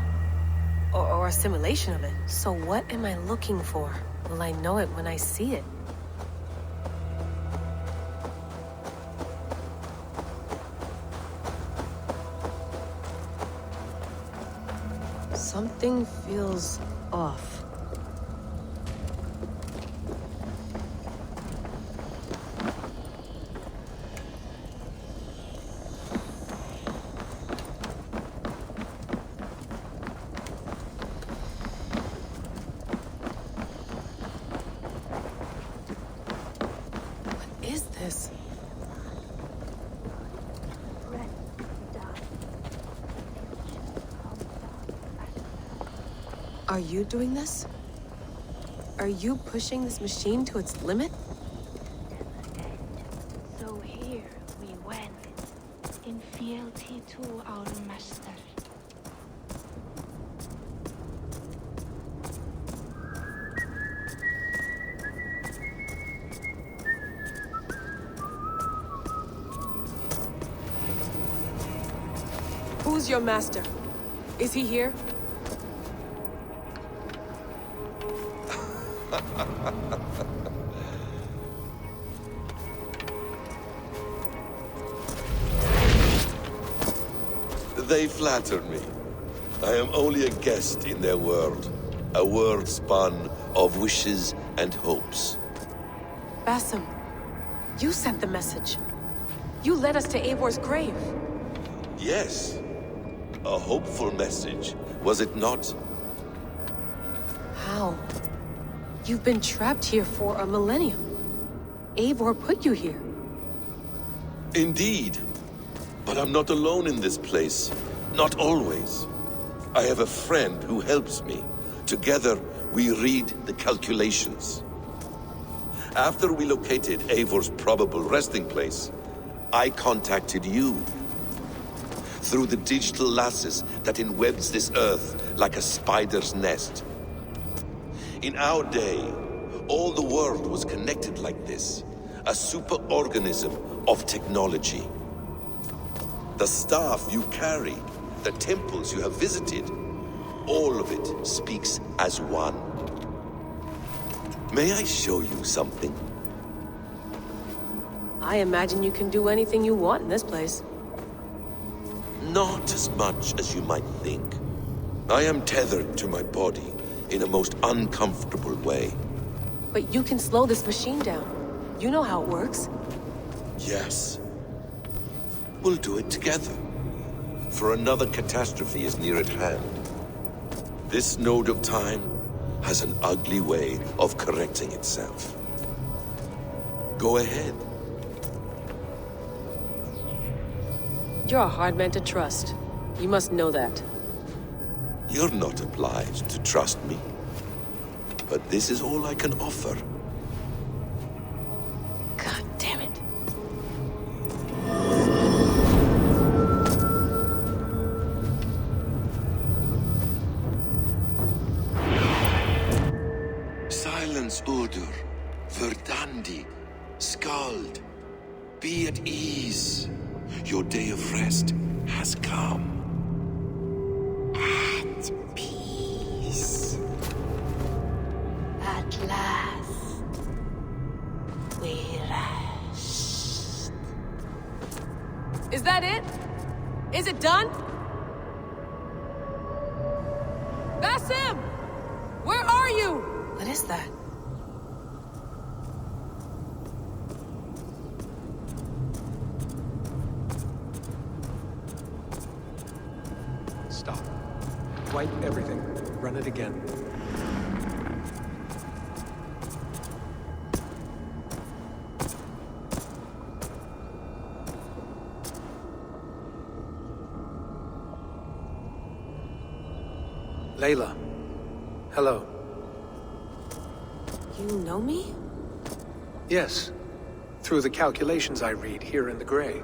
Or a simulation of it. So what am I looking for? Will I know it when I see it? Something feels off. Are you doing this? Are you pushing this machine to its limit? So here we went, in fealty to our master. Who's your master? Is he here? They flatter me. I am only a guest in their world. A world spun of wishes and hopes. Basim, you sent the message. You led us to Eivor's grave. Yes. A hopeful message, was it not? How? You've been trapped here for a millennium. Eivor put you here. Indeed. But I'm not alone in this place. Not always. I have a friend who helps me. Together, we read the calculations. After we located Eivor's probable resting place, I contacted you. Through the digital lasses that enwebs this earth like a spider's nest. In our day, all the world was connected like this. A superorganism of technology. The staff you carry, the temples you have visited, all of it speaks as one. May I show you something? I imagine you can do anything you want in this place. Not as much as you might think. I am tethered to my body in a most uncomfortable way. But you can slow this machine down. You know how it works. Yes. We'll do it together. For another catastrophe is near at hand. This node of time has an ugly way of correcting itself. Go ahead. You're a hard man to trust. You must know that. You're not obliged to trust me. But this is all I can offer. God damn it. Silence, Udur. Verdandi. Skald. Be at ease. Your day of rest has come. At peace. At last, we rest. Is that it? Is it done? Basim! Where are you? What is that? Stop. Wipe everything. Run it again. Layla. Hello. You know me? Yes. Through the calculations I read here in the gray.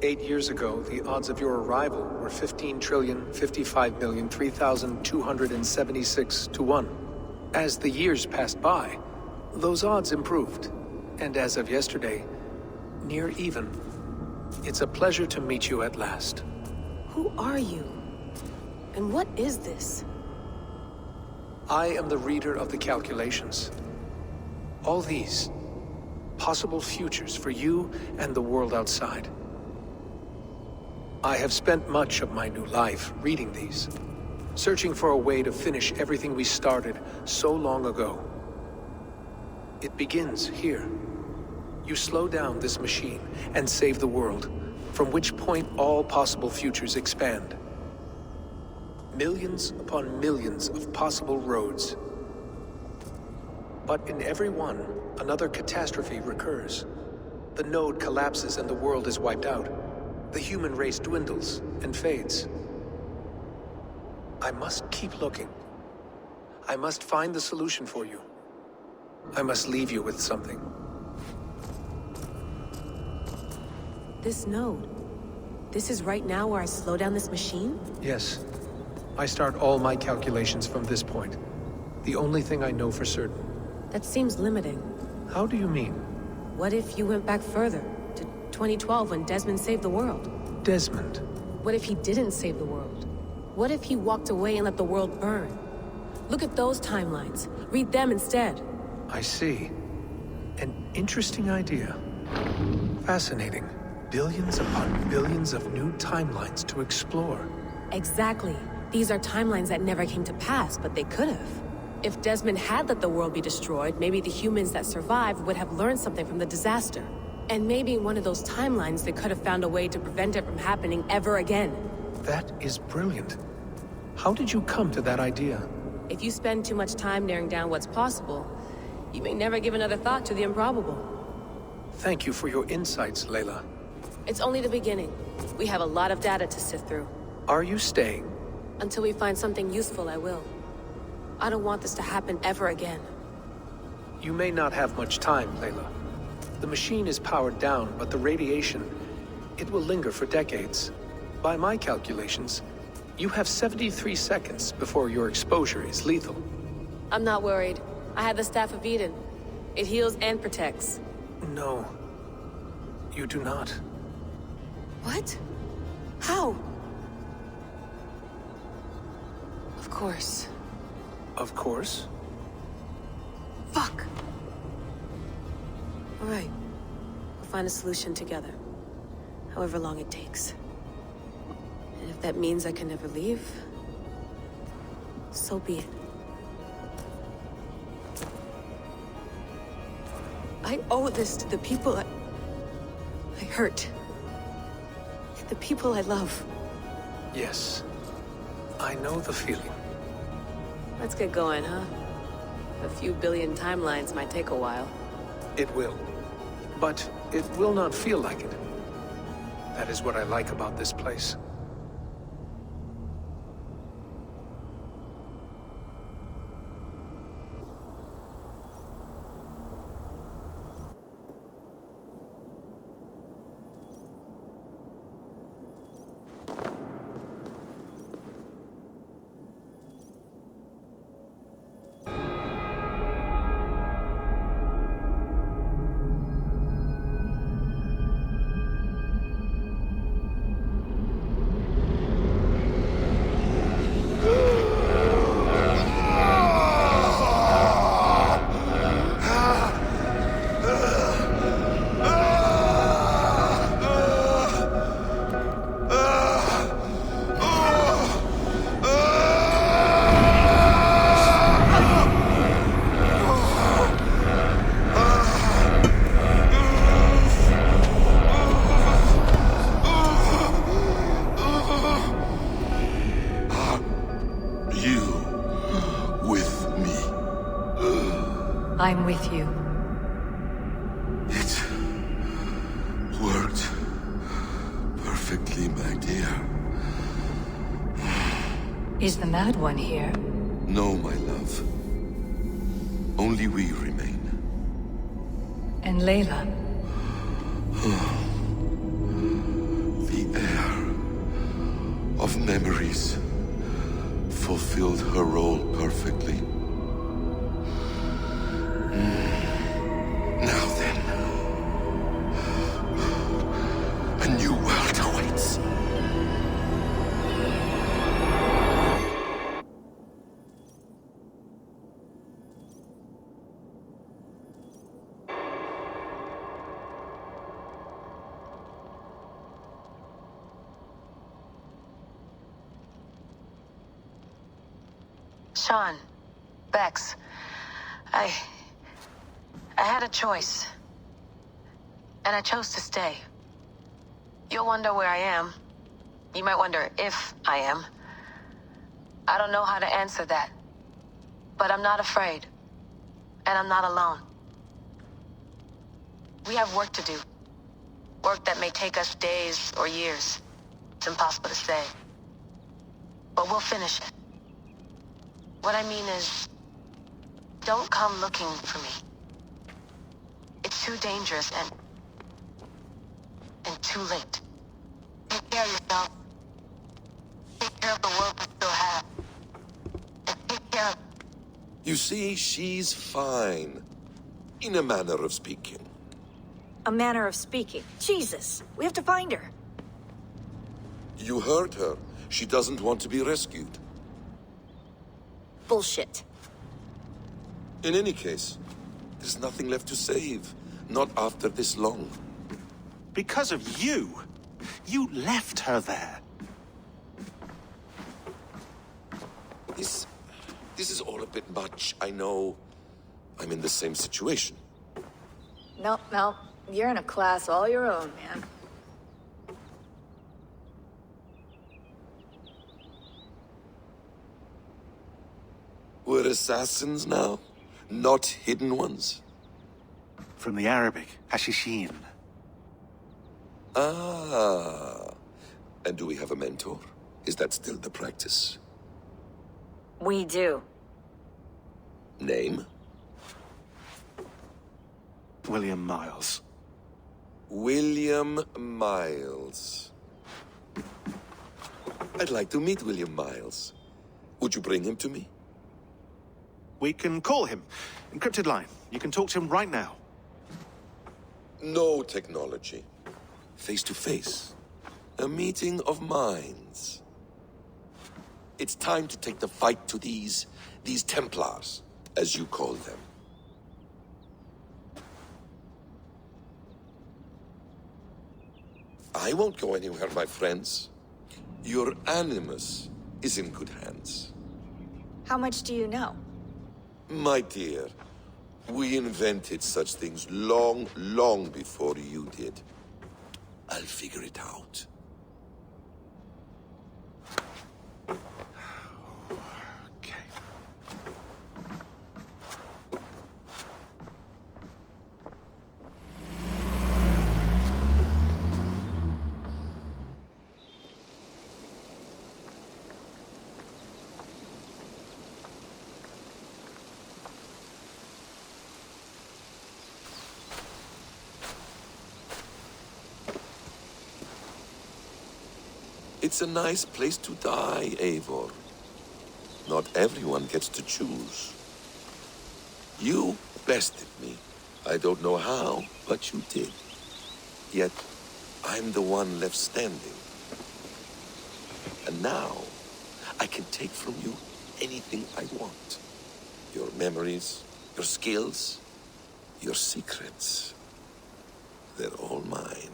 8 years ago, the odds of your arrival were 15,055,003,276 to 1. As the years passed by, those odds improved. And as of yesterday, near even. It's a pleasure to meet you at last. Who are you? And what is this? I am the reader of the calculations. All these, possible futures for you and the world outside. I have spent much of my new life reading these, searching for a way to finish everything we started so long ago. It begins here. You slow down this machine and save the world, from which point all possible futures expand. Millions upon millions of possible roads. But in every one, another catastrophe recurs. The node collapses and the world is wiped out. The human race dwindles and fades. I must keep looking. I must find the solution for you. I must leave you with something. This node. This is right now where I slow down this machine? Yes. I start all my calculations from this point. The only thing I know for certain. That seems limiting. How do you mean? What if you went back further, to 2012 when Desmond saved the world? Desmond? What if he didn't save the world? What if he walked away and let the world burn? Look at those timelines. Read them instead. I see. An interesting idea. Fascinating. Billions upon billions of new timelines to explore. Exactly. These are timelines that never came to pass, but they could have. If Desmond had let the world be destroyed, maybe the humans that survived would have learned something from the disaster. And maybe in one of those timelines they could have found a way to prevent it from happening ever again. That is brilliant. How did you come to that idea? If you spend too much time narrowing down what's possible, you may never give another thought to the improbable. Thank you for your insights, Layla. It's only the beginning. We have a lot of data to sift through. Are you staying? Until we find something useful, I will. I don't want this to happen ever again. You may not have much time, Layla. The machine is powered down, but the radiation, it will linger for decades. By my calculations, you have 73 seconds before your exposure is lethal. I'm not worried. I have the Staff of Eden. It heals and protects. No. You do not. What? How? Of course. Of course. Fuck! Alright. We'll find a solution together. However long it takes. And if that means I can never leave, so be it. I owe this to the people I hurt. The people I love. Yes. I know the feeling. Let's get going, huh? A few billion timelines might take a while. It will. But it will not feel like it. That is what I like about this place. I'm with you. It worked perfectly, my dear. Is the Mad One here? No, my love. Only we remain. And Layla? The air of memories fulfilled her role perfectly. Now then, a new world awaits. Sean, Bex, I had a choice. And I chose to stay. You'll wonder where I am. You might wonder if I am. I don't know how to answer that. But I'm not afraid. And I'm not alone. We have work to do. Work that may take us days or years. It's impossible to say. But we'll finish it. What I mean is, don't come looking for me. It's too dangerous and too late. Take care of yourself. Take care of the world we still have. And take care of... You see, she's fine. In a manner of speaking. A manner of speaking. Jesus, we have to find her. You heard her. She doesn't want to be rescued. Bullshit. In any case, there's nothing left to save. Not after this long. Because of you. You left her there. This is all a bit much, I know. I'm in the same situation. No, you're in a class all your own, man. We're assassins now, not hidden ones. From the Arabic, Hashishin. Ah. And do we have a mentor? Is that still the practice? We do. Name? William Miles. William Miles. I'd like to meet William Miles. Would you bring him to me? We can call him. Encrypted line. You can talk to him right now. No technology. Face to face. A meeting of minds. It's time to take the fight to these Templars, as you call them. I won't go anywhere, my friends. Your animus is in good hands. How much do you know? My dear, we invented such things long, long before you did. I'll figure it out. It's a nice place to die, Eivor. Not everyone gets to choose. You bested me. I don't know how, but you did. Yet, I'm the one left standing. And now, I can take from you anything I want. Your memories, your skills, your secrets. They're all mine.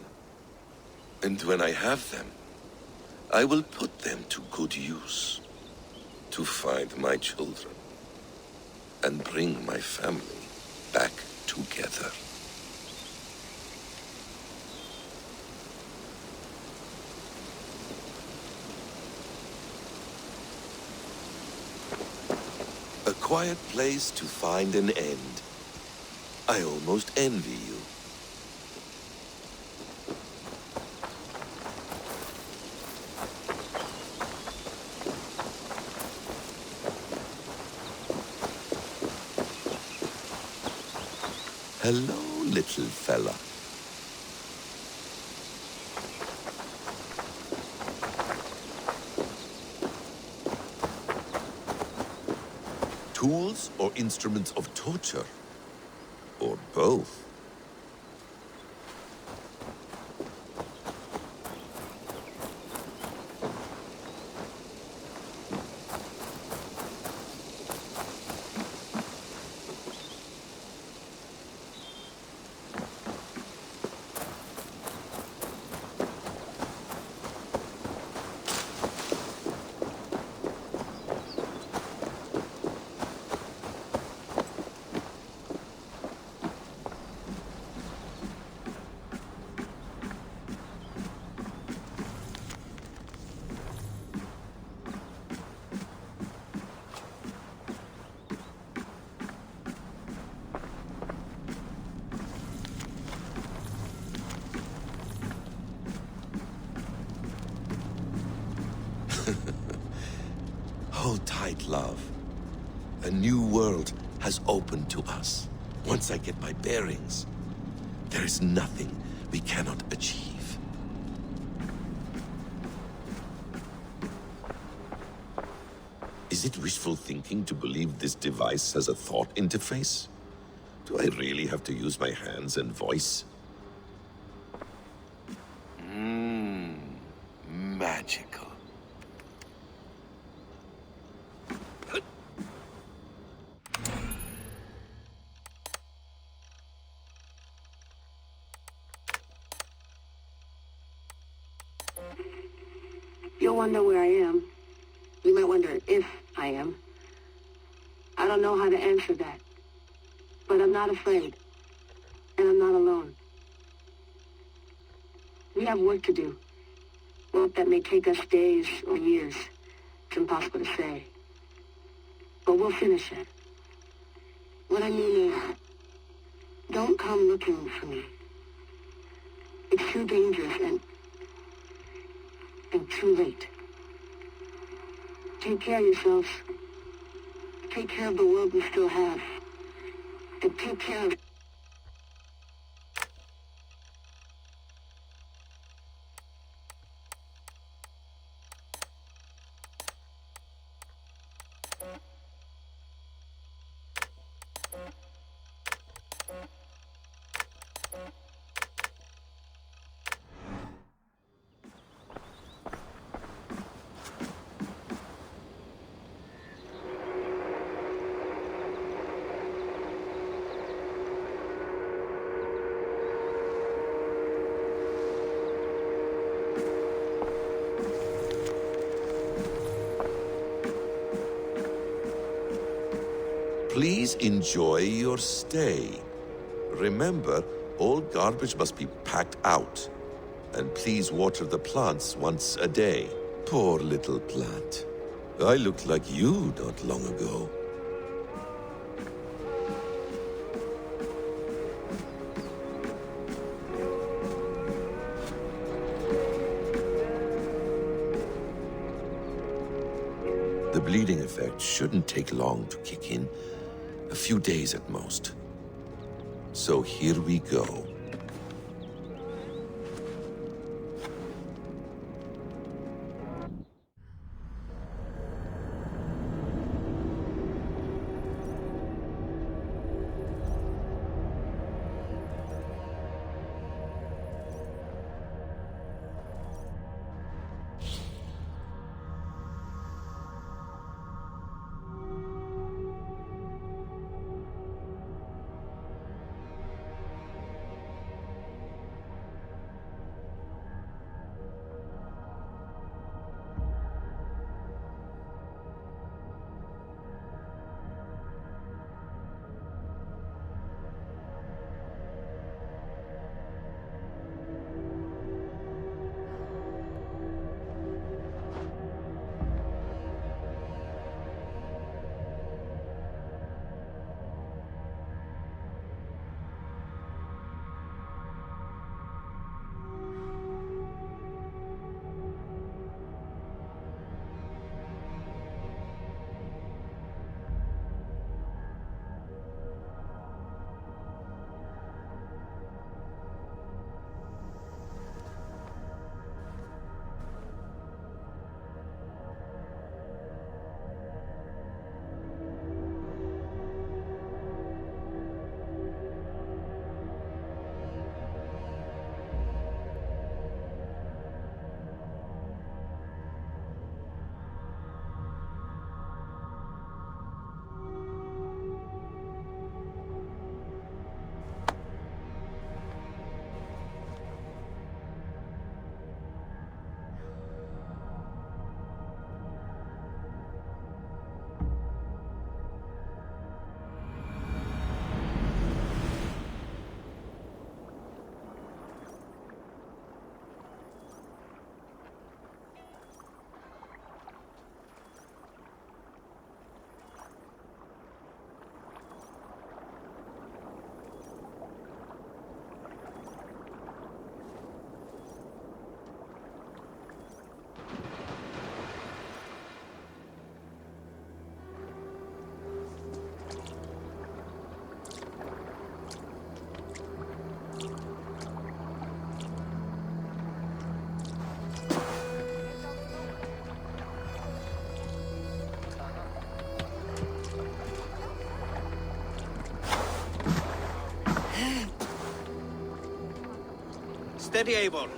And when I have them, I will put them to good use. To find my children. And bring my family back together. A quiet place to find an end. I almost envy you. Hello, little fella. Tools or instruments of torture? Or both? Hold tight, love. A new world has opened to us. Once I get my bearings, there is nothing we cannot achieve. Is it wishful thinking to believe this device has a thought interface? Do I really have to use my hands and voice? Magical. You'll wonder where I am. You might wonder if I am. I don't know how to answer that. But I'm not afraid. And I'm not alone. We have work to do. Work that may take us days or years. It's impossible to say. But we'll finish it. What I mean is, don't come looking for me. It's too dangerous and too late. Take care of yourselves. Take care of the world we still have. And take care of... Please enjoy your stay. Remember, all garbage must be packed out. And please water the plants once a day. Poor little plant. I looked like you not long ago. The bleeding effect shouldn't take long to kick in. A few days at most. So here we go. Steady, Eivor.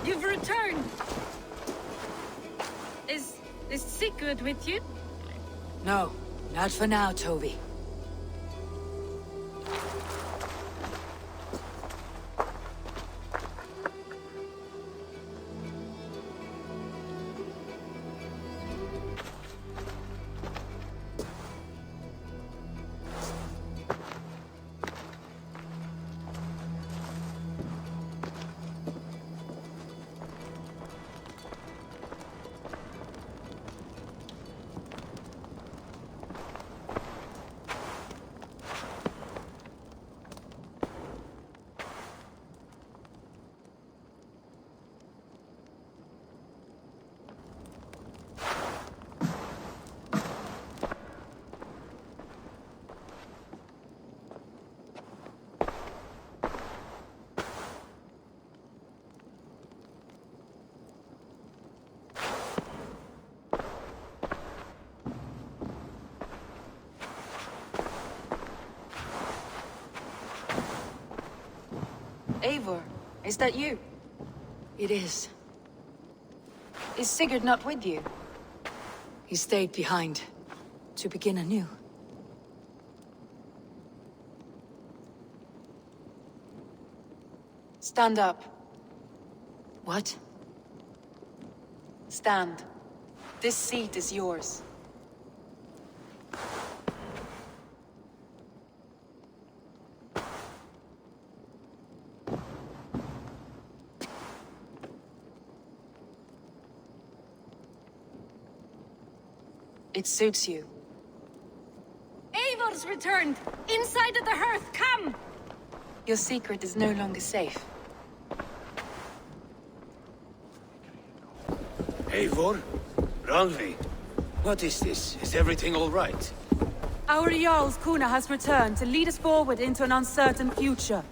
You've returned! Is Sigurd with you? No, not for now, Toby. Is that you? It is. Is Sigurd not with you? He stayed behind, to begin anew. Stand up. What? Stand. This seat is yours. It suits you. Eivor's returned! Inside of the hearth, come! Your secret is no longer safe. Eivor? Rangvi? What is this? Is everything all right? Our Jarl's Kuna has returned to lead us forward into an uncertain future.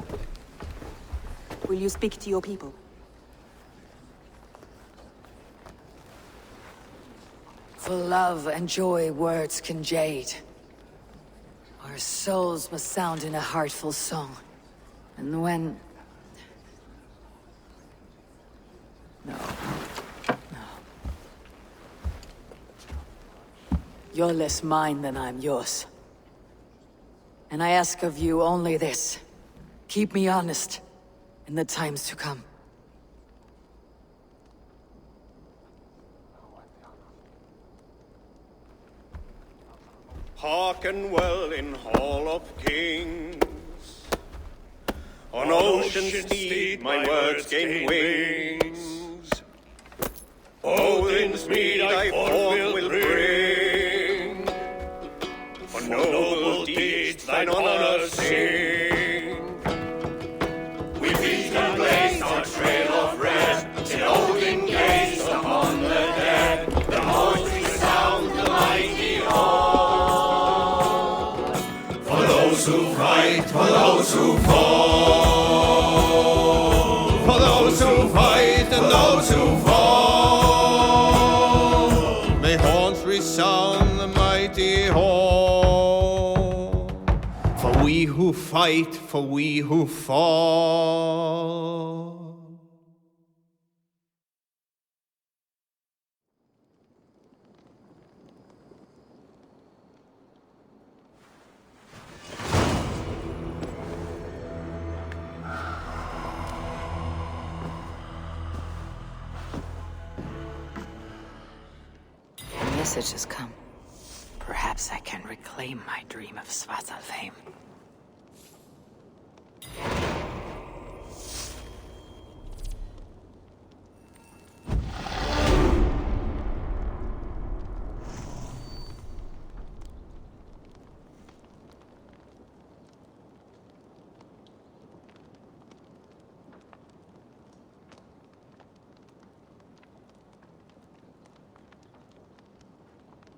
Will you speak to your people? For love and joy, words can jade. Our souls must sound in a heartful song. And when... No. You're less mine than I'm yours. And I ask of you only this. Keep me honest in the times to come. Hearken well in Hall of Kings. On ocean's steed my words gain wings. Odin's mead I forth will bring. For noble deeds thine honor sing. We beat and blaze our trail of red, till Odin gazed upon the dead. The voice resound the mighty hall. For those who fight, for those who fall. For those who fight and those who fall. May horns resound the mighty hall. For we who fight, for we who fall. A message has come. Perhaps I can reclaim my dream of Svartalfheim.